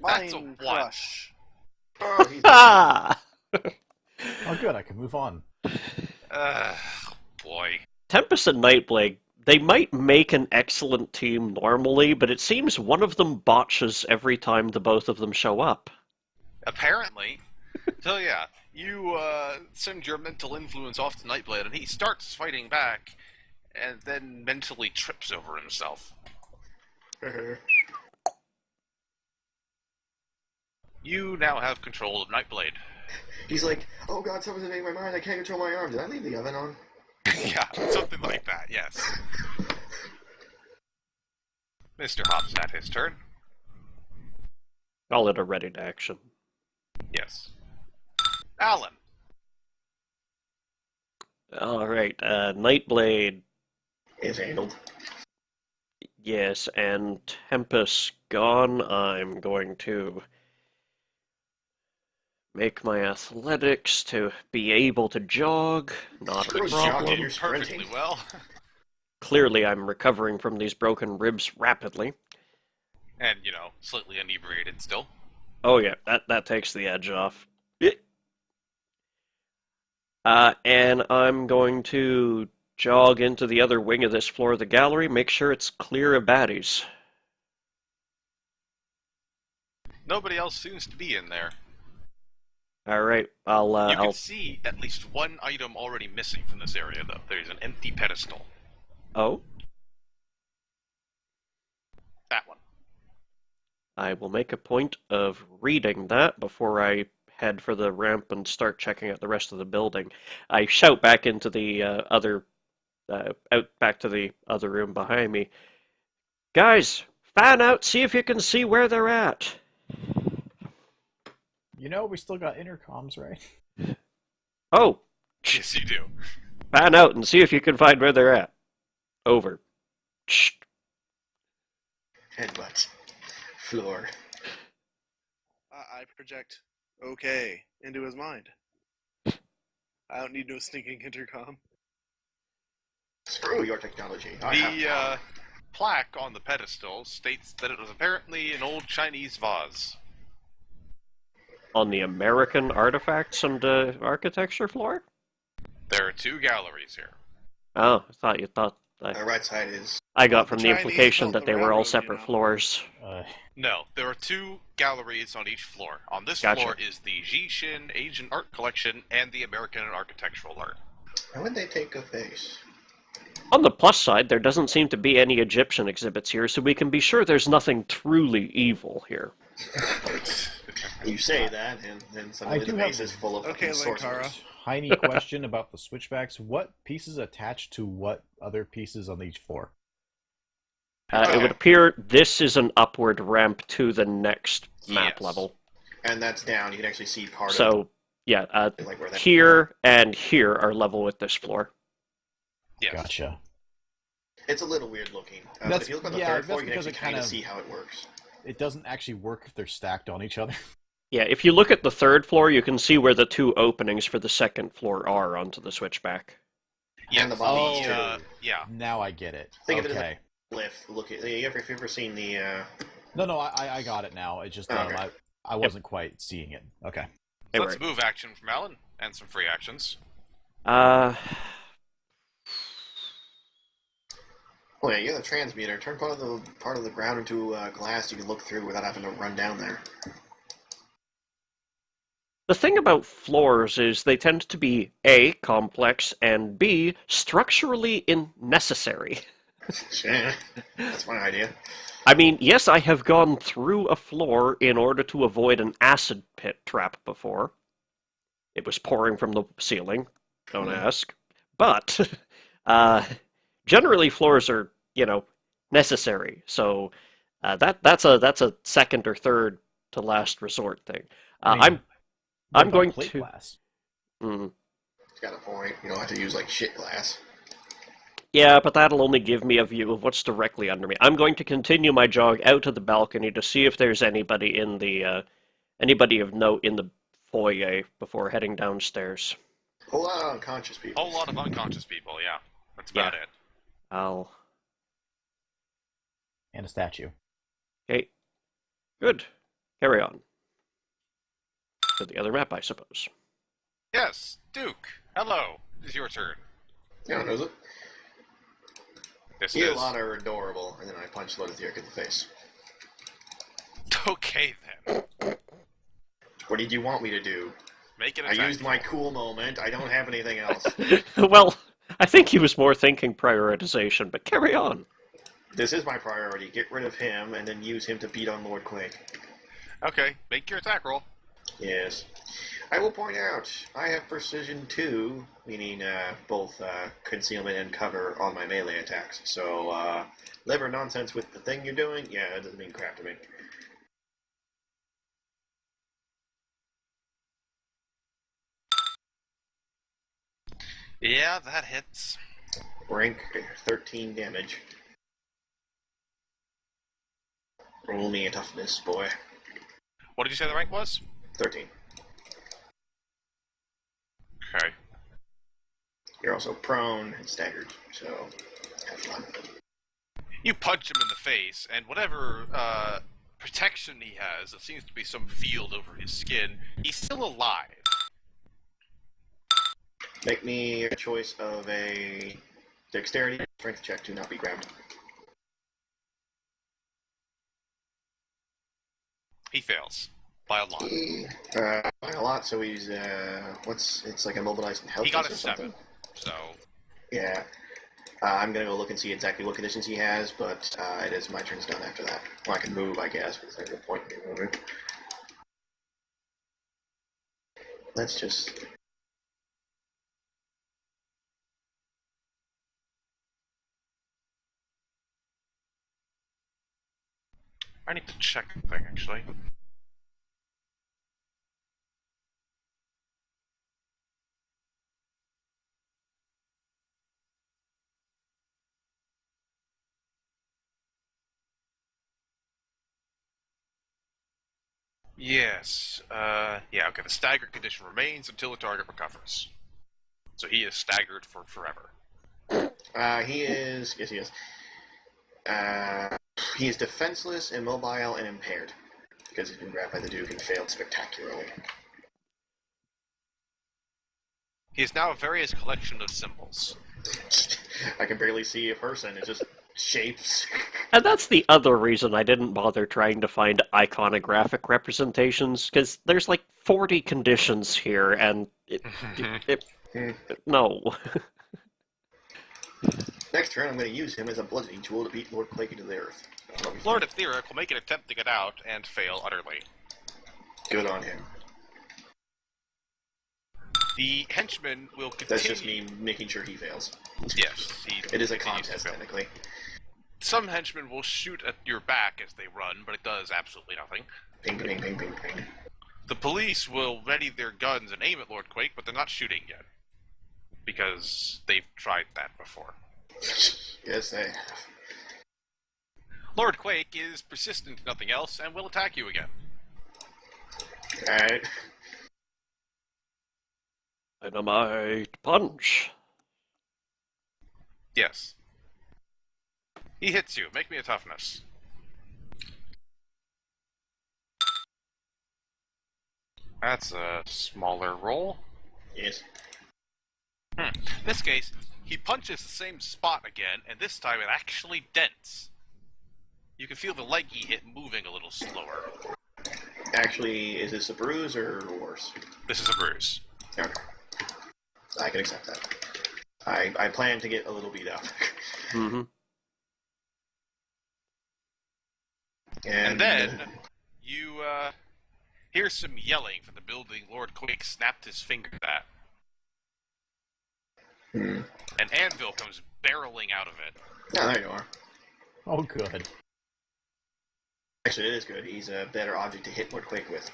That's a Mind one. Crush. Oh, he's Ah! Oh, good. I can move on. Boy. Tempest and Nightblade, they might make an excellent team normally, but it seems one of them botches every time the both of them show up. Apparently. So yeah, you send your mental influence off to Nightblade, and he starts fighting back, and then mentally trips over himself. You now have control of Nightblade. He's like, oh god, someone's invading my mind, I can't control my arm. Did I leave the oven on? Yeah, something like that, yes. Mr. Hops had his turn. Call it a ready to action. Yes. Alan. Alright, Nightblade, Is handled. yes, and Tempest gone. I'm going to make my athletics to be able to jog. Not a Screw jogging, problem. you're Perfectly sprinting. well. Clearly, I'm recovering from these broken ribs rapidly. And, slightly inebriated still. Oh yeah, that takes the edge off. And I'm going to jog into the other wing of this floor of the gallery, make sure it's clear of baddies. Nobody else seems to be in there. Alright, You can I'll... see at least one item already missing from this area, though. There's an empty pedestal. Oh? That one. I will make a point of reading that before I head for the ramp and start checking out the rest of the building. I shout back into the out back to the other room behind me. Guys, fan out, see if you can see where they're at. We still got intercoms, right? Oh, Yes, you do. fan out and see if you can find where they're at. Over. Shh. Headbutt. Floor. I project okay into his mind. I don't need no stinking intercom. Screw your technology. I have The power. plaque on the pedestal states that it was apparently an old Chinese vase. On the American artifacts and architecture floor? There are two galleries here. Oh, I thought you thought... The right side is... I got from the Chinese implication built that the they were all railroad, separate floors. No, there are two galleries on each floor. On this Gotcha. floor is the Jishin Asian Art Collection and the American Architectural Art. How would they take a face? On the plus side, there doesn't seem to be any Egyptian exhibits here, so we can be sure there's nothing truly evil here. You say that, and then some I of his do have- face is full of Okay, fucking Linkara. sorcerers. Tiny question about the switchbacks. What pieces attach to what other pieces on each floor? It would appear this is an upward ramp to the next map Yes. level. And that's down. You can actually see part of So, yeah, it. Like where that... here and here are level with this floor. Yes. Gotcha. It's a little weird looking. But That's- if you look on the yeah, third floor, that's you can because actually it kind of kind of- see how it works. It doesn't actually work if they're stacked on each other. Yeah, if you look at the third floor, you can see where the two openings for the second floor are onto the switchback. Yeah, And the bottom Oh. too. yeah. Now I get it. Think of it as Okay. Lift. Look at... If you've ever seen the... No, I got it now. It just Okay. I wasn't quite seeing it. Okay. They Let's were- move action from Alan and some free actions. Uh, Oh yeah, you got a transmuter. Turn part of the ground into glass you can look through without having to run down there. The thing about floors is they tend to be A, complex, and B, structurally unnecessary. That's my idea. I mean, yes, I have gone through a floor in order to avoid an acid pit trap before. It was pouring from the ceiling, don't ask. But, generally floors are, necessary. So, that's a second or third to last resort thing. I'm going plate to... glass? Mm. It's got a point. You don't have to use, like, shit glass. Yeah, but that'll only give me a view of what's directly under me. I'm going to continue my jog out to the balcony to see if there's anybody in the, anybody of note in the foyer before heading downstairs. Whole lot of unconscious people. Whole lot of unconscious people, yeah. That's about it. And a statue. Okay. Good. Carry on. To the other map, I suppose. Yes, Duke. Hello. It's your turn. Yeah, knows it. This You is... lot are adorable, and then I punch Lodithric in the face. Okay, then. What did you want me to do? Make it a I used my cool moment. I don't have anything else. Well, I think he was more thinking prioritization, but carry on. This is my priority. Get rid of him, and then use him to beat on Lord Quake. Okay, make your attack roll. Yes. I will point out, I have precision 2, meaning both concealment and cover on my melee attacks. So, liver nonsense with the thing you're doing, yeah, it doesn't mean crap to me. Yeah, that hits. Rank 13 damage. Roll me a toughness, boy. What did you say the rank was? 13. Okay. You're also prone and staggered, so have fun. You punch him in the face, and whatever protection he has, it seems to be some field over his skin, he's still alive. Make me a choice of a dexterity strength check to not be grabbed. He fails. By a lot. By a lot, so he's, it's like immobilized and helpless He got a or 7, something. so... Yeah. I'm gonna go look and see exactly what conditions he has, but it is my turn's done after that. Well, I can move, I guess, but there's no point in me moving. Let's just... I need to check the thing, actually. Yes, yeah, okay, the staggered condition remains until the target recovers. So he is staggered for forever. He is... Yes, he is. He is defenseless, immobile, and impaired. Because he's been grabbed by the Duke and failed spectacularly. He is now a various collection of symbols. I can barely see a person, it's just shapes. And that's the other reason I didn't bother trying to find iconographic representations, because there's like 40 conditions here, and no. Next turn, I'm going to use him as a bludgeoning tool to beat Lord Quake into the earth. Lord Etheric will make an attempt to get out and fail utterly. Good on him. The henchman will continue... That's just me making sure he fails. Yes. It is a contest, technically. Some henchmen will shoot at your back as they run, but it does absolutely nothing. Ping, ping, ping, ping, ping. The police will ready their guns and aim at Lord Quake, but they're not shooting yet. Because they've tried that before. Yes, they have. Lord Quake is persistent to nothing else and will attack you again. Alright. Dynamite punch. Yes. He hits you. Make me a toughness. That's a smaller roll. Yes. In this case, he punches the same spot again, and this time it actually dents. You can feel the leg he hit moving a little slower. Actually, is this a bruise or worse? This is a bruise. Okay. I can accept that. I plan to get a little beat up. Mm-hmm. And then you hear some yelling from the building Lord Quake snapped his fingers at. An anvil comes barreling out of it. Yeah, there you are. Oh, good. Actually, it is good. He's a better object to hit Lord Quake with.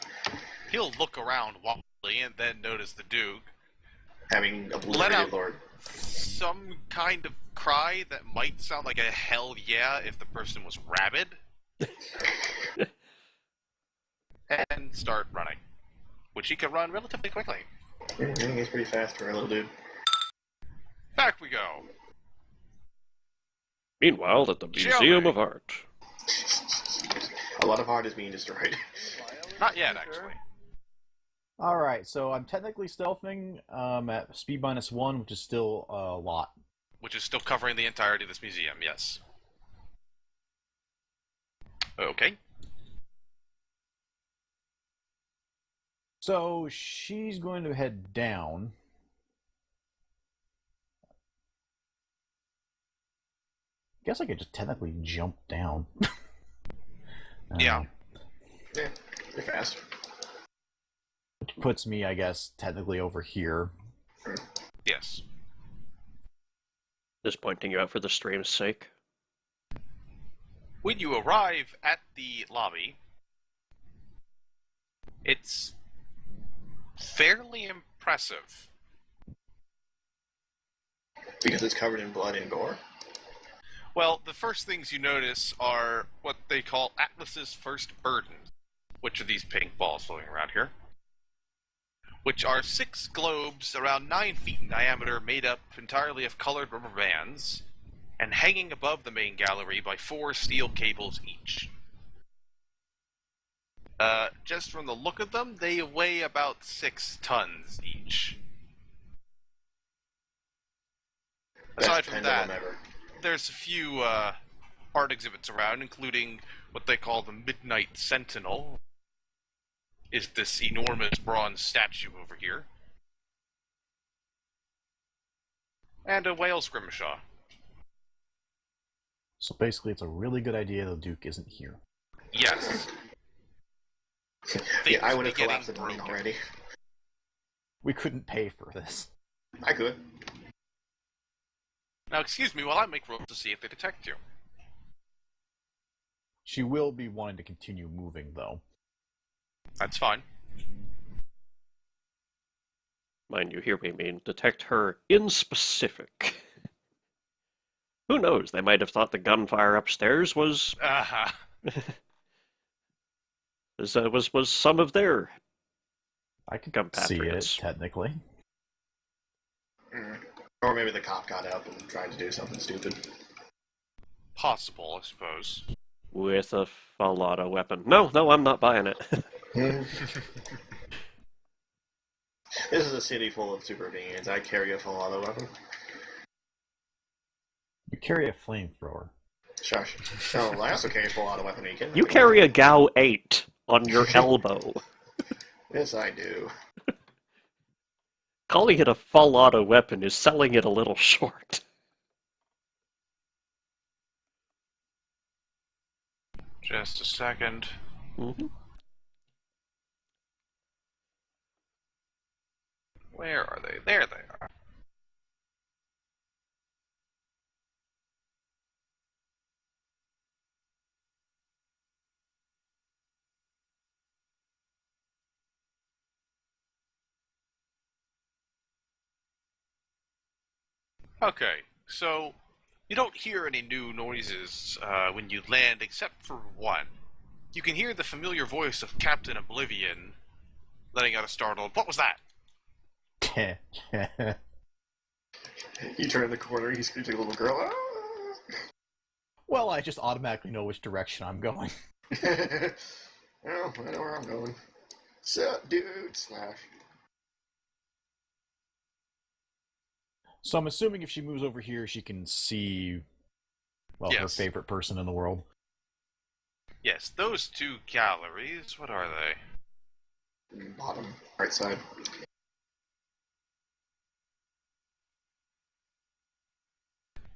He'll look around wildly and then notice the Duke Having let out obliterated Lord. some kind of cry that might sound like a hell yeah if the person was rabid. And start running. Which he can run relatively quickly. He's pretty fast for a little dude. Back we go. Meanwhile, at the Museum of Art. A lot of art is being destroyed. Not yet, actually. Alright, so I'm technically stealthing at speed -1, which is still a lot. Which is still covering the entirety of this museum, yes. Okay. So she's going to head down. Guess I could just technically jump down. Yeah. Yeah, you're fast. Which puts me, I guess, technically over here. Yes. Just pointing you out for the stream's sake. When you arrive at the lobby, it's fairly impressive. Because it's covered in blood and gore? Well, the first things you notice are what they call Atlas's first burdens, which are these pink balls floating around here, which are 6 globes around 9 feet in diameter made up entirely of colored rubber bands, and hanging above the main gallery by 4 steel cables each. Just from the look of them, they weigh about 6 tons each. Aside from that, there's a few art exhibits around, including what they call the Midnight Sentinel. Is this enormous bronze statue over here. And a whale scrimshaw. So basically it's a really good idea the Duke isn't here. Yes. Yeah, I would have collapsed the brain already. We couldn't pay for this. I could. Now, excuse me while I make rolls to see if they detect you. She will be wanting to continue moving, though. That's fine. Mind you, hear me mean detect her in specific. Who knows? They might have thought the gunfire upstairs was was some of their I could compatriots. see it technically. Or maybe the cop got up and tried to do something stupid. Possible, I suppose. With a Fallotta weapon. No, I'm not buying it. This is a city full of super beings. I carry a Fallotta weapon. You carry a flamethrower. Shush. No, I also carry a Fallotta weapon. You carry a Gao 8 on your elbow. Yes, I do. Calling it a Fallotta weapon is selling it a little short. Just a second. Mm-hmm. Where are they? There they are. Okay, so you don't hear any new noises when you land except for one. You can hear the familiar voice of Captain Oblivion letting out a startled, "What was that?" You turn the corner, he screams like a little girl. Ah! Well, I just automatically know which direction I'm going. Well, I know where I'm going. Sup, dude? Slash. So I'm assuming if she moves over here, she can see, well, her Yes. favorite person in the world. Yes, those 2 galleries, what are they? Bottom, right side.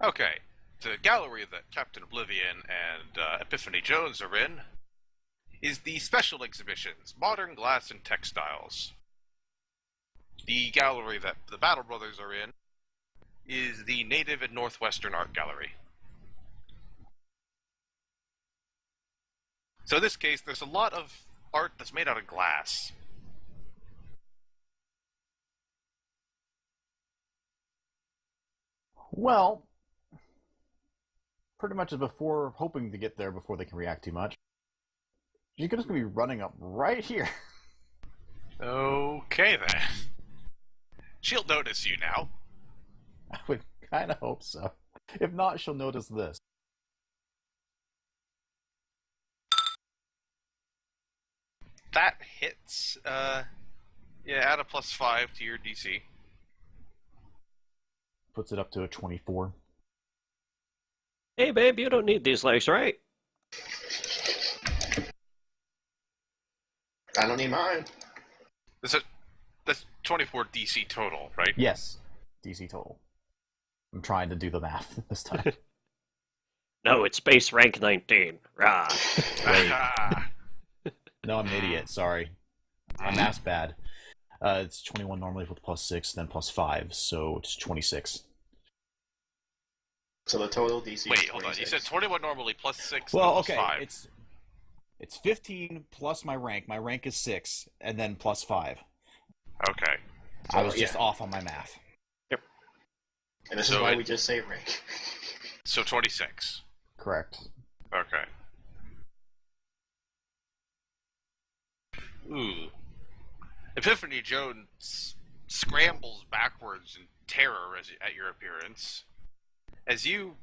Okay. The gallery that Captain Oblivion and Epiphany Jones are in is the Special Exhibitions, Modern Glass and Textiles. The gallery that the Battle Brothers are in is the Native and Northwestern Art Gallery. So in this case, there's a lot of art that's made out of glass. Well, pretty much as before, hoping to get there before they can react too much. You're just going to be running up right here. Okay, then. She'll notice you now. I would kind of hope so. If not, she'll notice this. That hits. Yeah, add a +5 to your DC. Puts it up to a 24. Hey, babe, you don't need these legs, right? I don't need mine. That's 24 DC total, right? Yes, DC total. I'm trying to do the math this time. No, it's base rank 19. Rah. No, I'm an idiot. Sorry. My math's bad. It's 21 normally with +6, then +5, so it's 26. So the total DC. Wait, is hold on. 26. You said 21 normally +6. Well, then okay, +5. it's 15 plus my rank. My rank is 6, and then +5. Okay. I was just off on my math. And this is why we just say rank. So 26. Correct. Okay. Ooh. Epiphany Jones scrambles backwards in terror at your appearance, as you,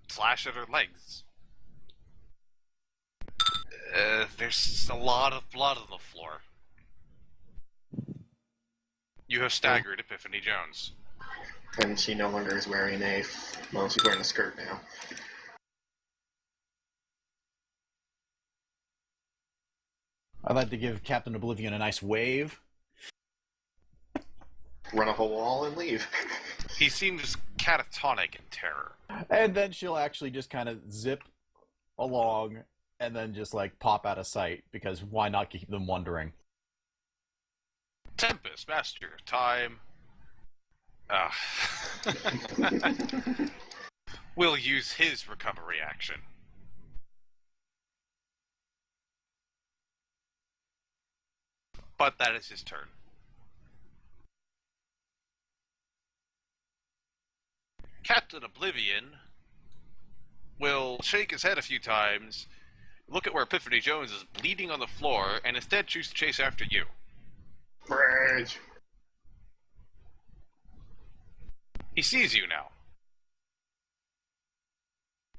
slash at her legs. There's a lot of blood on the floor. You have staggered Epiphany Jones. And she no longer is wearing she's wearing a skirt now. I'd like to give Captain Oblivion a nice wave. Run up a wall and leave. He seems catatonic in terror. And then she'll actually just kind of zip along and then just like pop out of sight, because why not keep them wondering? Tempest, Master of Time. Will use his recovery action. But that is his turn. Captain Oblivion will shake his head a few times, look at where Epiphany Jones is bleeding on the floor, and instead choose to chase after you. Bridge. He sees you now.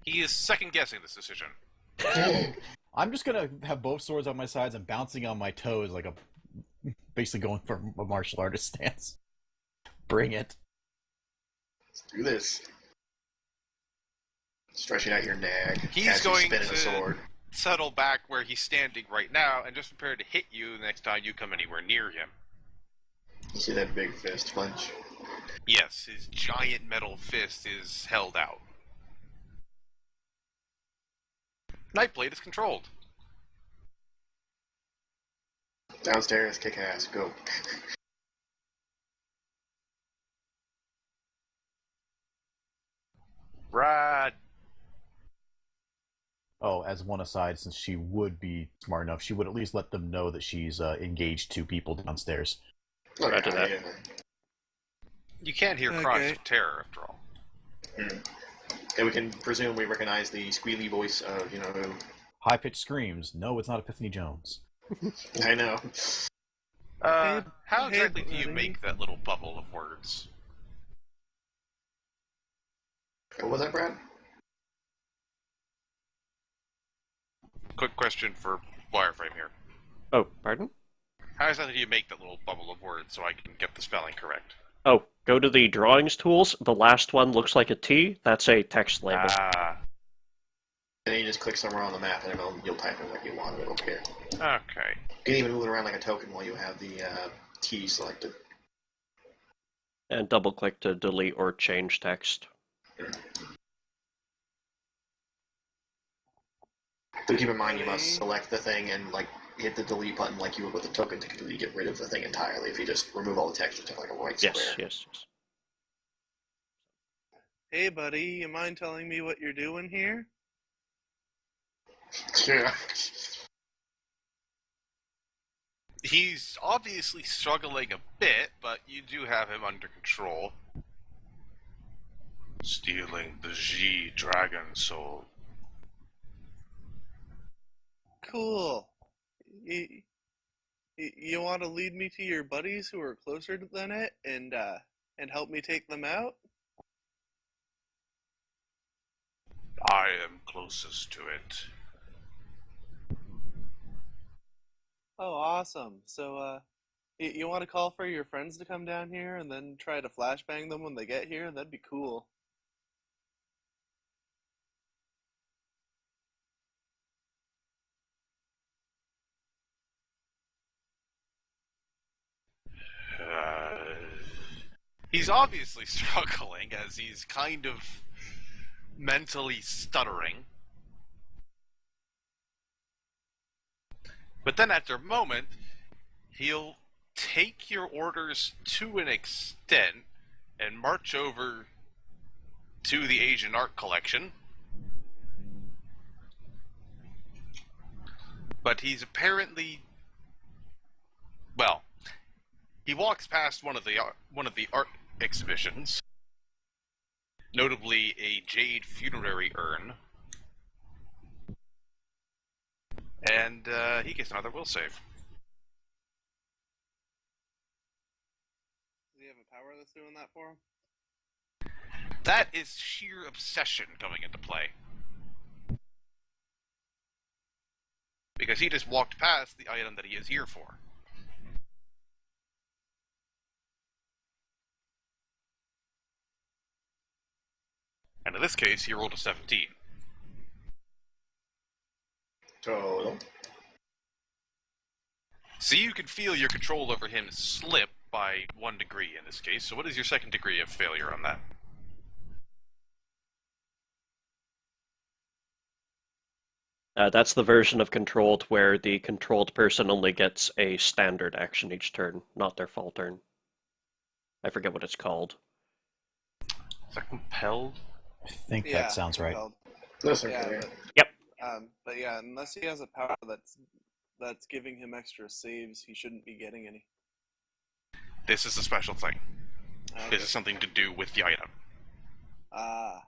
He is second-guessing this decision. I'm just gonna have both swords on my sides and bouncing on my toes like basically going for a martial artist stance. Bring it. Let's do this. Stretching out your nag. He's going spinning to a sword. settle back where he's standing right now and just prepare to hit you the next time you come anywhere near him. You see that big fist clench? Yes, his giant metal fist is held out. Nightblade is controlled. Downstairs, kick ass, go. Rad. Oh, as one aside, since she would be smart enough, she would at least let them know that she's engaged 2 people downstairs. Okay, After that. You can't hear cries of terror, after all. And we can presume we recognize the squealy voice of, who. High-pitched screams. No, it's not Epiphany Jones. I know. How exactly do you buddy. make that little bubble of words? What was that, Brad? Quick question for Wireframe here. Oh, pardon? How exactly do you make that little bubble of words so I can get the spelling correct? Oh, go to the drawings tools. The last one looks like a T. That's a text label. Ah. And you just click somewhere on the map, and you'll type in what you want, and it'll appear. Okay. You can even move it around like a token while you have the T selected. And double-click to delete or change text. So keep in mind you must select the thing and hit the delete button like you would with the token to completely get rid of the thing entirely. If you just remove all the text, just have like a white square. Yes. Hey, buddy, you mind telling me what you're doing here? Yeah. He's obviously struggling a bit, but you do have him under control. Stealing the G Dragon Soul. Cool. You want to lead me to your buddies who are closer than it and help me take them out? I am closest to it. Oh, awesome. So, you want to call for your friends to come down here and then try to flashbang them when they get here? That'd be cool. He's obviously struggling as he's kind of mentally stuttering. But then after a moment, he'll take your orders to an extent and march over to the Asian art collection. But he's apparently, well, he walks past one of the art exhibitions, notably a jade funerary urn, and he gets another will save. Does he have a power that's doing that for him? That is sheer obsession coming into play. Because he just walked past the item that he is here for. And in this case, he rolled a 17. Total. So you can feel your control over him slip by 1 degree in this case. So what is your second degree of failure on that? That's the version of controlled where the controlled person only gets a standard action each turn, not their full turn. I forget what it's called. Is that compelled? I think that sounds right. Listen, Yep. But yeah, unless he has a power that's giving him extra saves, he shouldn't be getting any. This is a special thing. Okay. This is something to do with the item. Ah.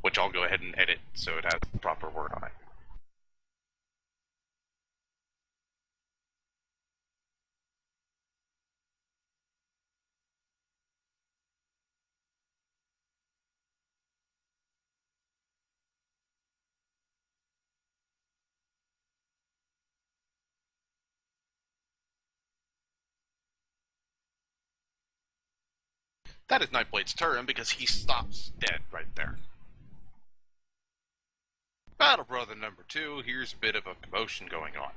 Which I'll go ahead and edit so it has the proper word on it. That is Nightblade's turn because he stops dead right there. Battle Brother number 2, here's a bit of a commotion going on.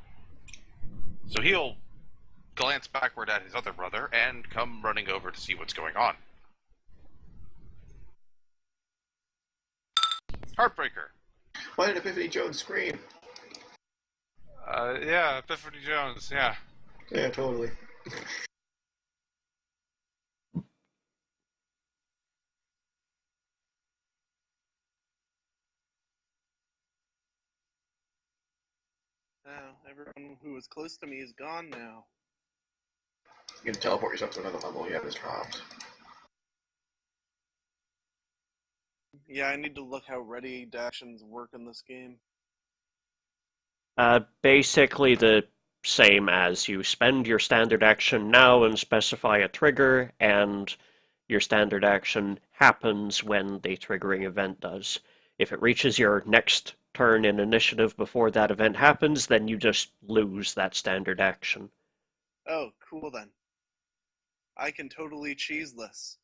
So he'll glance backward at his other brother and come running over to see what's going on. Heartbreaker. Why did Epiphany Jones scream? Yeah, Epiphany Jones, yeah. Yeah, totally. Now, everyone who was close to me is gone now. You can teleport yourself to another level. You have this dropped. Yeah, I need to look how ready actions work in this game. Basically the same as you spend your standard action now and specify a trigger, and your standard action happens when the triggering event does. If it reaches your next turn in initiative before that event happens, then you just lose that standard action. Oh, cool then. I can totally cheese this.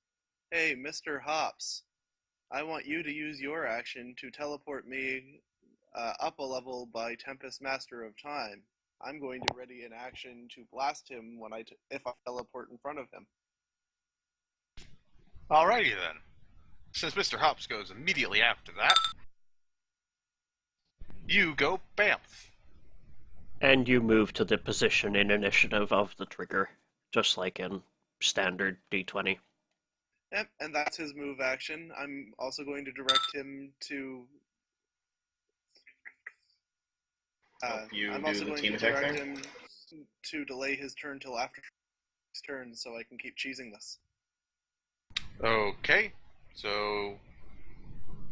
Hey, Mr. Hops. I want you to use your action to teleport me up a level by Tempest Master of Time. I'm going to ready an action to blast him when if I teleport in front of him. Alrighty then. Since Mr. Hops goes immediately after that, you go BAMF. And you move to the position in initiative of the trigger, just like in standard D20. Yep, and that's his move action. I'm also going to direct him to... I'm also going to direct him to delay his turn till after his turn so I can keep cheesing this. Okay, so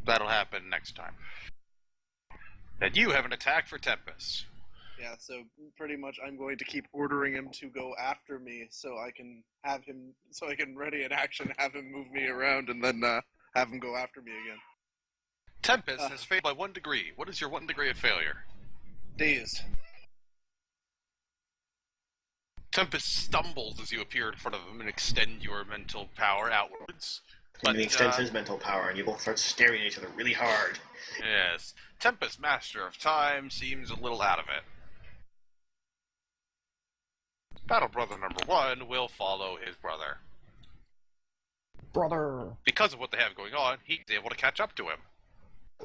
that'll happen next time. And you have an attack for Tempest. Yeah, so pretty much I'm going to keep ordering him to go after me so I can ready an action, have him move me around, and then have him go after me again. Tempest has failed by 1 degree. What is your 1 degree of failure? Dazed. Tempest stumbles as you appear in front of him and extend your mental power outwards. And he extends his mental power, and you both start staring at each other really hard. Yes. Tempest, Master of Time, seems a little out of it. Battle Brother number 1 will follow his brother. Brother! Because of what they have going on, he's able to catch up to him.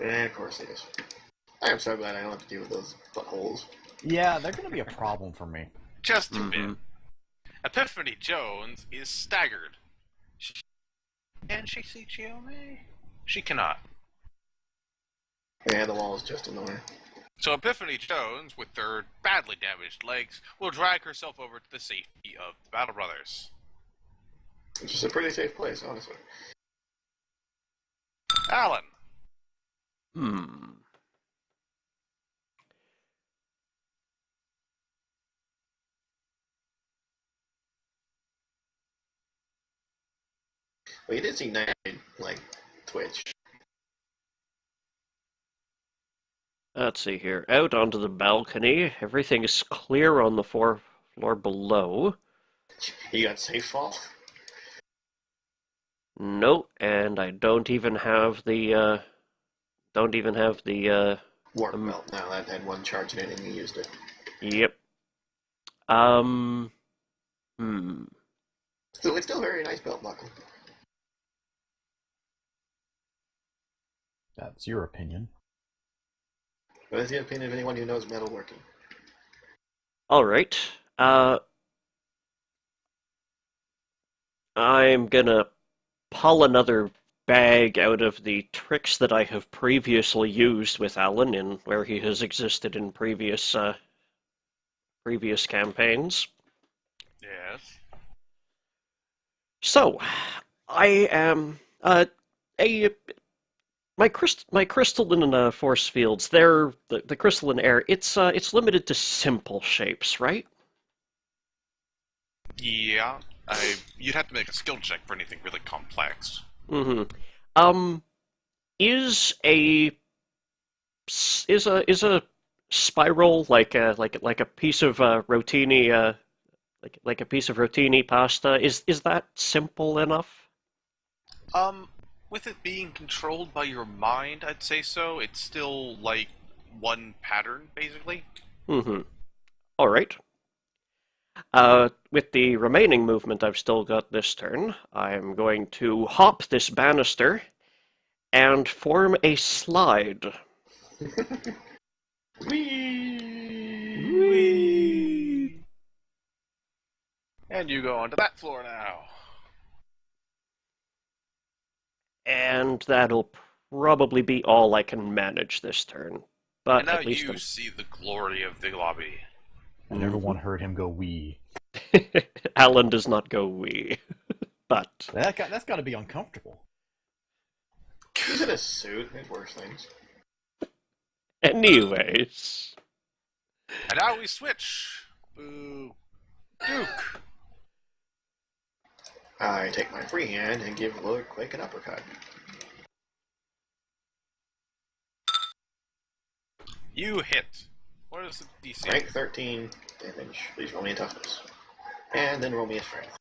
And of course he is. I am so glad I don't have to deal with those buttholes. Yeah, they're gonna be a problem for me. Just a bit. Epiphany Jones is staggered. Can she see Chiome? She cannot. Yeah, the wall is just annoying. So Epiphany Jones, with her badly damaged legs, will drag herself over to the safety of the Battle Brothers. Which is a pretty safe place, honestly. Alan. Well, you did see Nightblade, like, twitch. Let's see here. Out onto the balcony. Everything is clear on the floor below. You got safe fall? No, and I don't even have the, Warp belt. No, that had 1 charge in it and you used it. Yep. So it's still a very nice belt buckle. That's your opinion. What is the opinion of anyone who knows metalworking? Alright. I'm gonna pull another bag out of the tricks that I have previously used with Alan in where he has existed in previous campaigns. Yes. So, I am my crystalline force fields. They're the crystalline air. It's limited to simple shapes, right? Yeah. You'd have to make a skill check for anything really complex. Is a spiral like a piece of rotini like a piece of rotini pasta? Is that simple enough? With it being controlled by your mind, I'd say so. It's still like 1 pattern, basically. All right. With the remaining movement I've still got this turn, I'm going to hop this banister and form a slide. Whee! And you go onto that floor now. And that'll probably be all I can manage this turn. But and now at least you see the glory of the lobby. And everyone heard him go wee. Alan does not go wee. But That's got to be uncomfortable. He's in a suit. There's worse things. Anyways. And now we switch. Boo. Duke. I take my free hand and give Lord Quake an uppercut. You hit. What is the DC? Rank 13 damage. Please roll me a toughness. And then roll me a strength.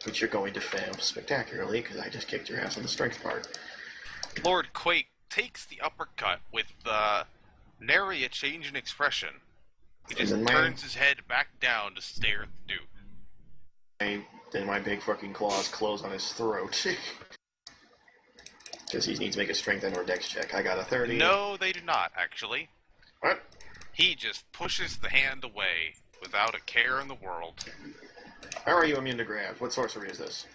Which you're going to fail spectacularly, because I just kicked your ass on the strength part. Lord Quake takes the uppercut with nary a change in expression. He just turns his head back down to stare at the dude. Then my big fucking claws close on his throat. Because he needs to make a strength and or dex check. I got a 30. No, they do not, actually. What? He just pushes the hand away without a care in the world. How are you immune to grab? What sorcery is this?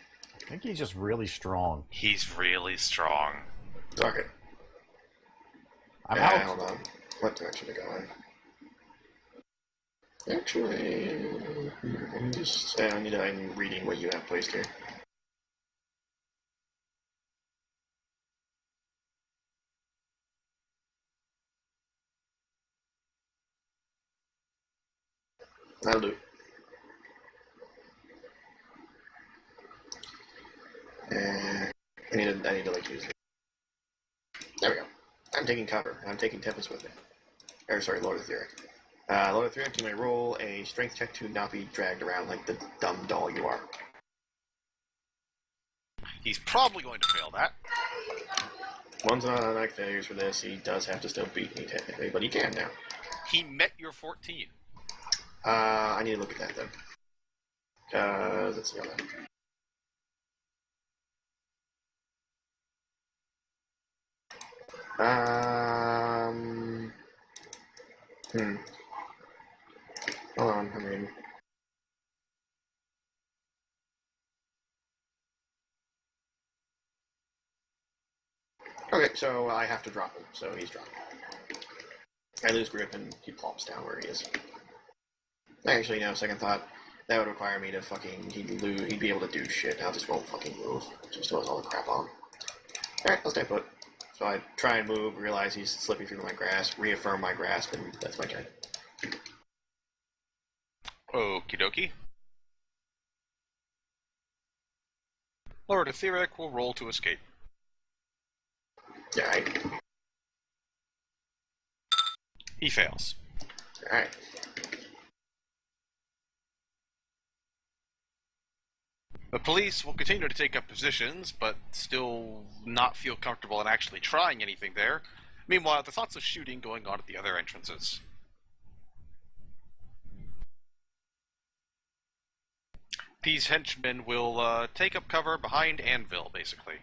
I think he's just really strong. He's really strong. Suck it. I'm out. Hold on. What direction to go in? Actually, let me just say I'm reading what you have placed here. That'll do. And I need to like use it. There we go. I'm taking cover. I'm taking Tempest with me. Or sorry, Lord of Theory. Lord of Theory, you may roll a strength check to not be dragged around like the dumb doll you are. He's probably going to fail that. One's not automatic failures for this. He does have to still beat me technically, but he can now. He met your 14. I need to look at that then. Because let's see how that. Hold on, I mean. Okay, so I have to drop him, so he's dropped. I lose grip and he plops down where he is. Actually, no, second thought, that would require me to fucking, he'd be able to do shit, I just won't fucking move. Just throws all the crap on. Alright, I'll stay put. So I try and move, realize he's slipping through my grasp, reaffirm my grasp, and that's my turn. Okie dokie. Lord Etheric will roll to escape. Alright. He fails. Alright. The police will continue to take up positions, but still not feel comfortable in actually trying anything there. Meanwhile, there's lots of shooting going on at the other entrances. These henchmen will take up cover behind Anvil, basically.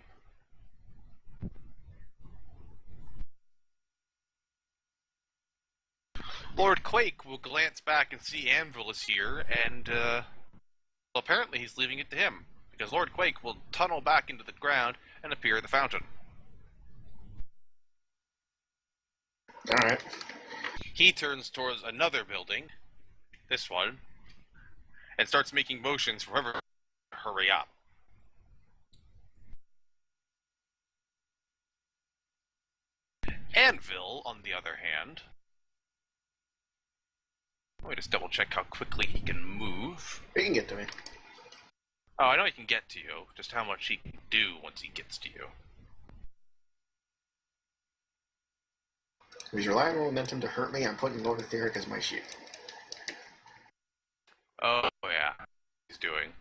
Lord Quake will glance back and see Anvil is here, and well, apparently he's leaving it to him, because Lord Quake will tunnel back into the ground and appear at the fountain. Alright. He turns towards another building, this one, and starts making motions for whoever to hurry up. Anvil, on the other hand... Let me just double check how quickly he can move. He can get to me. Oh, I know he can get to you, just how much he can do once he gets to you. If he's relying on momentum to hurt me, I'm putting Lord Etheric as my shield. Oh, yeah. He's doing.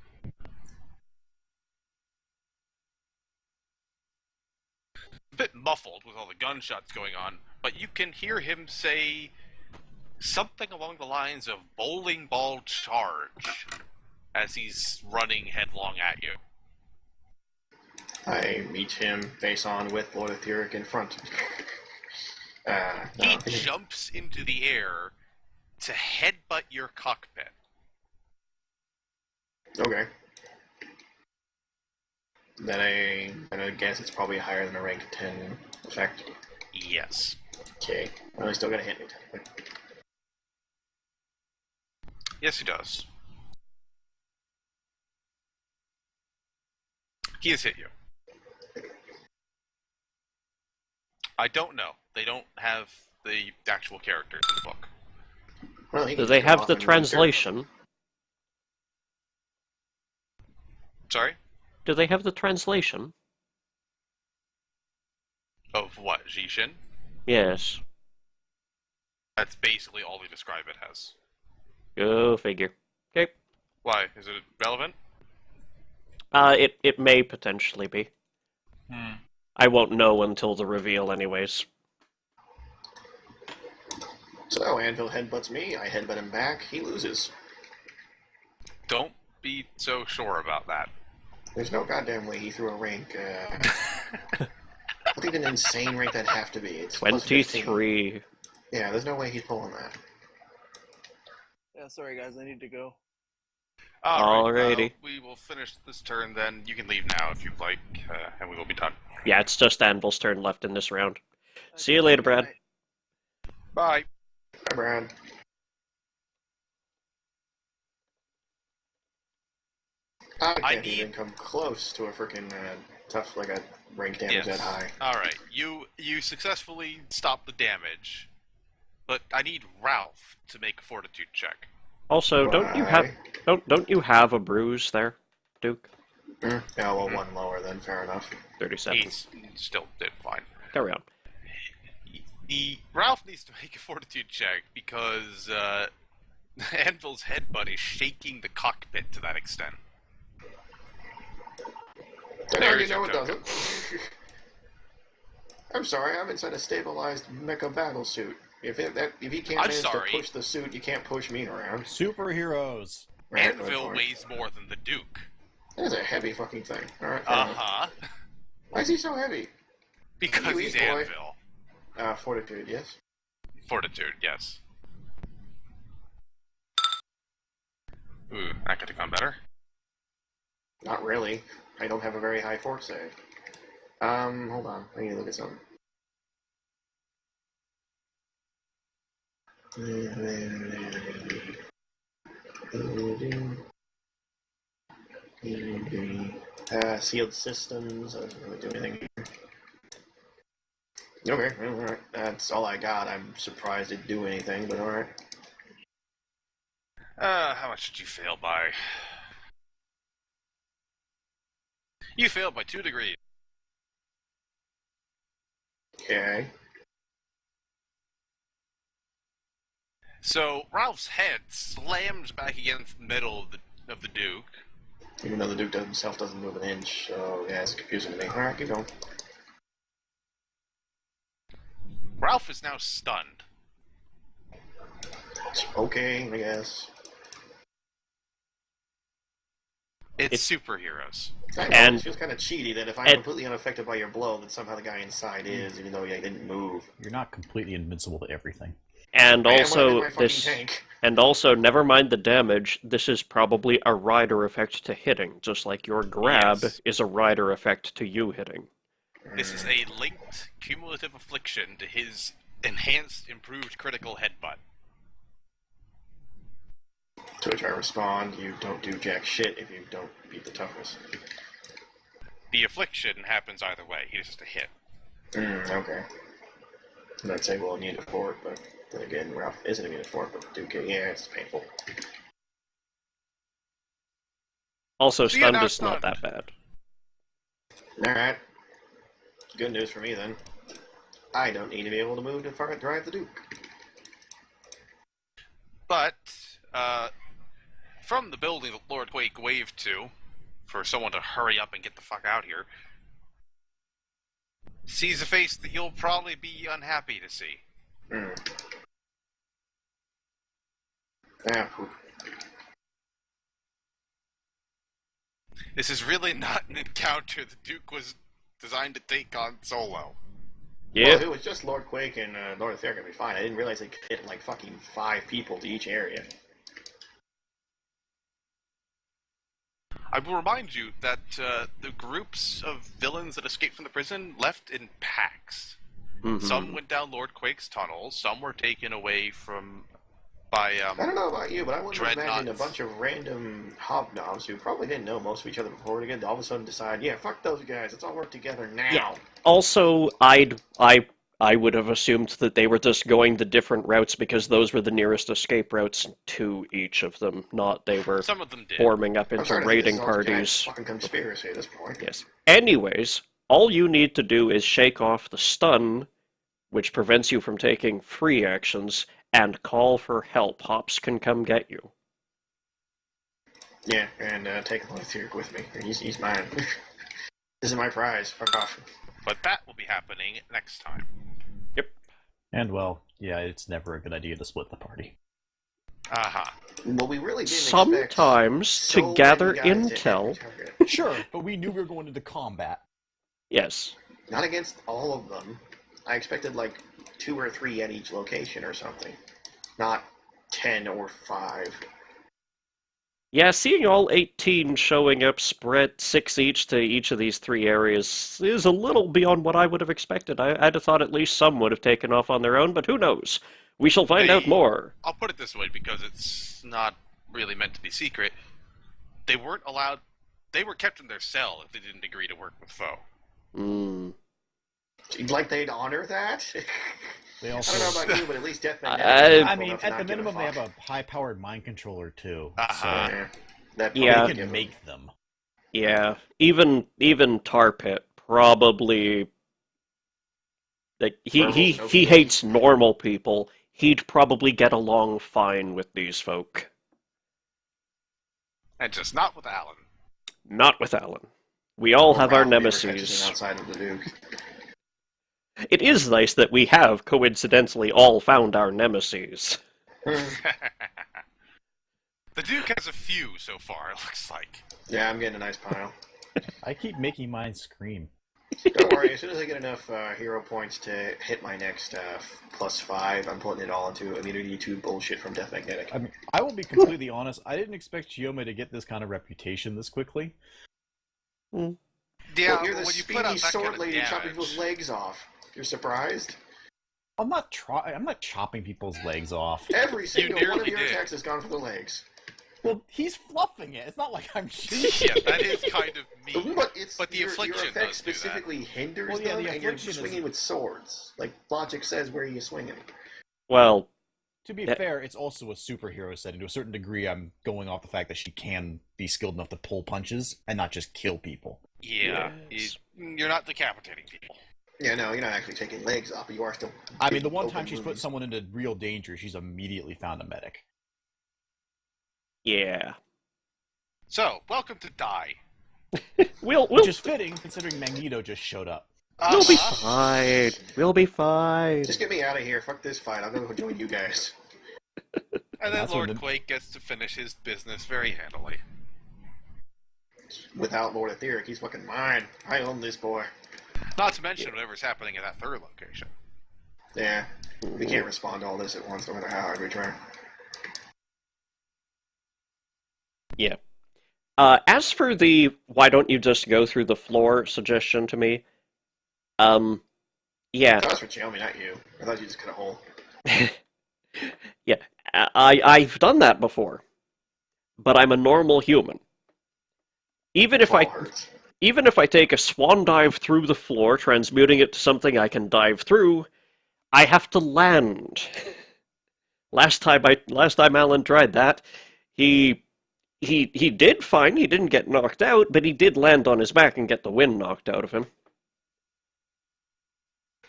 A bit muffled with all the gunshots going on, but you can hear him say something along the lines of bowling ball charge as he's running headlong at you. I meet him face on with Lord Etheric in front. He jumps into the air to headbutt your cockpit. Okay. Then I guess it's probably higher than a rank 10 effect. Yes. Okay. Well, he's still gonna hit me technically. Yes, he does. He has hit you. I don't know. They don't have the actual characters in the book. Well, Do they have the translation? Sorry? Do they have the translation? Of what? Jishin? Yes. That's basically all they describe it as. Go figure. Okay. Why? Is it relevant? It may potentially be. I won't know until the reveal anyways. So, Anvil headbutts me, I headbutt him back, he loses. Don't be so sure about that. There's no goddamn way he threw a rank, what even insane rank that'd have to be? It's 23. Yeah, there's no way he's pulling that. Yeah, sorry guys, I need to go. Alrighty. We will finish this turn then. You can leave now if you'd like, and we will be done. Yeah, it's just Anvil's turn left in this round. See you later, Brad. Bye. Bye, Brad. I can't even come close to a freaking tough, like a rank damage that high. Alright, you successfully stopped the damage, but I need Ralph to make a fortitude check. Also, don't you have a bruise there, Duke? Yeah, well, one lower then, fair enough. 37. He's still did fine. Carry on. Ralph needs to make a fortitude check because Anvil's headbutt is shaking the cockpit to that extent. There you know it doesn't. I'm sorry, I'm inside a stabilized mecha battle suit. If he can't manage to push the suit, you can't push me around. Superheroes. Right, Anvil weighs more than the Duke. That is a heavy fucking thing. Alright. Why is he so heavy? Because he's Anvil. Fortitude, yes. Fortitude, yes. Ooh, that could have gone better. Not really. I don't have a very high fort save. Hold on. I need to look at something. Sealed systems. I doesn't really do anything here. Okay, alright. That's all I got. I'm surprised it do anything, but alright. How much did you fail by? You failed by 2 degrees. Okay. So Ralph's head slams back against the middle of the Duke. Even though the Duke himself doesn't move an inch, so yeah, it's confusing to me. Alright, keep going. Ralph is now stunned. Okay, I guess. It's superheroes. I know, And- it feels kind of cheaty that if I'm completely unaffected by your blow, that somehow the guy inside is, even though he didn't move. You're not completely invincible to everything. And I am also in my fucking this, tank. and also never mind the damage. This is probably a rider effect to hitting, just like your grab is a rider effect to you hitting. This is a linked cumulative affliction to his enhanced, improved critical headbutt. To which I respond, you don't do jack shit if you don't beat the toughness. The affliction happens either way. It's just a hit. Okay. And I'd say, well, I need a fort, but then again, Ralph isn't immune to fort, but Duke, yeah, it's painful. Also, So you're stunned not is not stunned. that bad. Alright. Good news for me, then. I don't need to be able to move to drive the Duke. But, from the building that Lord Quake waved to, for someone to hurry up and get the fuck out here, sees a face that you'll probably be unhappy to see. Poop. This is really not an encounter the Duke was designed to take on solo. Yeah. Well, if it was just Lord Quake and Lord Aether, it'd be fine. I didn't realize they could hit like fucking 5 people to each area. I will remind you that the groups of villains that escaped from the prison left in packs. Some went down Lord Quake's tunnels, some were taken away by I don't know about you, but I wouldn't imagine a Dreadnoughts. bunch of random hobnobs who probably didn't know most of each other before to all of a sudden decide, yeah, fuck those guys, let's all work together now. Yeah. Also, I would have assumed that they were just going the different routes because those were the nearest escape routes to each of them, not they were some of them did. forming up I'm into starting to think this raiding is all a giant parties. fucking conspiracy at this point. Yes. Anyways, all you need to do is shake off the stun, which prevents you from taking free actions, and call for help. Hops can come get you. Yeah, and take Lothiric with me. He's mine. This is my prize. Fuck off. But that will be happening next time. Yep. And well, yeah, it's never a good idea to split the party. Uh-huh. Well, we really didn't Sometimes to gather intel. Sure, but we knew we were going into combat. Yes. Not against all of them. I expected like 2 or 3 at each location or something. Not 10 or 5. Yeah, seeing all 18 showing up spread 6 each to each of these 3 areas is a little beyond what I would have expected. I'd have thought at least some would have taken off on their own, but who knows? We shall find out more. I'll put it this way, because it's not really meant to be secret. They weren't allowed... They were kept in their cell if they didn't agree to work with foe. Like they'd honor that? They also... I don't know about you, but at least Death Magnetic... I mean, at the minimum, they have a high-powered mind controller, too. Uh-huh. So, that they can make them. Yeah, even Tarpit probably... Like, he hates normal people. He'd probably get along fine with these folk. And just not with Alan. Not with Alan. We all have our nemesis. Outside of the Duke. It is nice that we have, coincidentally, all found our nemesis. The Duke has a few so far, it looks like. Yeah, I'm getting a nice pile. I keep making mine scream. Don't worry, as soon as I get enough hero points to hit my next +5, I'm putting it all into immunity to bullshit from Death Magnetic. I mean, I will be completely honest, I didn't expect Chioma to get this kind of reputation this quickly. Yeah, well, you're the when you speedy put out that sword kind of lady damage... chopping people's legs off. You're surprised? I'm not chopping people's legs off. Every single one of your did. attacks has gone for the legs. Well, he's fluffing it. It's not like I'm... Yeah, that is kind of mean. But the your affliction effect does specifically hinders Well, yeah, them, the and you're affliction swinging with swords. Like, logic says, where are you swinging? Well, To be fair, it's also a superhero setting. To a certain degree, I'm going off the fact that she can be skilled enough to pull punches and not just kill people. Yeah, Yes. you're not decapitating people. Yeah, no, you're not actually taking legs off, but you are still... I mean, the one time open she's put wounds. someone into real danger, she's immediately found a medic. yeah. So, welcome to Die. We'll Which is fitting, considering Magneto just showed up. We'll be fine. We'll be fine. Just get me out of here. Fuck this fight. I'll go join you guys. And then That's Lord when the- Quake gets to finish his business very handily. Without Lord Etheric, he's fucking mine. I own this boy. Not to mention whatever's happening at that third location. Yeah. We can't respond to all this at once, no matter how hard we try. Yeah. As for the why don't you just go through the floor suggestion to me, yeah. That was for Xiaomi, not you. I thought you just cut a hole. Yeah, I've done that before, but I'm a normal human. Even if I take a swan dive through the floor, transmuting it to something I can dive through, I have to land. Last time Alan tried that, he did fine. He didn't get knocked out, but he did land on his back and get the wind knocked out of him.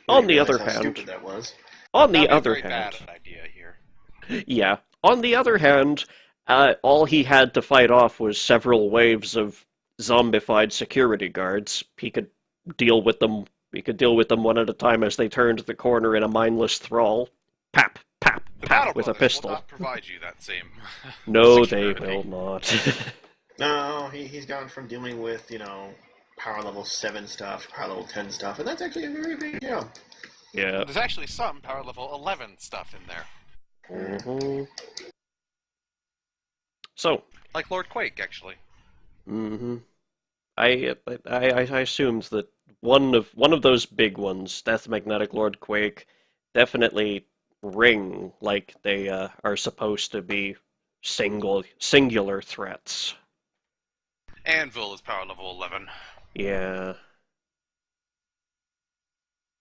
On the other hand, that was. on the That'd be a other very hand, bad idea here. yeah. On the other hand, all he had to fight off was several waves of zombified security guards. He could deal with them. He could deal with them one at a time as they turned the corner in a mindless thrall. Pap, pap, The pap Battle with a Brothers pistol. will not provide you that same. No, they security. will not. No, he's gone from dealing with, power level 7 stuff to power level 10 stuff, and that's actually a very big deal. Yeah. There's actually some power level 11 stuff in there. Mm-hmm. So. Like Lord Quake, actually. Mm-hmm. I assumed that one of those big ones, Death Magnetic Lord Quake, definitely ring like they are supposed to be singular threats. Anvil is power level 11. Yeah.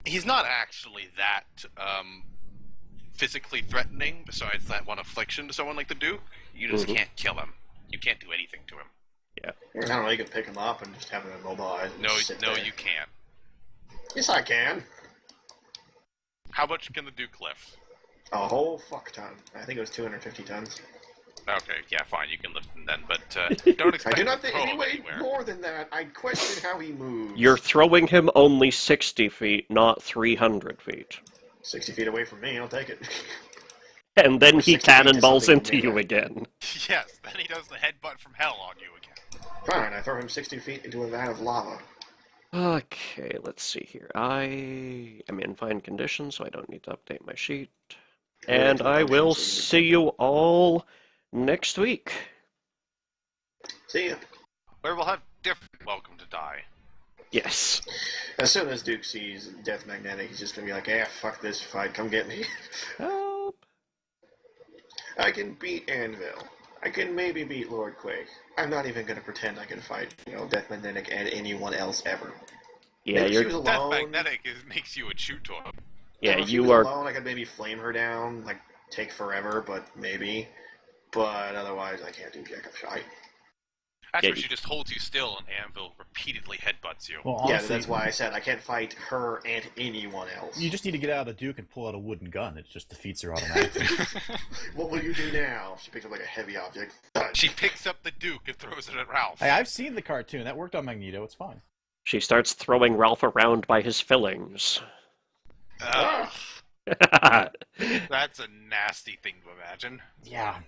He's not actually that physically threatening, besides that one affliction to someone like the Duke. You just can't kill him. You can't do anything to him. Yeah. I don't know, you could pick him up and just have him immobilized. And No, just sit there. you can't. Yes, I can. How much can the Duke lift? A whole fuck ton. I think it was 250 tons. Okay, yeah, fine, you can lift him then, but don't expect I do not to think throw any him way anywhere. more than that. I question how he moves. You're throwing him only 60 feet, not 300 feet. 60 feet away from me, I'll take it. And then Or he 60 feet to cannonballs something into you melee. again. Yes, then he does the headbutt from hell on you again. Fine, I throw him 60 feet into a vat of lava. Okay, let's see here. I am in fine condition, so I don't need to update my sheet. And I will see you all next week. See ya. Where we'll have different Welcome to Die. Yes. As soon as Duke sees Death Magnetic, he's just gonna be like, "Yeah, fuck this fight, come get me." Help. I can beat Anvil. I can maybe beat Lord Quake. I'm not even gonna pretend I can fight, Death Magnetic and anyone else ever. Yeah, maybe you're... she was Death alone. Magnetic makes you a chew toy. Yeah, if she you was are... alone, I could maybe flame her down, like, take forever, but maybe. But otherwise, I can't do jack of shite. Actually, Yeah, she just holds you still and Anvil repeatedly headbutts you. Well, honestly, Yeah, that's why I said I can't fight her and anyone else. you just need to get out of the Duke and pull out a wooden gun. It just defeats her automatically. What will you do now? She picks up like a heavy object. She picks up the Duke and throws it at Ralph. Hey, I've seen the cartoon. That worked on Magneto. It's fine. She starts throwing Ralph around by his fillings. Ugh, that's a nasty thing to imagine. Yeah.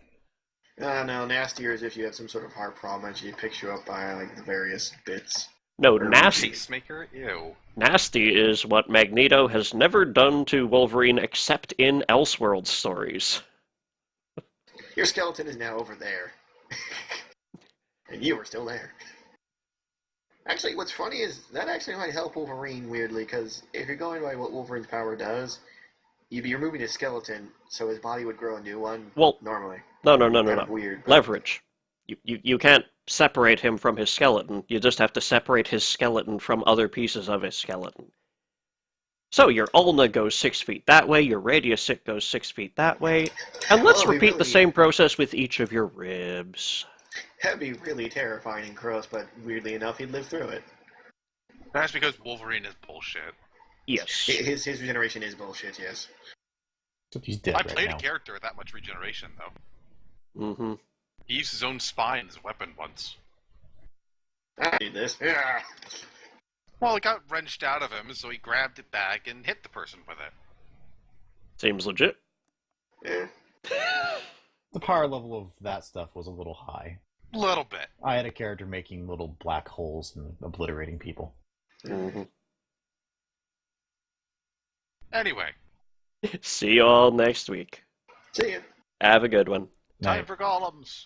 No, nastier is if you have some sort of heart problem and she picks you up by like the various bits. No, nasty. Pacemaker? Ew. Nasty is what Magneto has never done to Wolverine except in Elseworld stories. Your skeleton is now over there. And you are still there. Actually, what's funny is that actually might help Wolverine weirdly, because if you're going by what Wolverine's power does, you'd be removing his skeleton, so his body would grow a new one. Well, normally. No. Kind of weird. But... Leverage. You can't separate him from his skeleton. You just have to separate his skeleton from other pieces of his skeleton. So your ulna goes 6 feet that way, your radius goes 6 feet that way, and let's repeat the same process with each of your ribs. That'd be really terrifying and gross, but weirdly enough, he'd live through it. That's because Wolverine is bullshit. Yes. His regeneration is bullshit, yes. Except he's dead I right played now. a character with that much regeneration, though. Mm-hmm. He used his own spine as a weapon once. I need this. Yeah. Well, it got wrenched out of him, so he grabbed it back and hit the person with it. Seems legit. Yeah. The power level of that stuff was a little high. Little bit. I had a character making little black holes and obliterating people. Mm-hmm. Anyway, See you all next week. See ya. Have a good one. time Night. for golems.